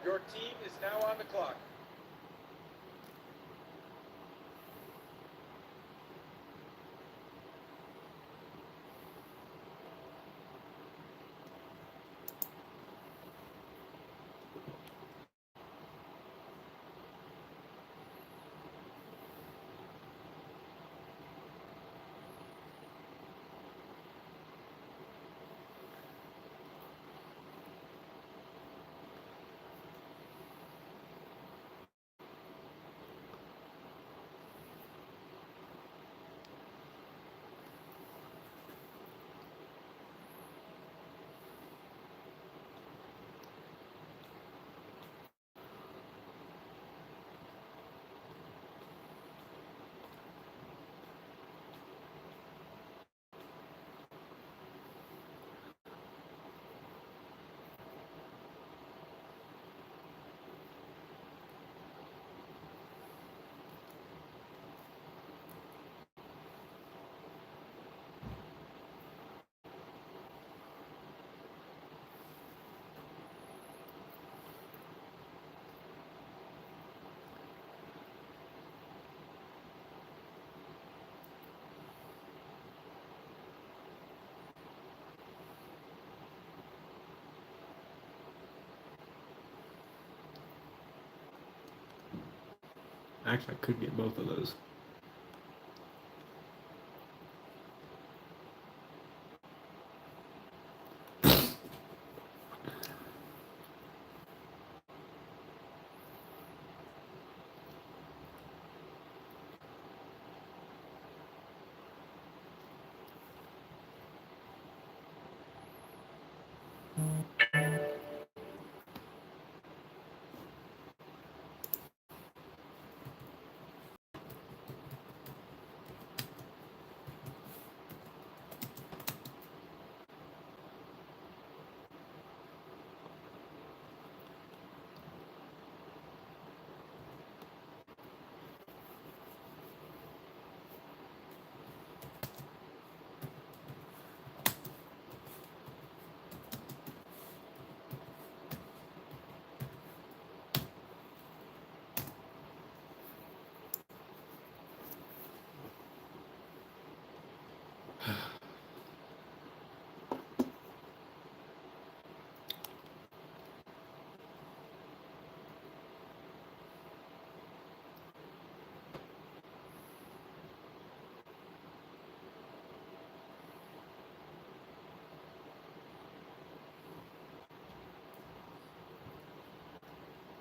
Your team is now on the clock. Actually, I could get both of those.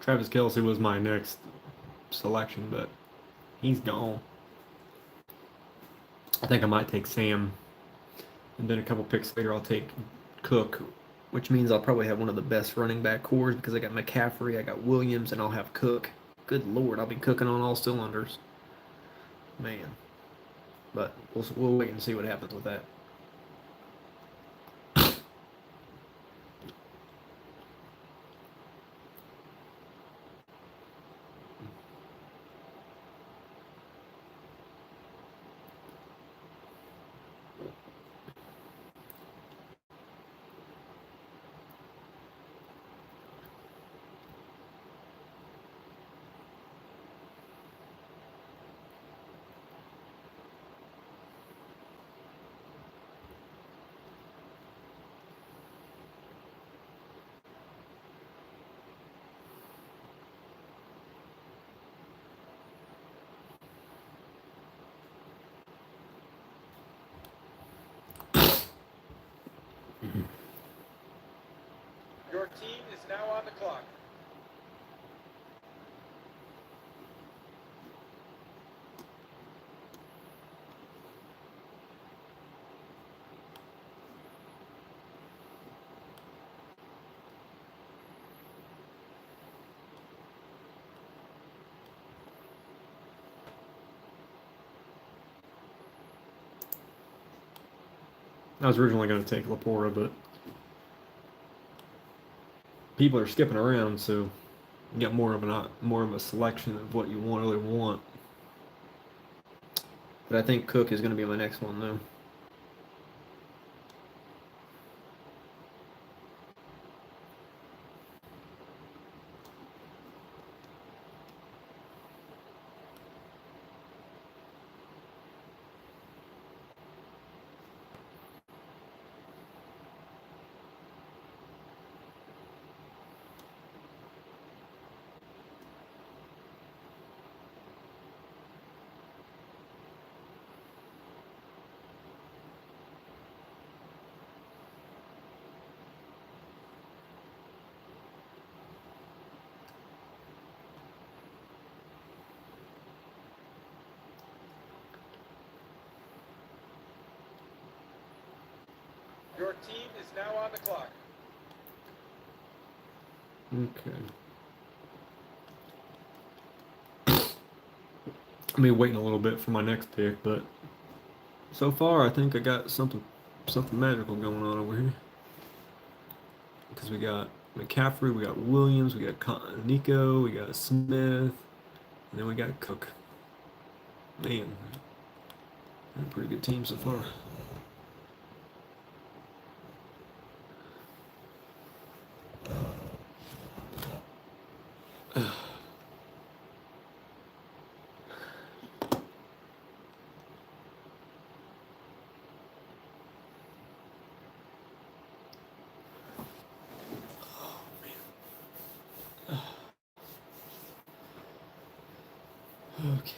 Travis Kelce was my next selection, but he's gone. I think I might take Sam, and then a couple picks later I'll take Cook, which means I'll probably have one of the best running back cores because I got McCaffrey, I got Williams, and I'll have Cook. Good Lord, I'll be cooking on all cylinders. Man. But we'll wait and see what happens with that. Your team is now on the clock. I was originally going to take Laporta, but people are skipping around, so you got more of a selection of what you really want. But I think Cook is going to be my next one, though. Your team is now on the clock. Okay. I mean, waiting a little bit for my next pick, but so far I think I got something magical going on over here. Because we got McCaffrey, we got Williams, we got Nico, we got Smith, and then we got Cook. Man, a pretty good team so far. Okay.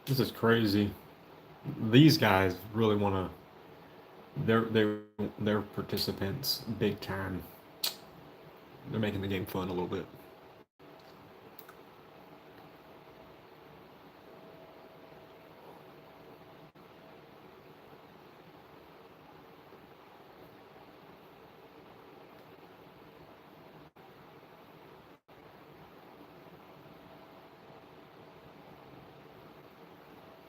This is crazy. These guys really want to. They're participants big time. They're making the game fun a little bit.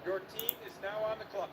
Your team is now on the clock.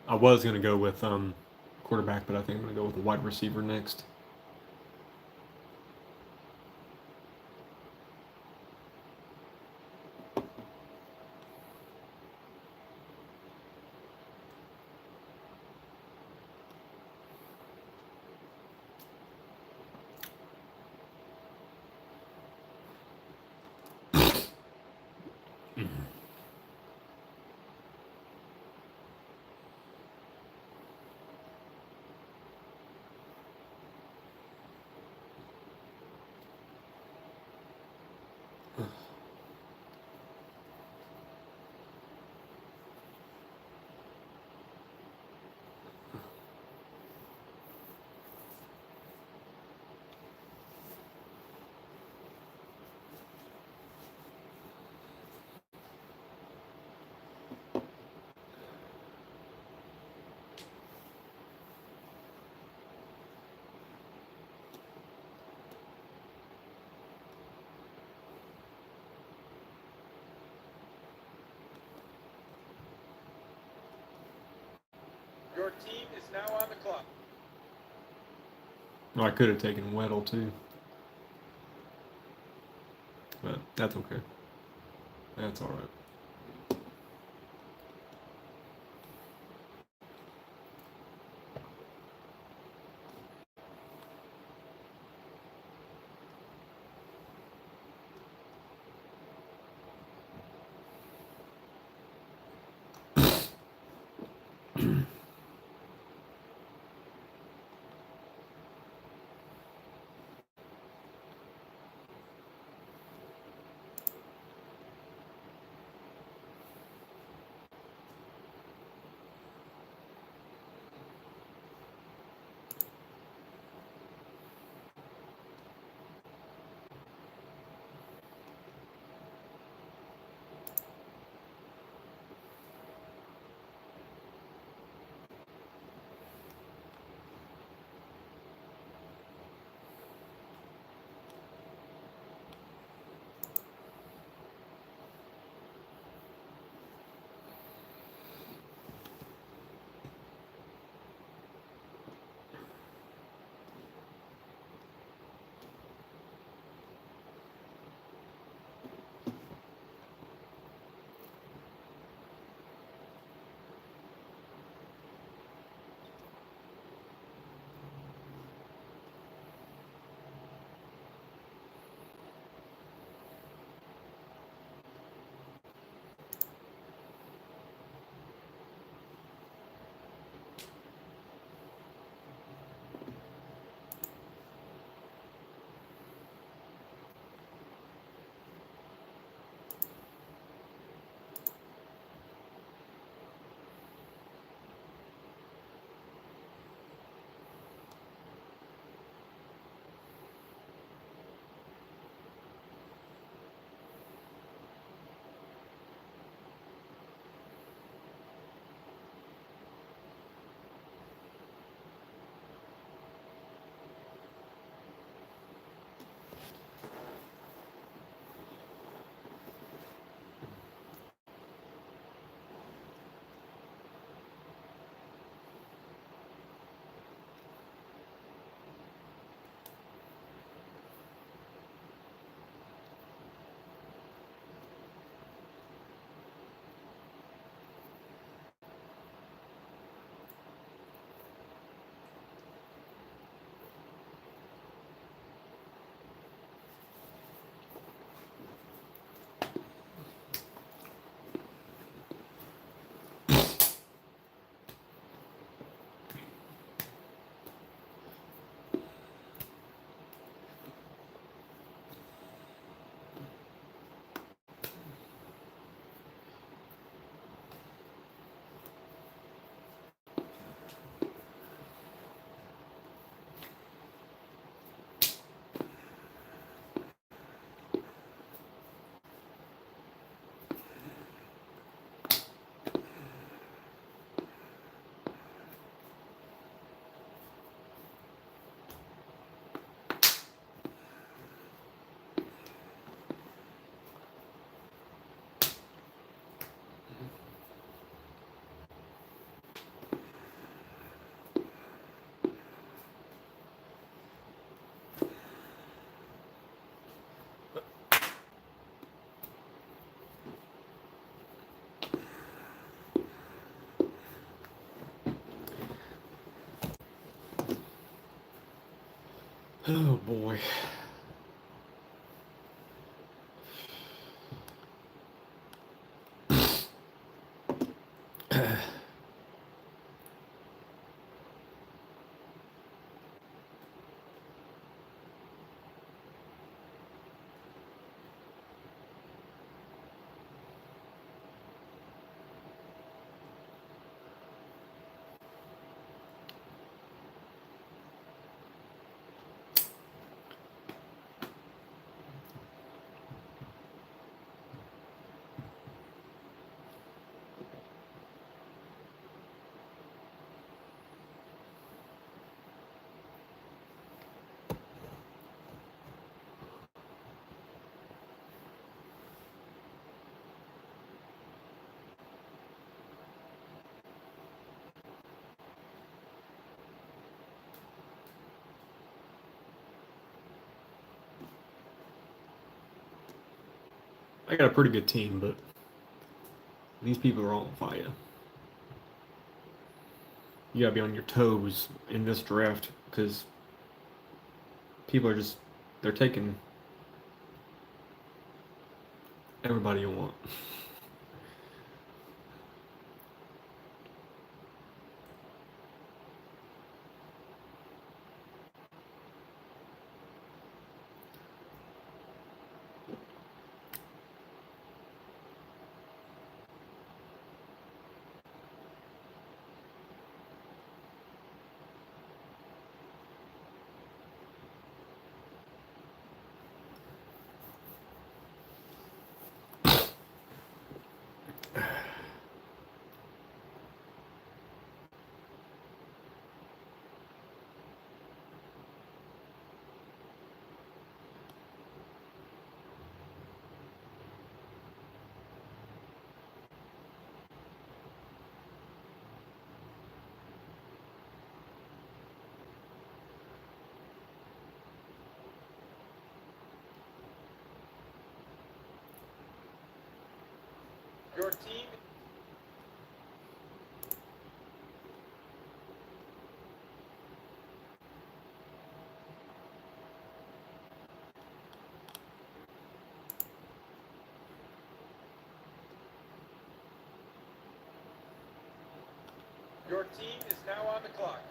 I was gonna go with quarterback, but I think I'm gonna go with a wide receiver next. Your team is now on the clock. Oh, I could have taken Weddle too, but that's okay. That's all right. Oh boy. I got a pretty good team, but these people are on fire. You gotta be on your toes in this draft because people are just they're taking everybody you want. Your team Your team is now on the clock.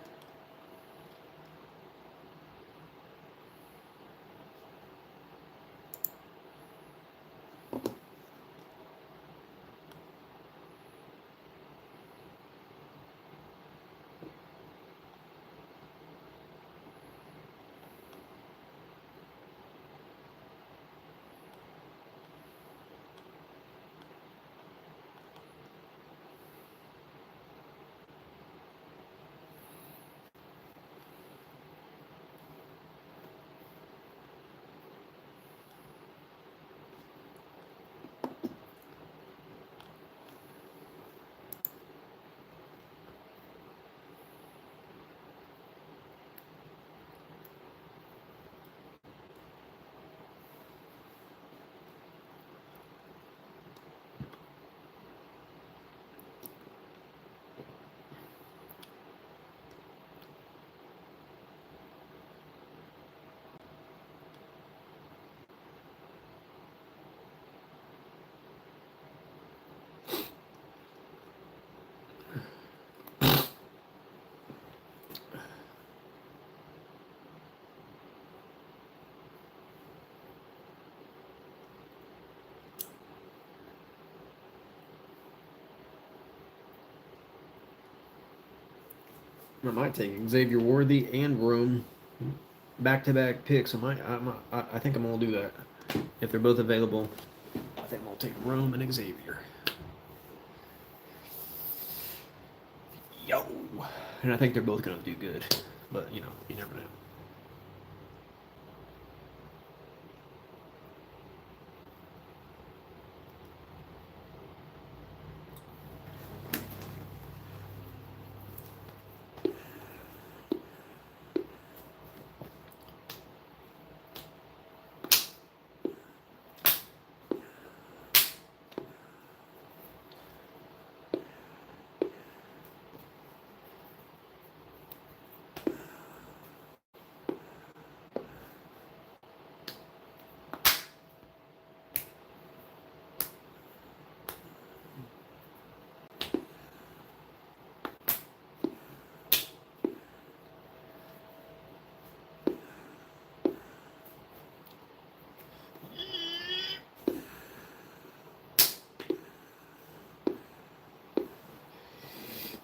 I might take Xavier Worthy and Rome back-to-back picks. I think I'm gonna do that if they're both available. I think I'll take Rome and Xavier. Yo, and I think they're both gonna do good, but you never know.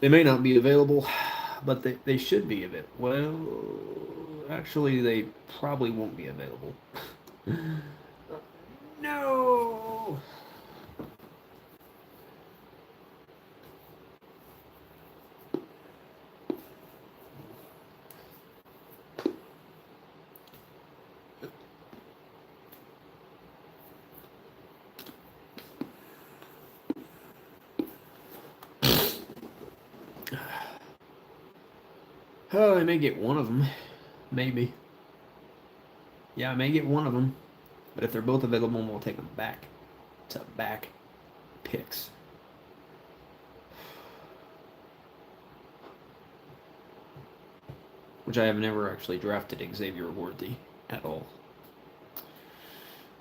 They may not be available, but they should be available. Well, actually, they probably won't be available. No! Oh, I may get one of them. Maybe. Yeah, I may get one of them. But if they're both available, we'll take them back to back picks. Which I have never actually drafted Xavier Worthy at all.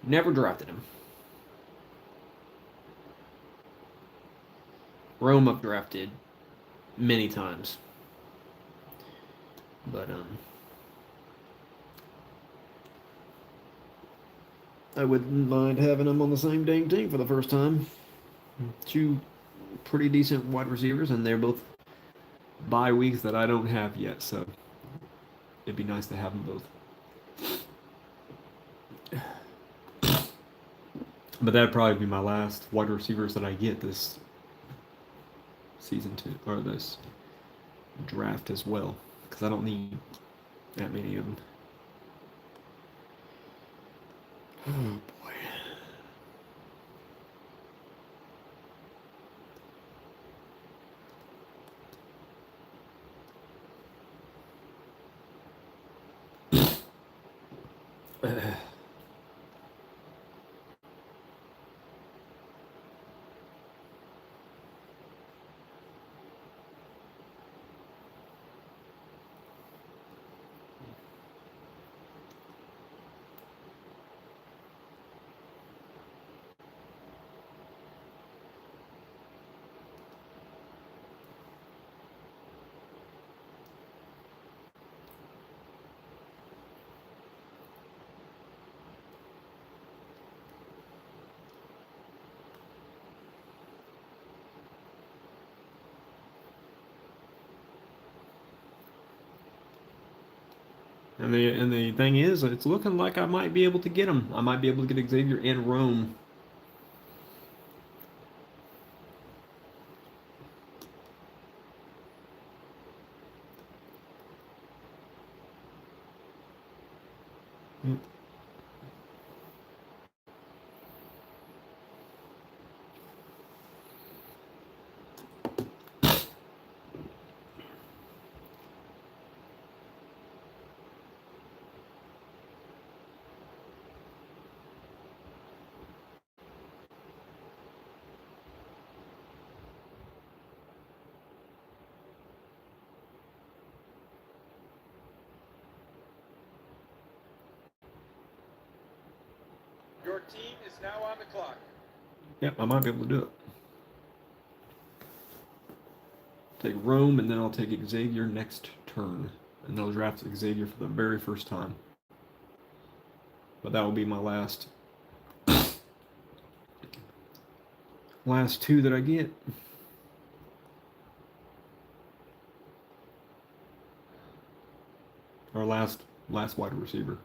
Never drafted him. Rome I've drafted many times. But I wouldn't mind having them on the same dang team for the first time. Two pretty decent wide receivers, and they're both bye weeks that I don't have yet, so it'd be nice to have them both. But that'd probably be my last wide receivers that I get this season two, or this draft as well, because I don't need that many of them. Oh boy. And the thing is, it's looking like I might be able to get him. I might be able to get Xavier and Rome. Your team is now on the clock. Yep, I might be able to do it. Take Rome, and then I'll take Xavier next turn. And I'll draft Xavier for the very first time. But that will be my last two that I get. Or last wide receiver.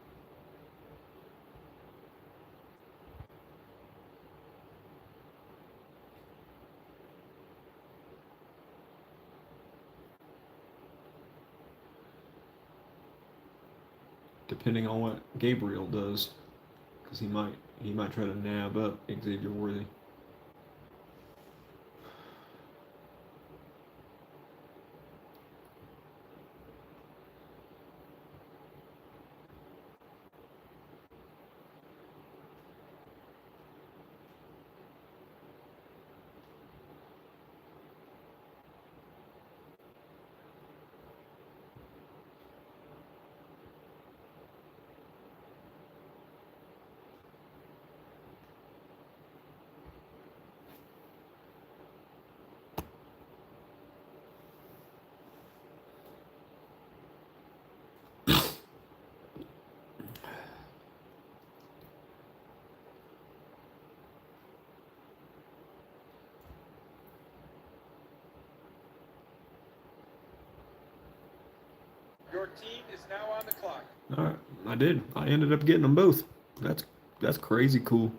Depending on what Gabriel does, because he might try to nab up Xavier Worthy. Your team is now on the clock. All right, I did. I ended up getting them both. That's crazy cool.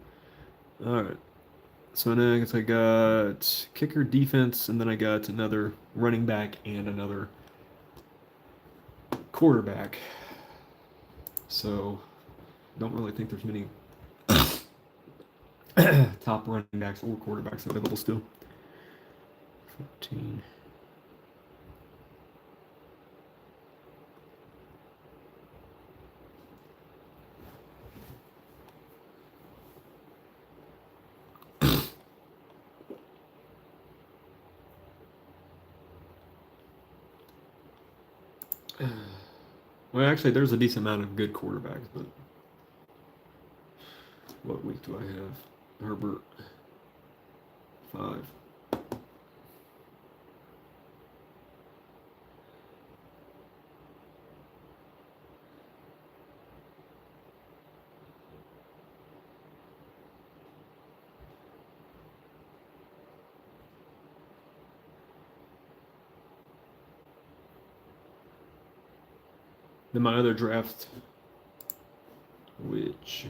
All right. So then I guess I got kicker, defense, and then I got another running back and another quarterback. So don't really think there's many top running backs or quarterbacks available still. 14. Well, actually, there's a decent amount of good quarterbacks, but what week do I have? Herbert, 5. Then my other draft, which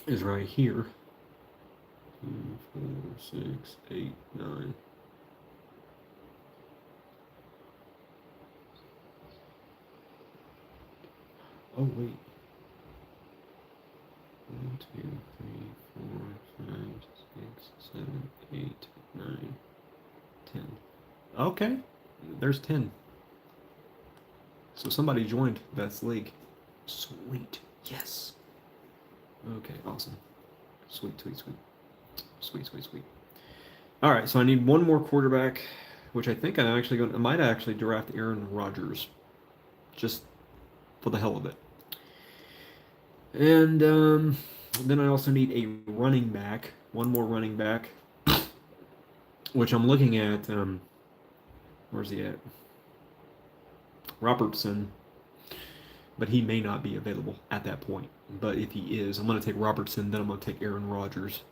is right here. 2, 4, 6, 8, 9. Oh wait. 1, 2, 3, 4, 5, 6, 7, 8, 9, 10. Okay, there's 10. So somebody joined Beth's league. Sweet. Yes. Okay, awesome. Sweet, sweet, sweet. Sweet, sweet, sweet. All right, so I need one more quarterback, which I think I might actually draft Aaron Rodgers, just for the hell of it. And then I also need a running back, one more running back, which I'm looking at. Where's he at? Robertson. But he may not be available at that point. But if he is, I'm going to take Robertson, then I'm going to take Aaron Rodgers.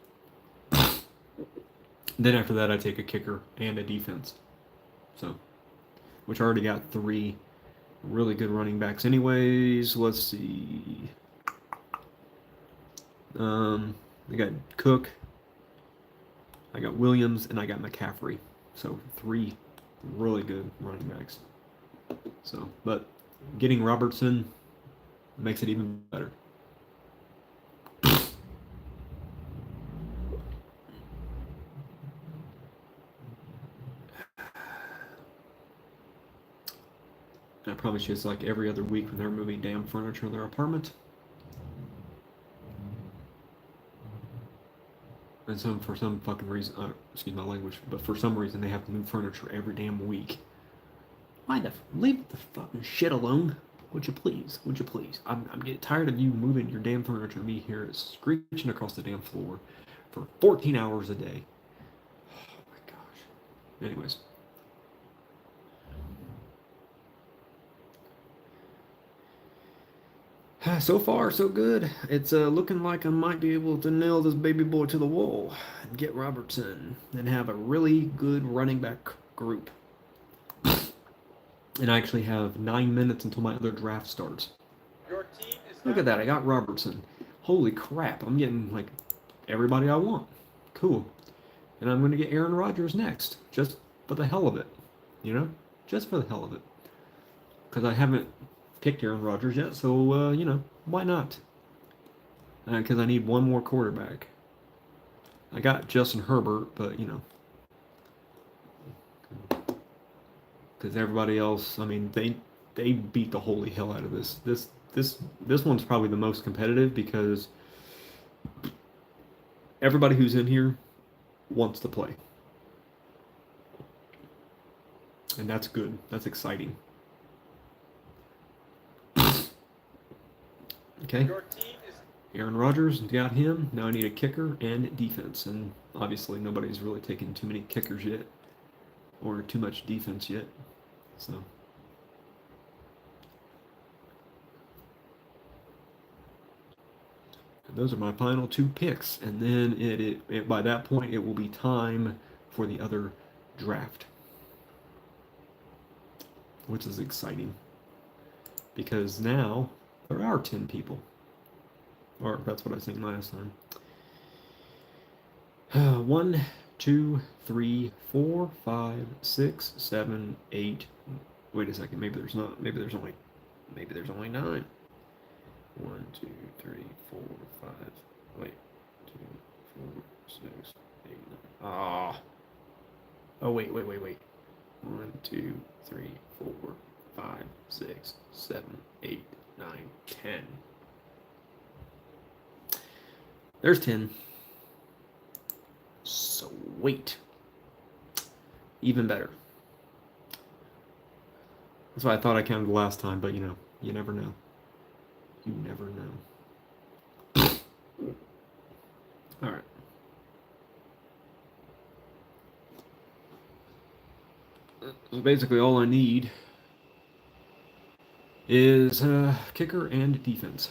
Then after that, I take a kicker and a defense. So, which I already got 3 really good running backs anyways. Let's see. I got Cook, I got Williams, and I got McCaffrey. So 3 really good running backs. So, but getting Robertson makes it even better. I promise you, it's like every other week when they're moving damn furniture in their apartment. And for some fucking reason, excuse my language, but for some reason they have to move furniture every damn week. Leave the fucking shit alone. Would you please? Would you please? I'm getting tired of you moving your damn furniture and me here screeching across the damn floor for 14 hours a day. Oh my gosh. Anyways. So far, so good. It's looking like I might be able to nail this baby boy to the wall and get Robertson and have a really good running back group. And I actually have 9 minutes until my other draft starts. Your team is Look at that, I got Robertson. Holy crap, I'm getting like everybody I want. Cool. And I'm going to get Aaron Rodgers next, just for the hell of it. You know? Just for the hell of it. Because I haven't picked Aaron Rodgers yet, so, you know, why not? Because I need one more quarterback. I got Justin Herbert, but, you know. Because everybody else, I mean, they beat the holy hell out of this. This one's probably the most competitive because everybody who's in here wants to play. And that's good. That's exciting. Okay. Your team is Aaron Rodgers, got him. Now I need a kicker and defense. And obviously nobody's really taken too many kickers yet. Or too much defense yet. So. And those are my final 2 picks. And then by that point, it will be time for the other draft, which is exciting because now there are 10 people, or that's what I seen last time. 1, 2, 3, 4, 5, 6, 7, 8. Wait a second. Maybe there's not. Maybe there's only 9. 1, 2, 3, 4, 5. Wait. 2, 4, 6, 8, 9. Ah. Oh wait. 1, 2, 3, 4, 5, 6, 7, 8, 9, 10. There's 10. Sweet. Even better. That's why I thought I counted last time, but you know, you never know. You never know. All right. So basically, all I need is kicker and defense.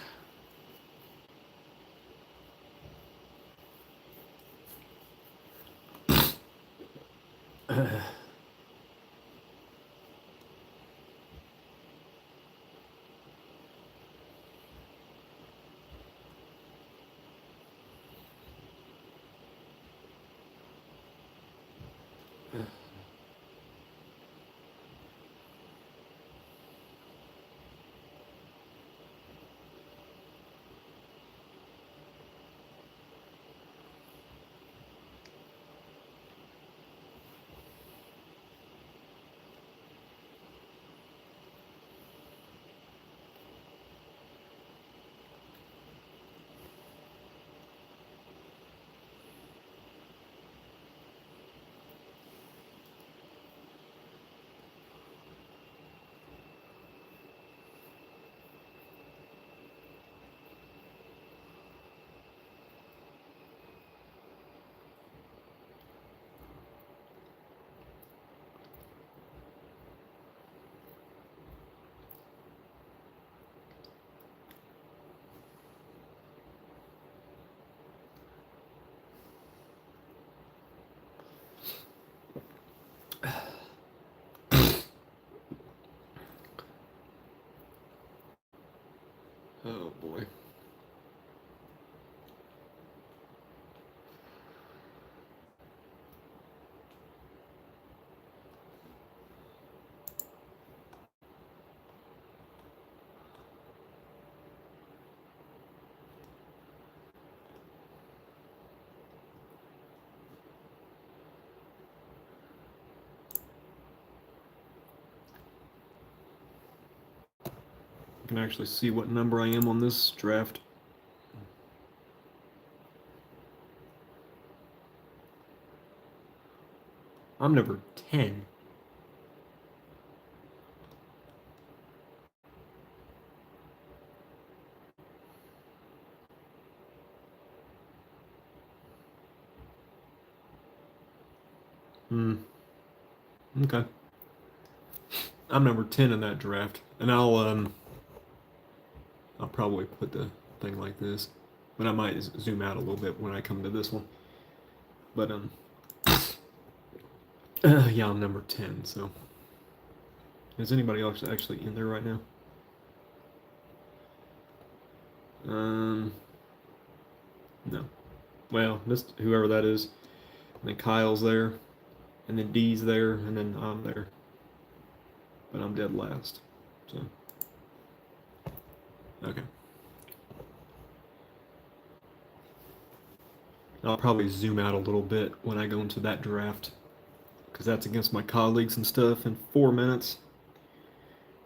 Oh boy. I can actually see what number I am on this draft. I'm number 10. Okay. I'm number 10 in that draft, and I'll probably put the thing like this, but I might zoom out a little bit when I come to this one. But yeah, I'm number 10. So, is anybody else actually in there right now? No. Well, just whoever that is. And then Kyle's there, and then D's there, and then I'm there. But I'm dead last. So, okay. I'll probably zoom out a little bit when I go into that draft, because that's against my colleagues and stuff in 4 minutes.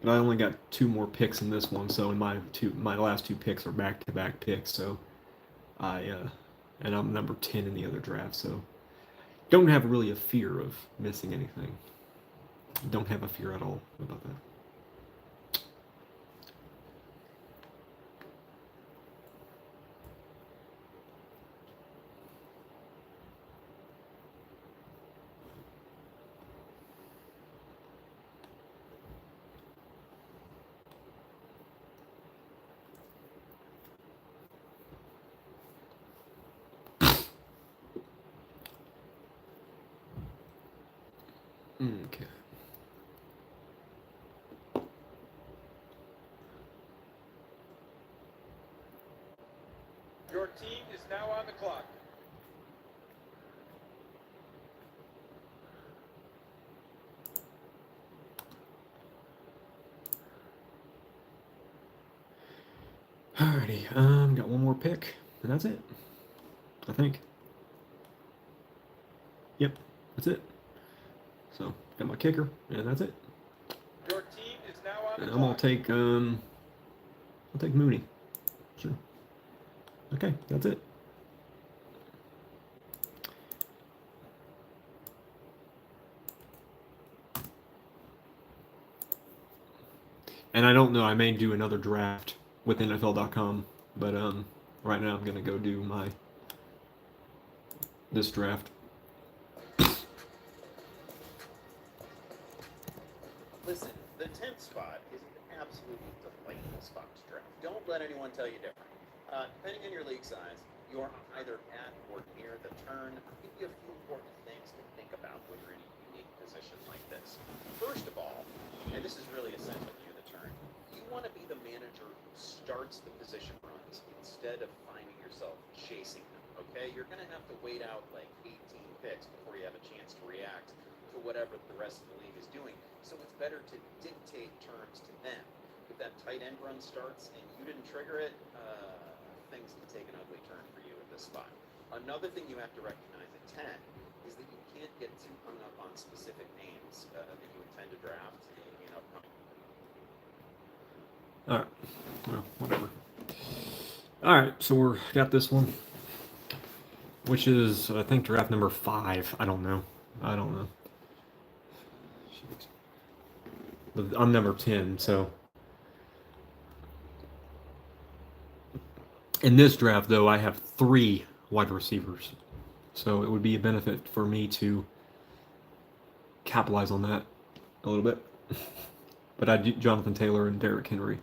But I only got 2 more picks in this one, so in my last 2 picks are back-to-back picks. So and I'm number 10 in the other draft, so don't have really a fear of missing anything. Don't have a fear at all about that. Your team is now on the clock. Alrighty, got one more pick, and that's it. I think. Yep, that's it. So got my kicker, and that's it. Your team is now on the And clock. I'll take Mooney. Sure. Okay, that's it. And I don't know, I may do another draft with NFL.com, but right now I'm gonna go do this draft. Listen, the 10th spot is an absolutely delightful spot to draft. Don't let anyone tell you different. Depending on your league size, you're either at or near the turn. I'll give you a few important things to think about when you're in a unique position like this. First of all, and this is really essential near the turn, you want to be the manager who starts the position runs instead of finding yourself chasing them, okay? You're going to have to wait out like 18 picks before you have a chance to react to whatever the rest of the league is doing. So it's better to dictate terms to them. If that tight end run starts and you didn't trigger it, things can take an ugly turn for you at this spot. Another thing you have to recognize at 10 is that you can't get too hung up on specific names that you intend to draft in upcoming. All right. Well, whatever. All right, so we're got this one, which is I think draft number 5. I don't know. But I'm number 10, so in this draft though I have 3 wide receivers, so it would be a benefit for me to capitalize on that a little bit. But I do Jonathan Taylor and Derrick Henry.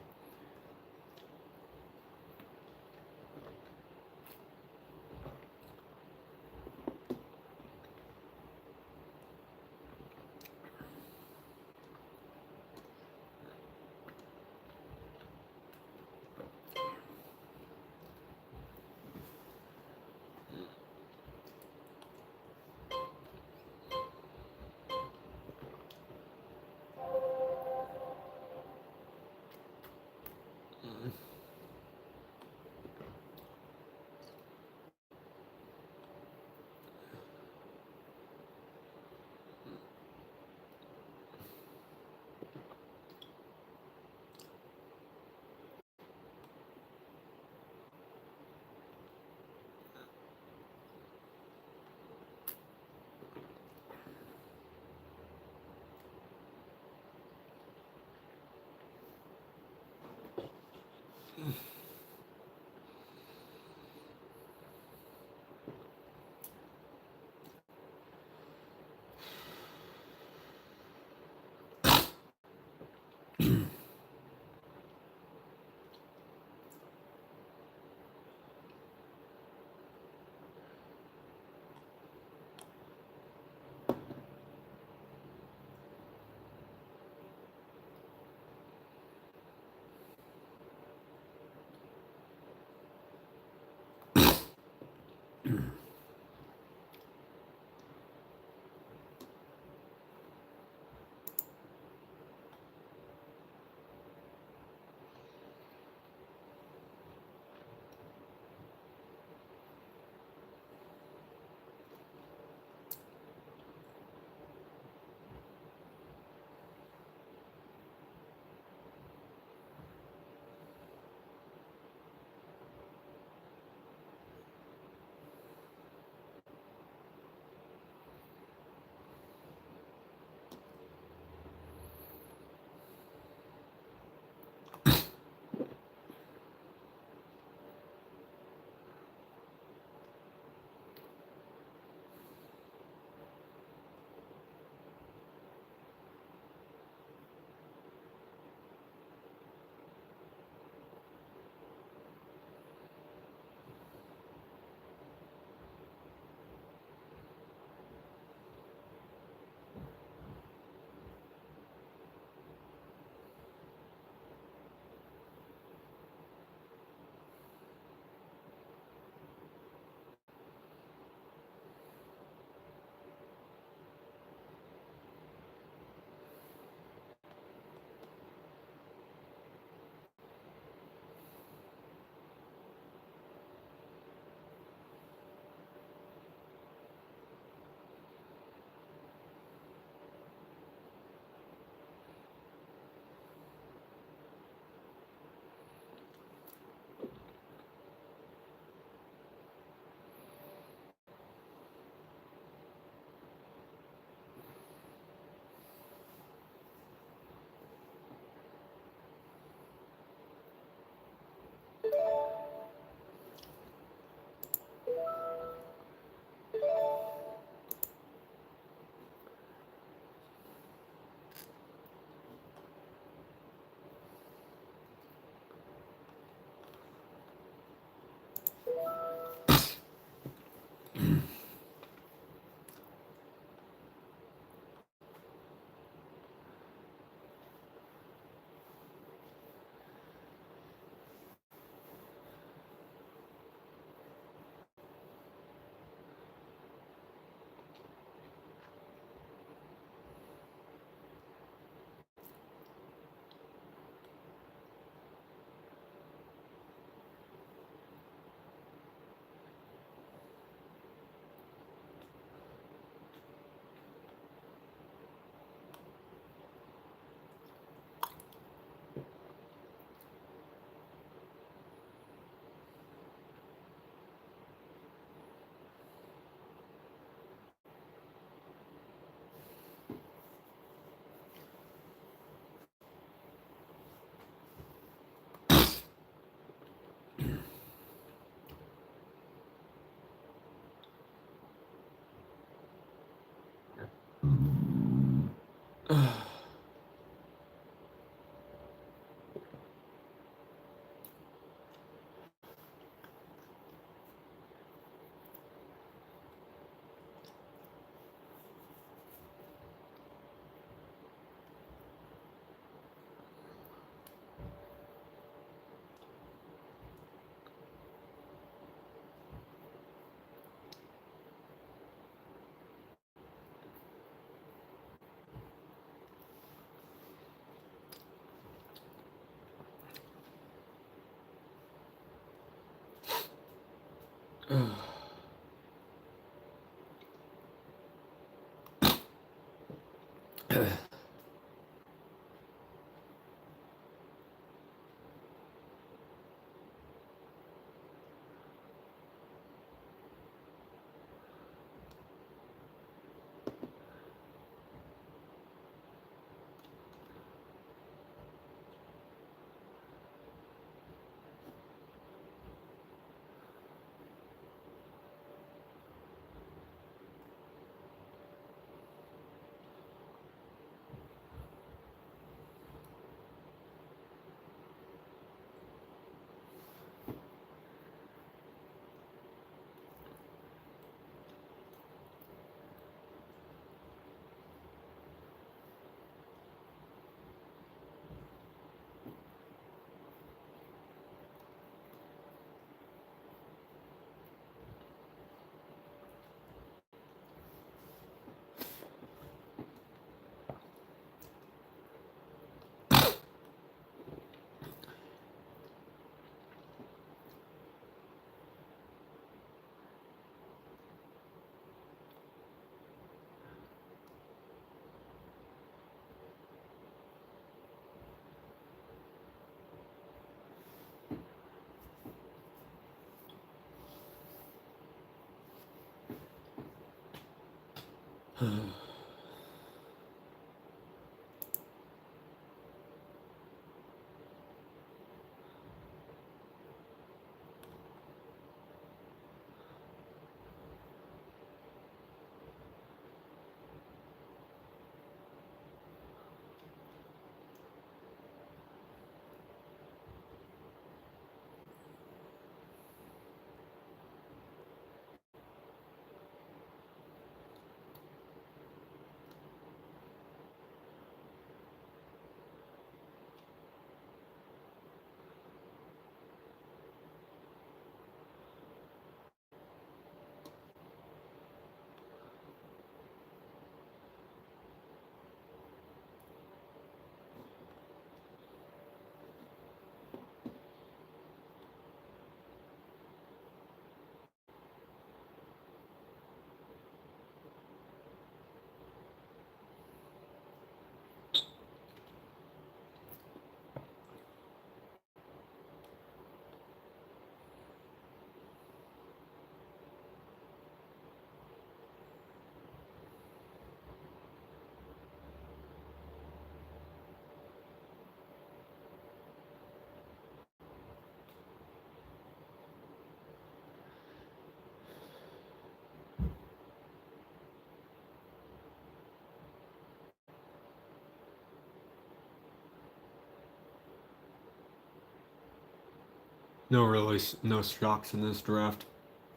No shocks in this draft.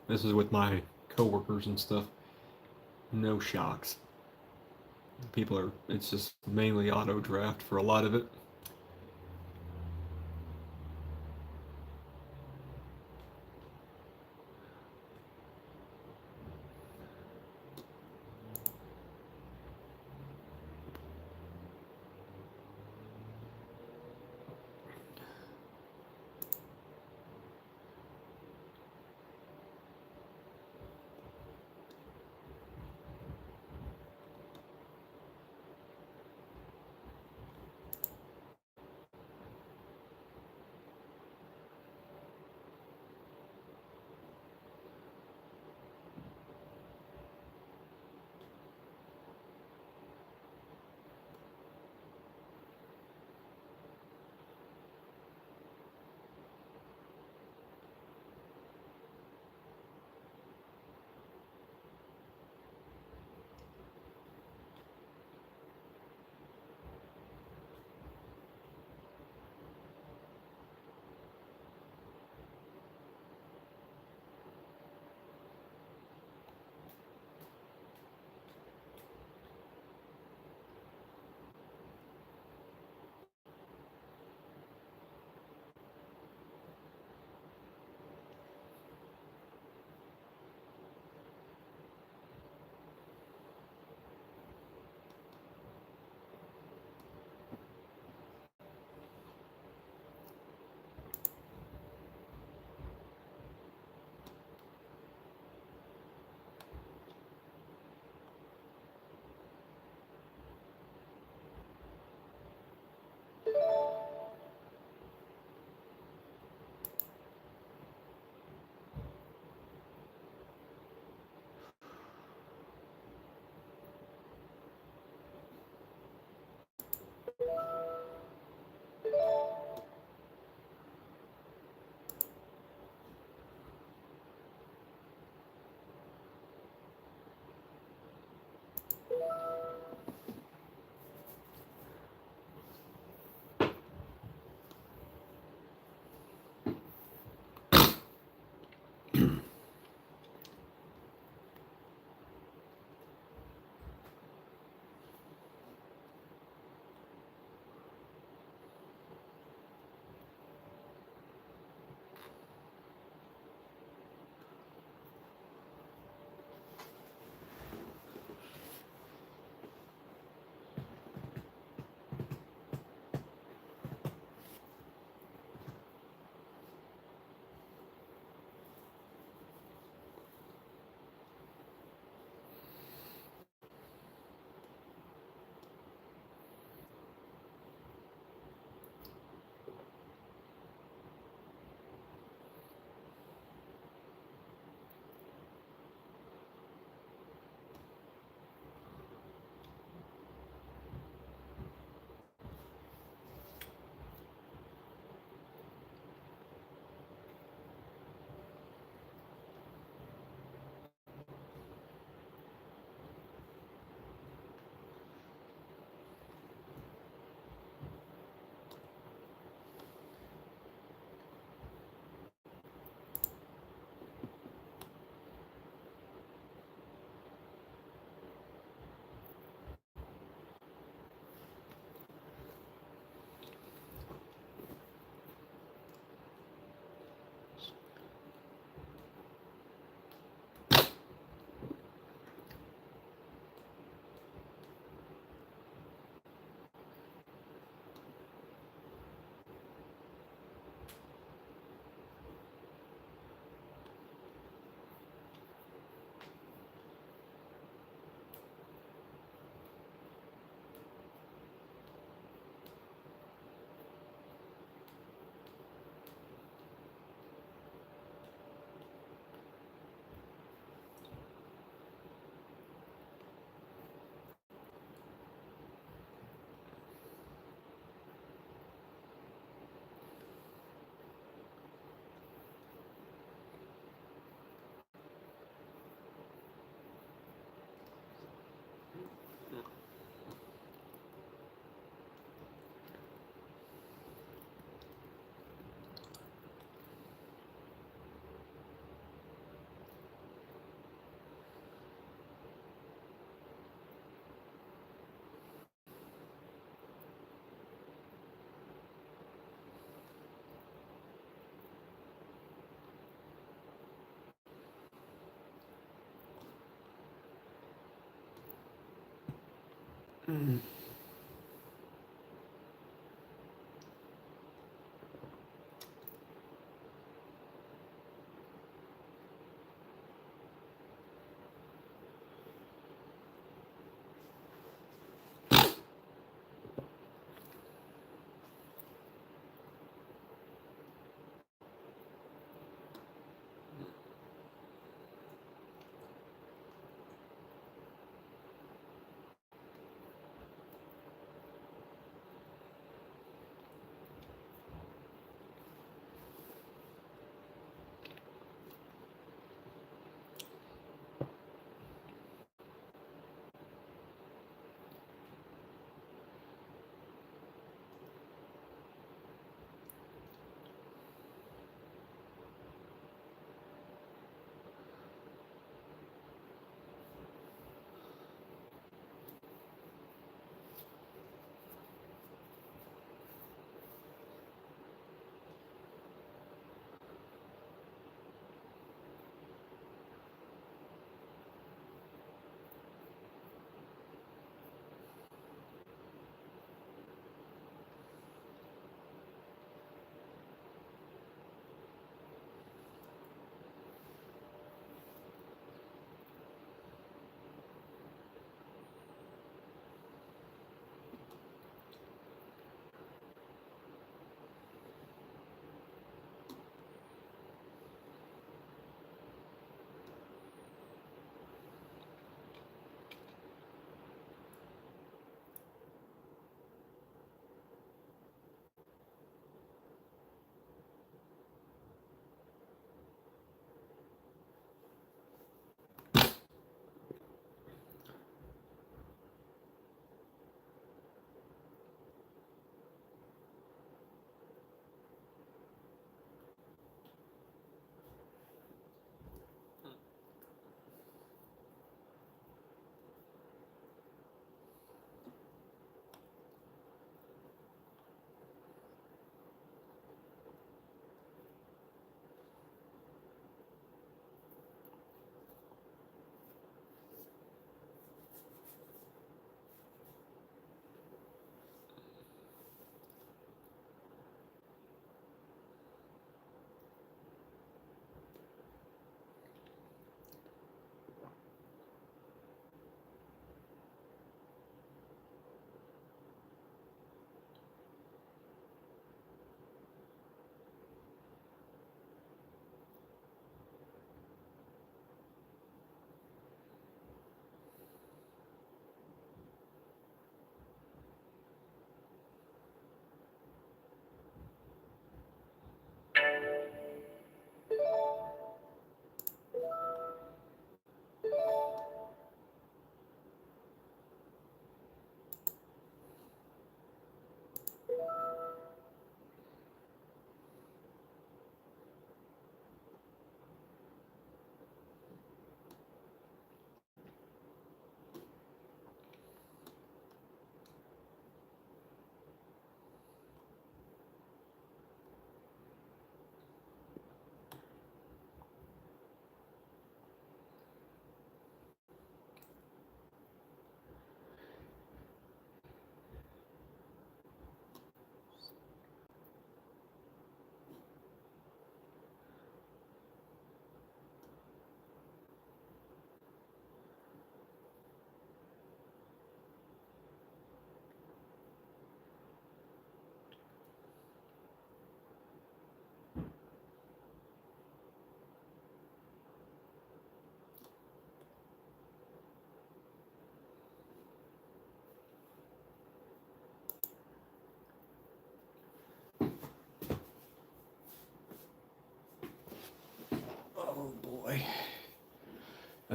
This is with my coworkers and stuff. No shocks. It's just mainly auto draft for a lot of it.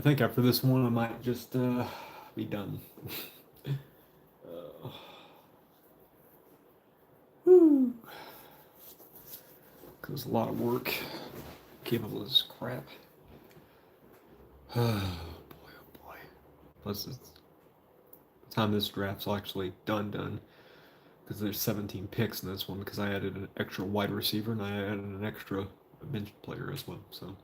think after this one, I might just be done. Because a lot of work. Capable as crap. Oh boy, oh boy. Plus, it's, the time this draft's actually done, because there's 17 picks in this one, because I added an extra wide receiver and I added an extra bench player as well. So.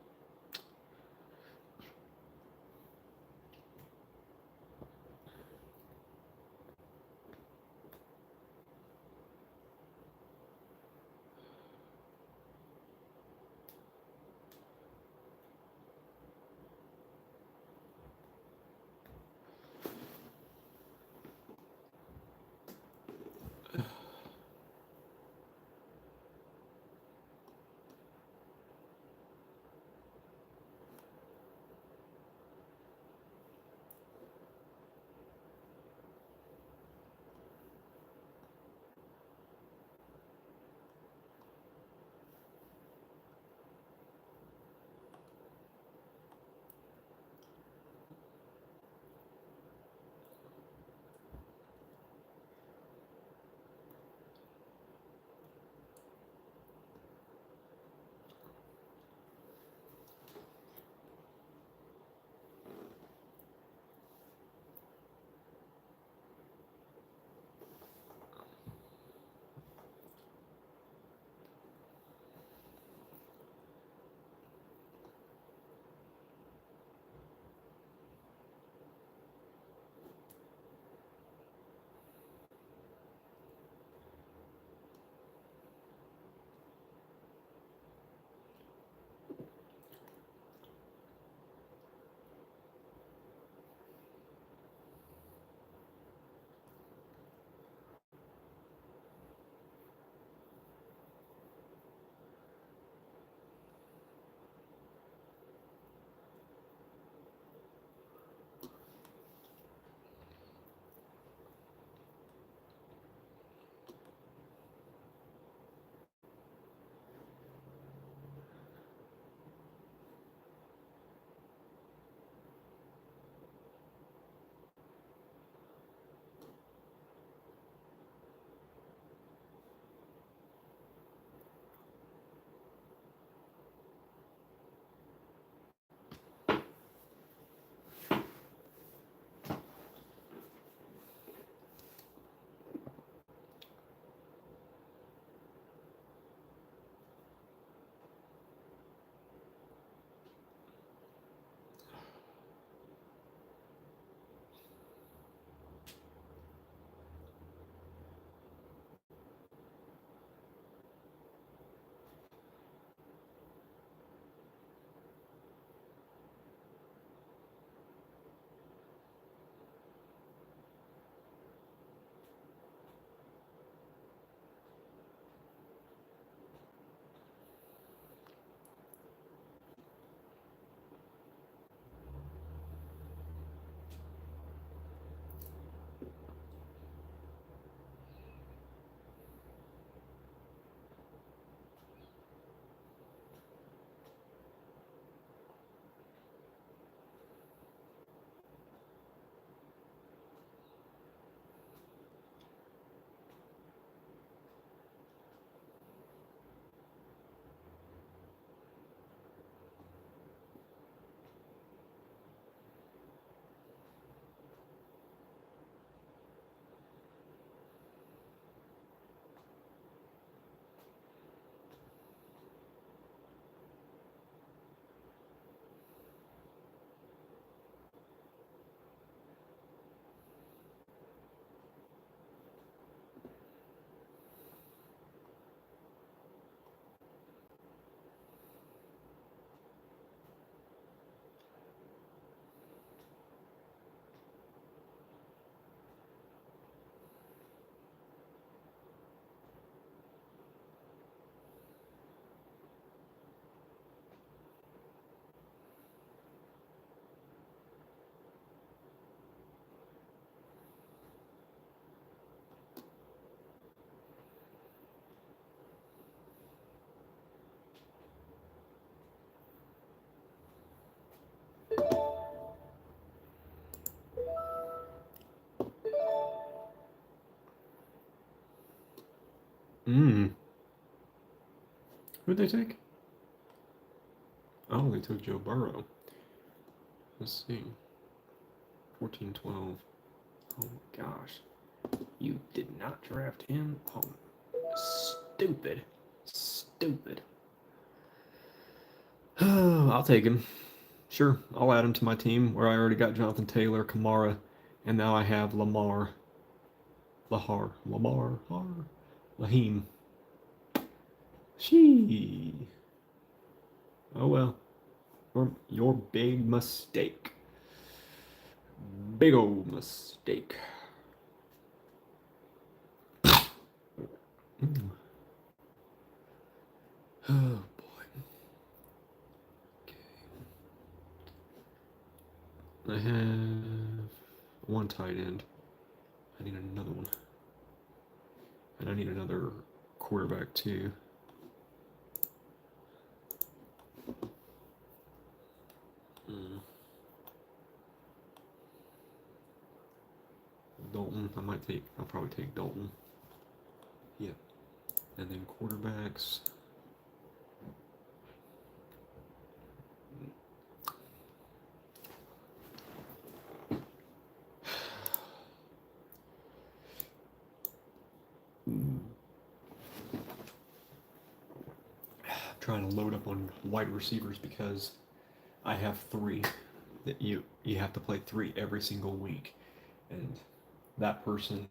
Who'd they take? Oh, they took Joe Burrow. Let's see. 14, 12. Oh my gosh. You did not draft him? Oh, stupid. Stupid. I'll take him. Sure, I'll add him to my team where I already got Jonathan Taylor, Kamara, and now I have Lamar. Laheem. Shee. Oh well. Your big mistake. Big old mistake. Oh boy. Okay. I have one tight end. I need another one. And I need another quarterback too. Dalton, I'll probably take Dalton. Yep. And then quarterbacks. Trying to load up on wide receivers because I have 3 that you have to play 3 every single week, and that person,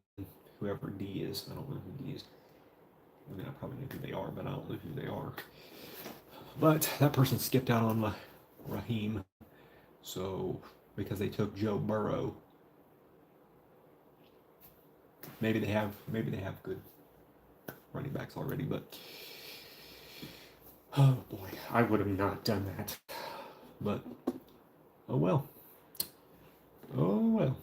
whoever D is, I don't know who D is. I mean, I probably know who they are, but I don't know who they are. But that person skipped out on Raheem, so because they took Joe Burrow. Maybe they have good running backs already, but oh boy, I would have not done that. But oh well. Oh well.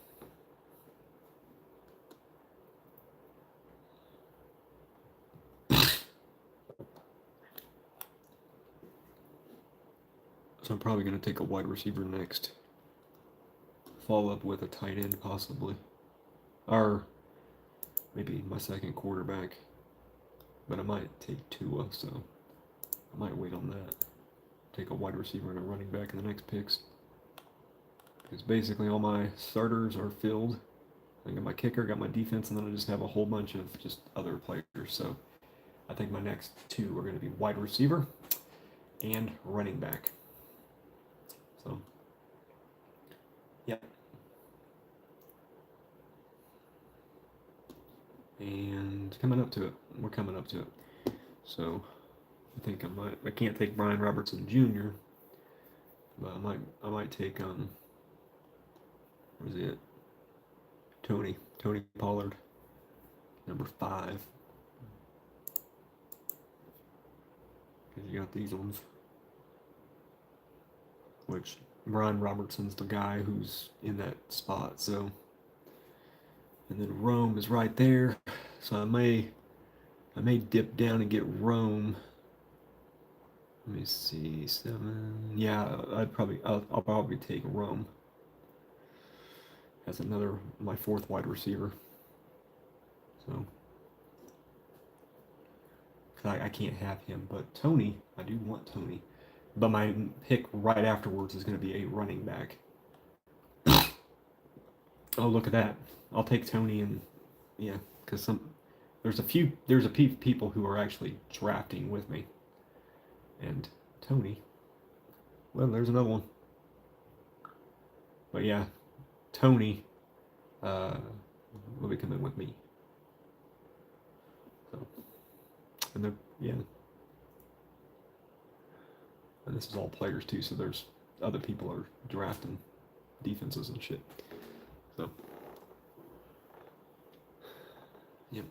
So I'm probably going to take a wide receiver next. Follow up with a tight end possibly. Or maybe my second quarterback. But I might take Tua, so I might wait on that. Take a wide receiver and a running back in the next picks. Because basically all my starters are filled. I got my kicker, got my defense, and then I just have a whole bunch of just other players. So I think my next 2 are going to be wide receiver and running back. So, yep. And coming up to it. We're coming up to it. So I think I can't take Brian Robertson Jr., but I might take where's it? Tony Pollard, number 5. Because you got these ones. Which Brian Robertson's the guy who's in that spot, so. And then Rome is right there, so I may dip down and get Rome. Let me see, 7. Yeah, I'll probably take Rome as my 4th wide receiver. So I can't have him, but Tony, I do want Tony. But my pick right afterwards is going to be a running back. Oh, look at that! I'll take Tony, and yeah, because there's a few people who are actually drafting with me, and Tony. Well, there's another one. But yeah, Tony will be coming with me. So, and yeah. And this is all players too, so there's other people are drafting defenses and shit. So, yep.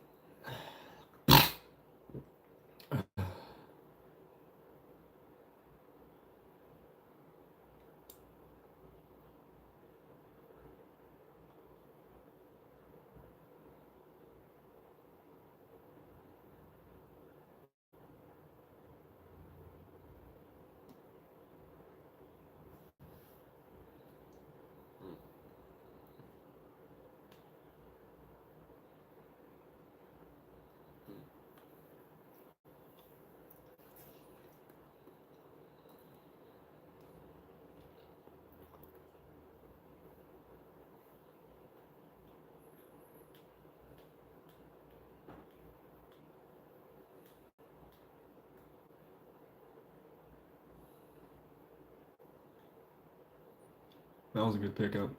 That was a good pickup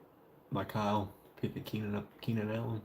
by Kyle. Picking Keenan Allen.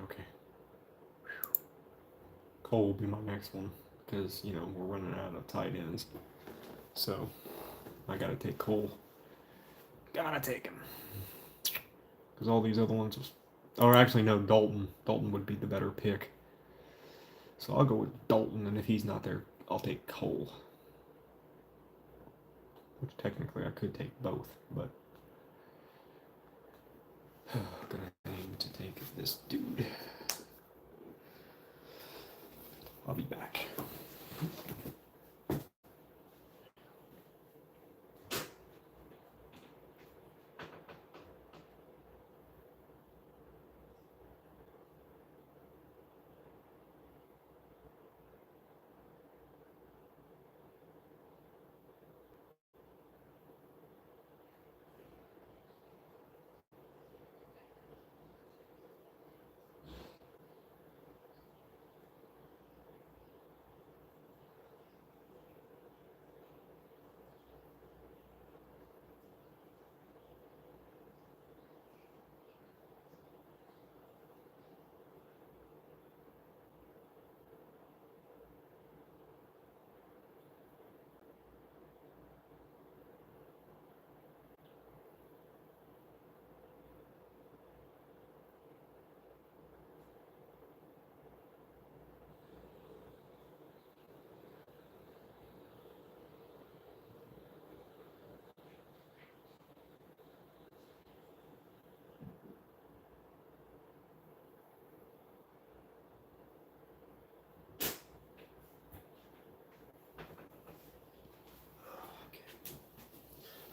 Okay. Cole will be my next one because we're running out of tight ends, so I gotta take Cole. Gotta take him because all these other ones, or actually no, Dalton. Dalton would be the better pick. So I'll go with Dalton, and if he's not there, I'll take Cole. Which technically I could take both, but I'm gonna aim to take this dude. I'll be back.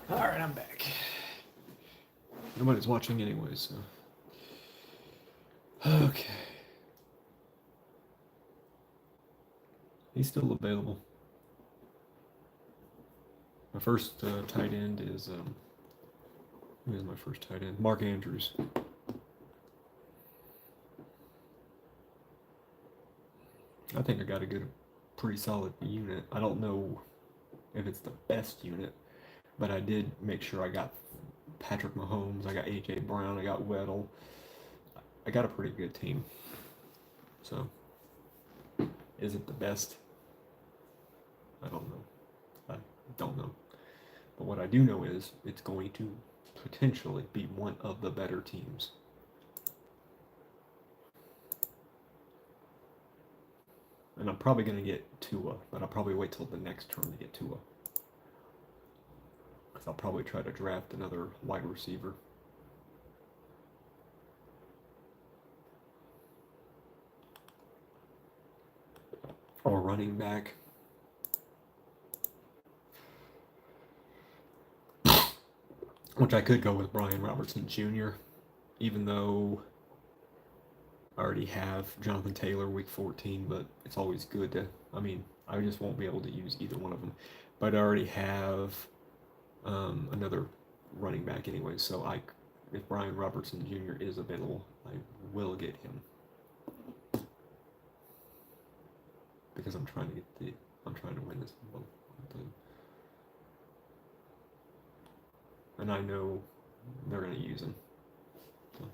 All right, I'm back. Nobody's watching anyway, so. Okay. He's still available. My first tight end is who is my first tight end? Mark Andrews. I think I got a pretty solid unit. I don't know if it's the best unit, but I did make sure I got Patrick Mahomes, I got AJ Brown, I got Weddle. I got a pretty good team. So, is it the best? I don't know. I don't know. But what I do know is it's going to potentially be one of the better teams. And I'm probably going to get Tua, but I'll probably wait till the next turn to get Tua. Because I'll probably try to draft another wide receiver. or running back. Which I could go with Brian Robertson Jr., even though I already have Jonathan Taylor week 14, but it's always good to, I mean, I just won't be able to use either one of them. But I already have another running back anyway, so if Brian Robertson Jr. is available, I will get him. Because I'm trying to win this one. And I know they're going to use him. So.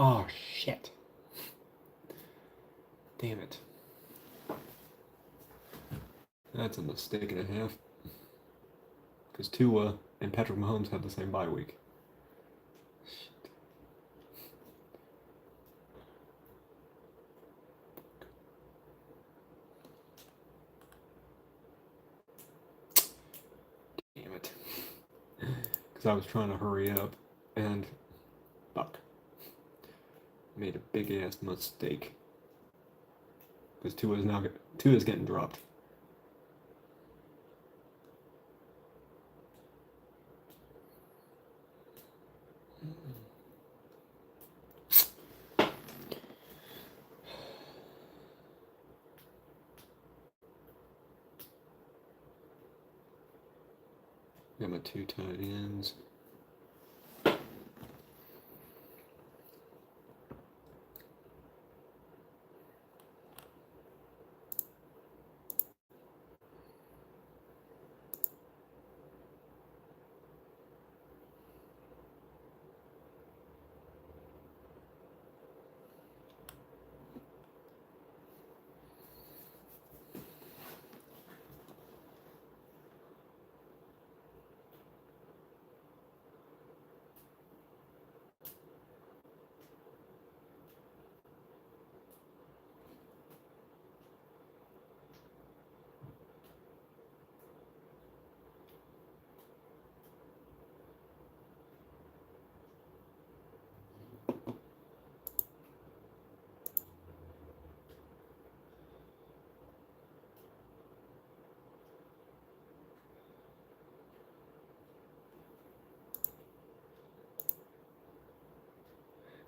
Oh, shit. Damn it. That's a mistake and a half. Because Tua and Patrick Mahomes have the same bye week. Shit. Damn it. Because I was trying to hurry up and fuck. Made a big ass mistake. Because Tua's getting dropped. Got my 2 tight ends.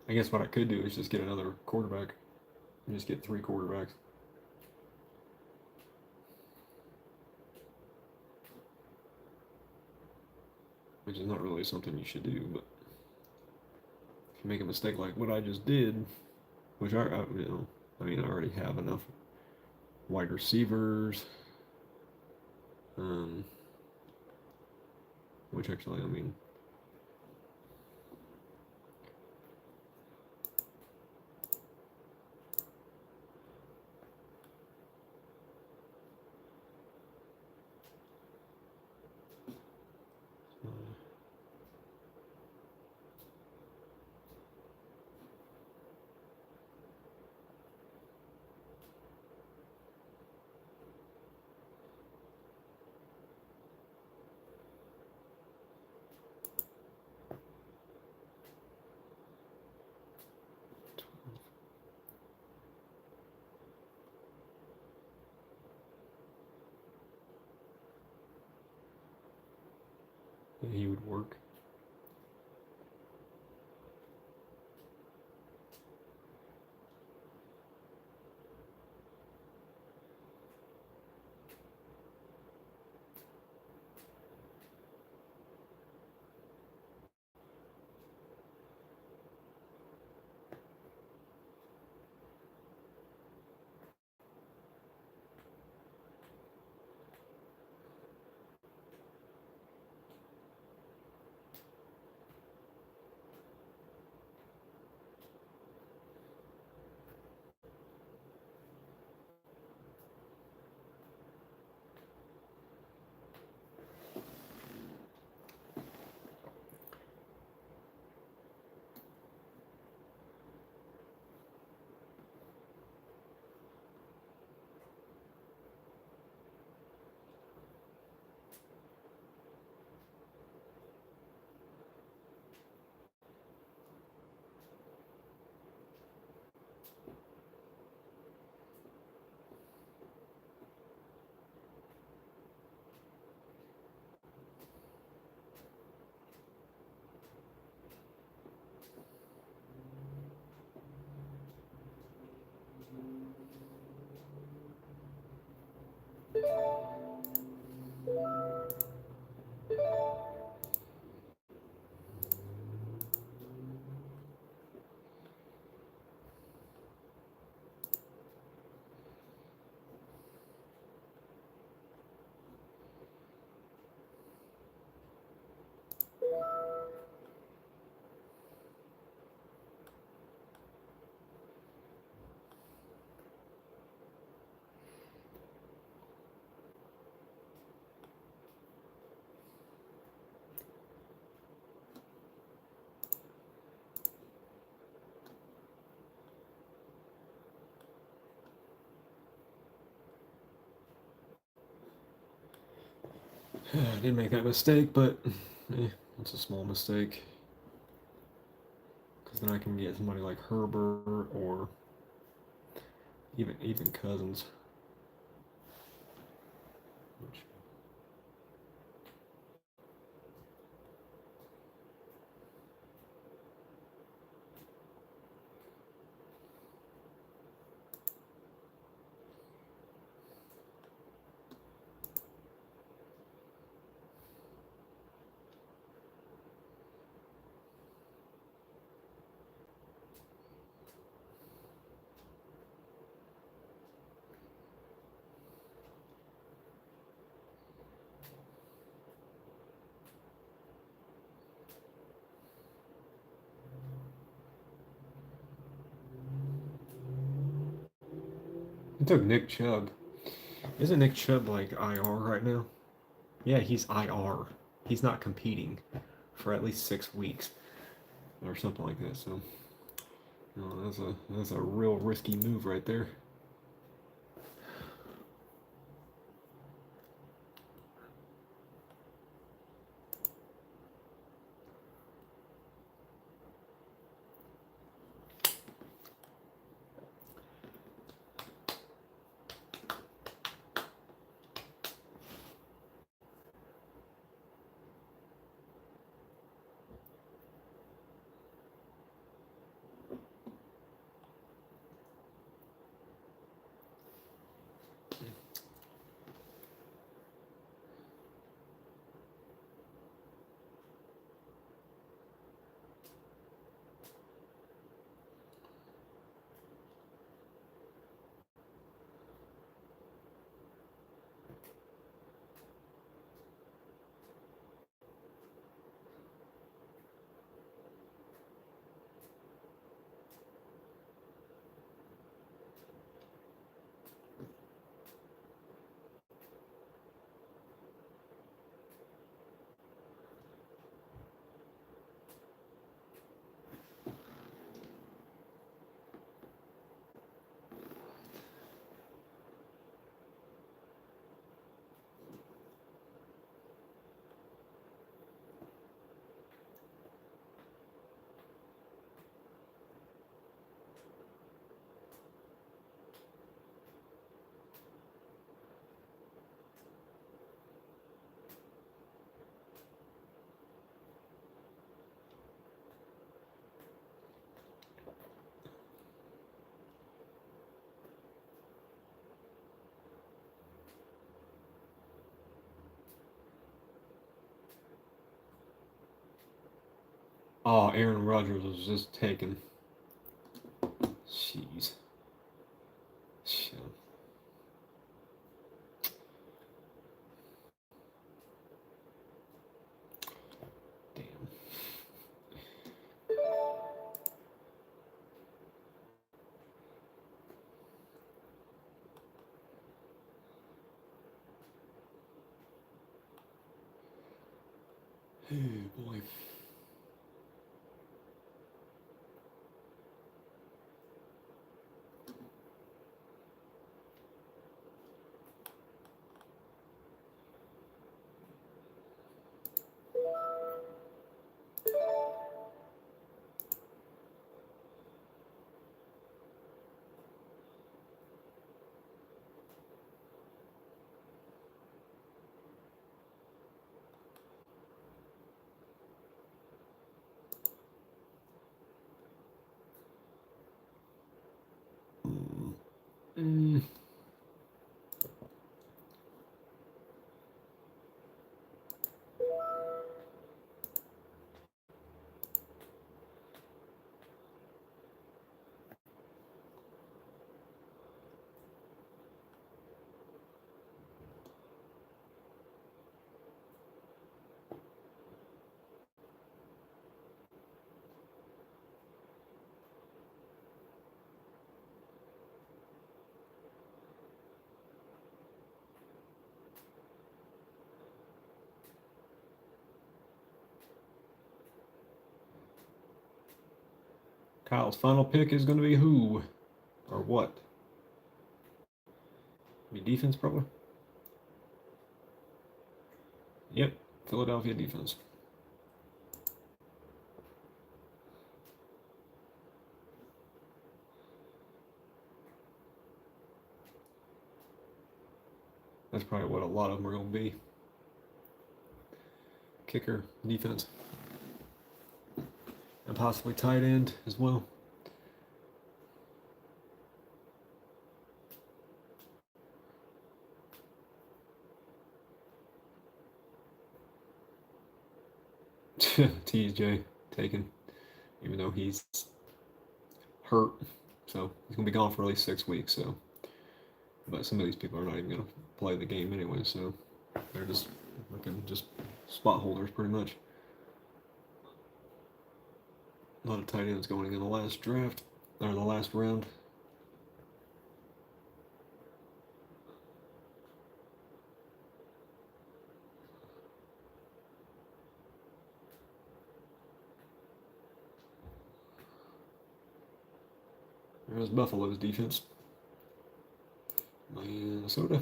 I guess what I could do is just get another quarterback. And just get 3 quarterbacks. Which is not really something you should do, but if you make a mistake like what I just did, which I already have enough wide receivers. Which actually, that he would work. I did make that mistake, but it's a small mistake. Because then I can get somebody like Herbert or even Cousins. Which, I took Nick Chubb. Isn't Nick Chubb like IR right now? Yeah, he's IR. He's not competing for at least 6 weeks or something like that. So, that's a real risky move right there. Oh, Aaron Rodgers was just taken. Jeez. Shit. Damn. Oh boy. Mm. Kyle's final pick is going to be who? Or what? Be defense, probably? Yep, Philadelphia defense. That's probably what a lot of them are going to be. Kicker, defense. And possibly tight end as well. TJ taken, even though he's hurt. So he's going to be gone for at least 6 weeks. So, but some of these people are not even going to play the game anyway. So they're just looking just spot holders pretty much. A lot of tight ends going in the last draft or the last round. There's Buffalo's defense. Minnesota.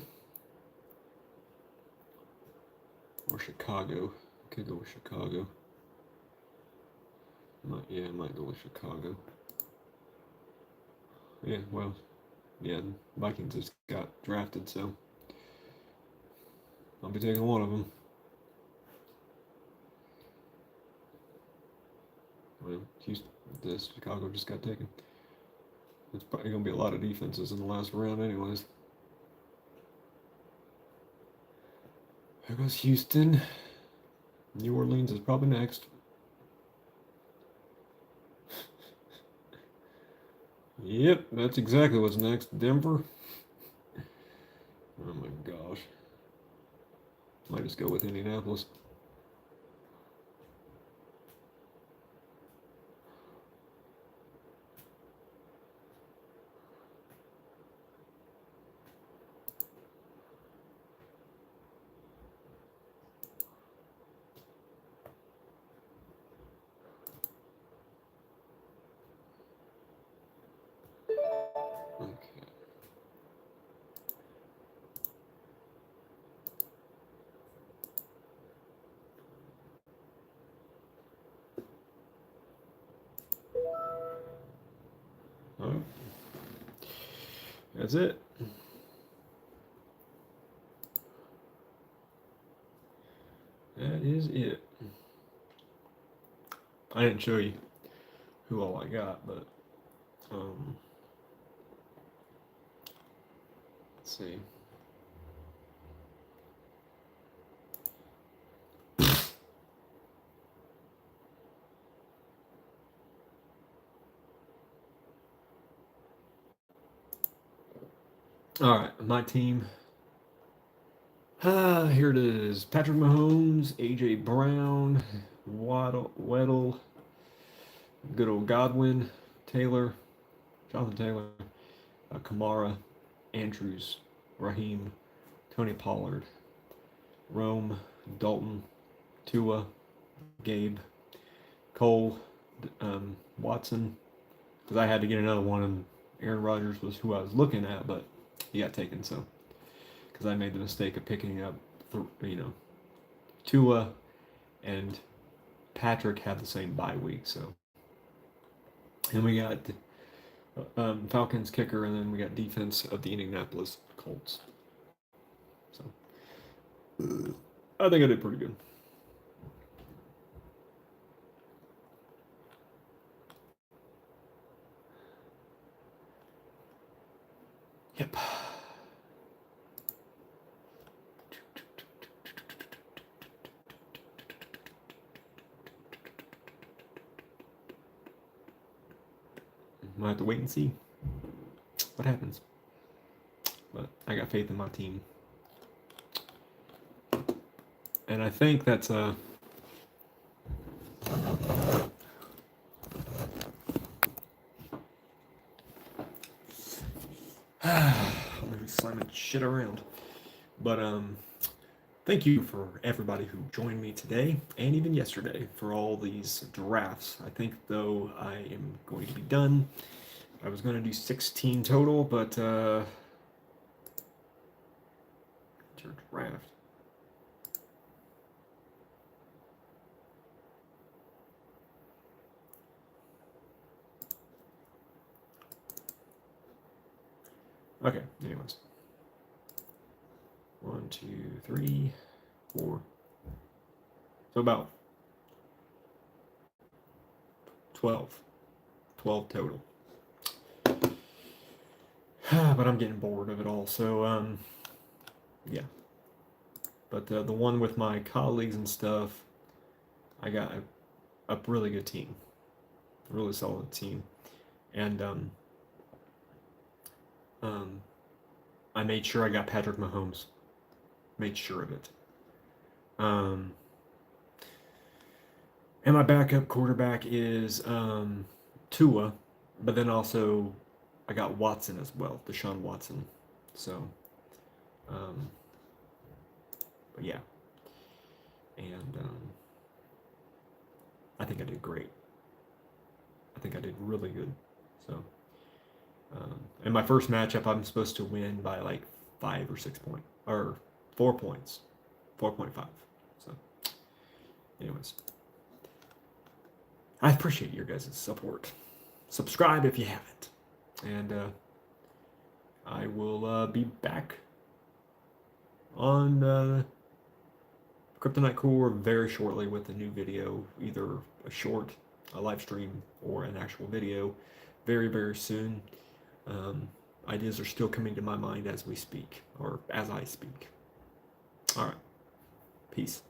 Or Chicago. Could go with Chicago. I might go with Chicago. Yeah, well, yeah, Vikings just got drafted, so I'll be taking one of them. Well, Chicago just got taken. It's probably going to be a lot of defenses in the last round anyways. There goes Houston. New Orleans is probably next. Yep, that's exactly what's next. Denver. Oh my gosh. Might just go with Indianapolis. Okay. All right. That's it. That is it. I didn't show you who all I got, but let's see. All right, my team. Here it is: Patrick Mahomes, AJ Brown, Weddle, good old Godwin, Taylor, Jonathan Taylor, Kamara, Andrews, Raheem, Tony Pollard, Rome, Dalton, Tua, Gabe, Cole, Watson, because I had to get another one, and Aaron Rodgers was who I was looking at, but he got taken, so because I made the mistake of picking up, Tua and Patrick had the same bye week, so. And we got Falcons kicker, and then we got defense of the Indianapolis Colts. So I think I did pretty good. Yep. Might have to wait and see what happens. But I got faith in my team. And I think that's let me slamming shit around. But thank you for everybody who joined me today and even yesterday for all these drafts. I think though I am going to be done. I was going to do 16 total, but your draft. Okay, anyways. 1, 2, 3, 4. So about 12. 12 total. But I'm getting bored of it all, so yeah. But the one with my colleagues and stuff, I got a really good team, a really solid team, and I made sure I got Patrick Mahomes. Made sure of it. And my backup quarterback is Tua, but then also I got Watson as well, Deshaun Watson. So, but yeah, and I think I did great. I think I did really good. So, in my first matchup, I'm supposed to win by like 5 or 6 points, or 4 points, 4.5. So, anyways, I appreciate your guys' support. Subscribe if you haven't, and I will be back on Kryptonite Core very shortly with a new video, either a live stream, or an actual video, very, very soon. Ideas are still coming to my mind as we speak, or as I speak. All right. Peace.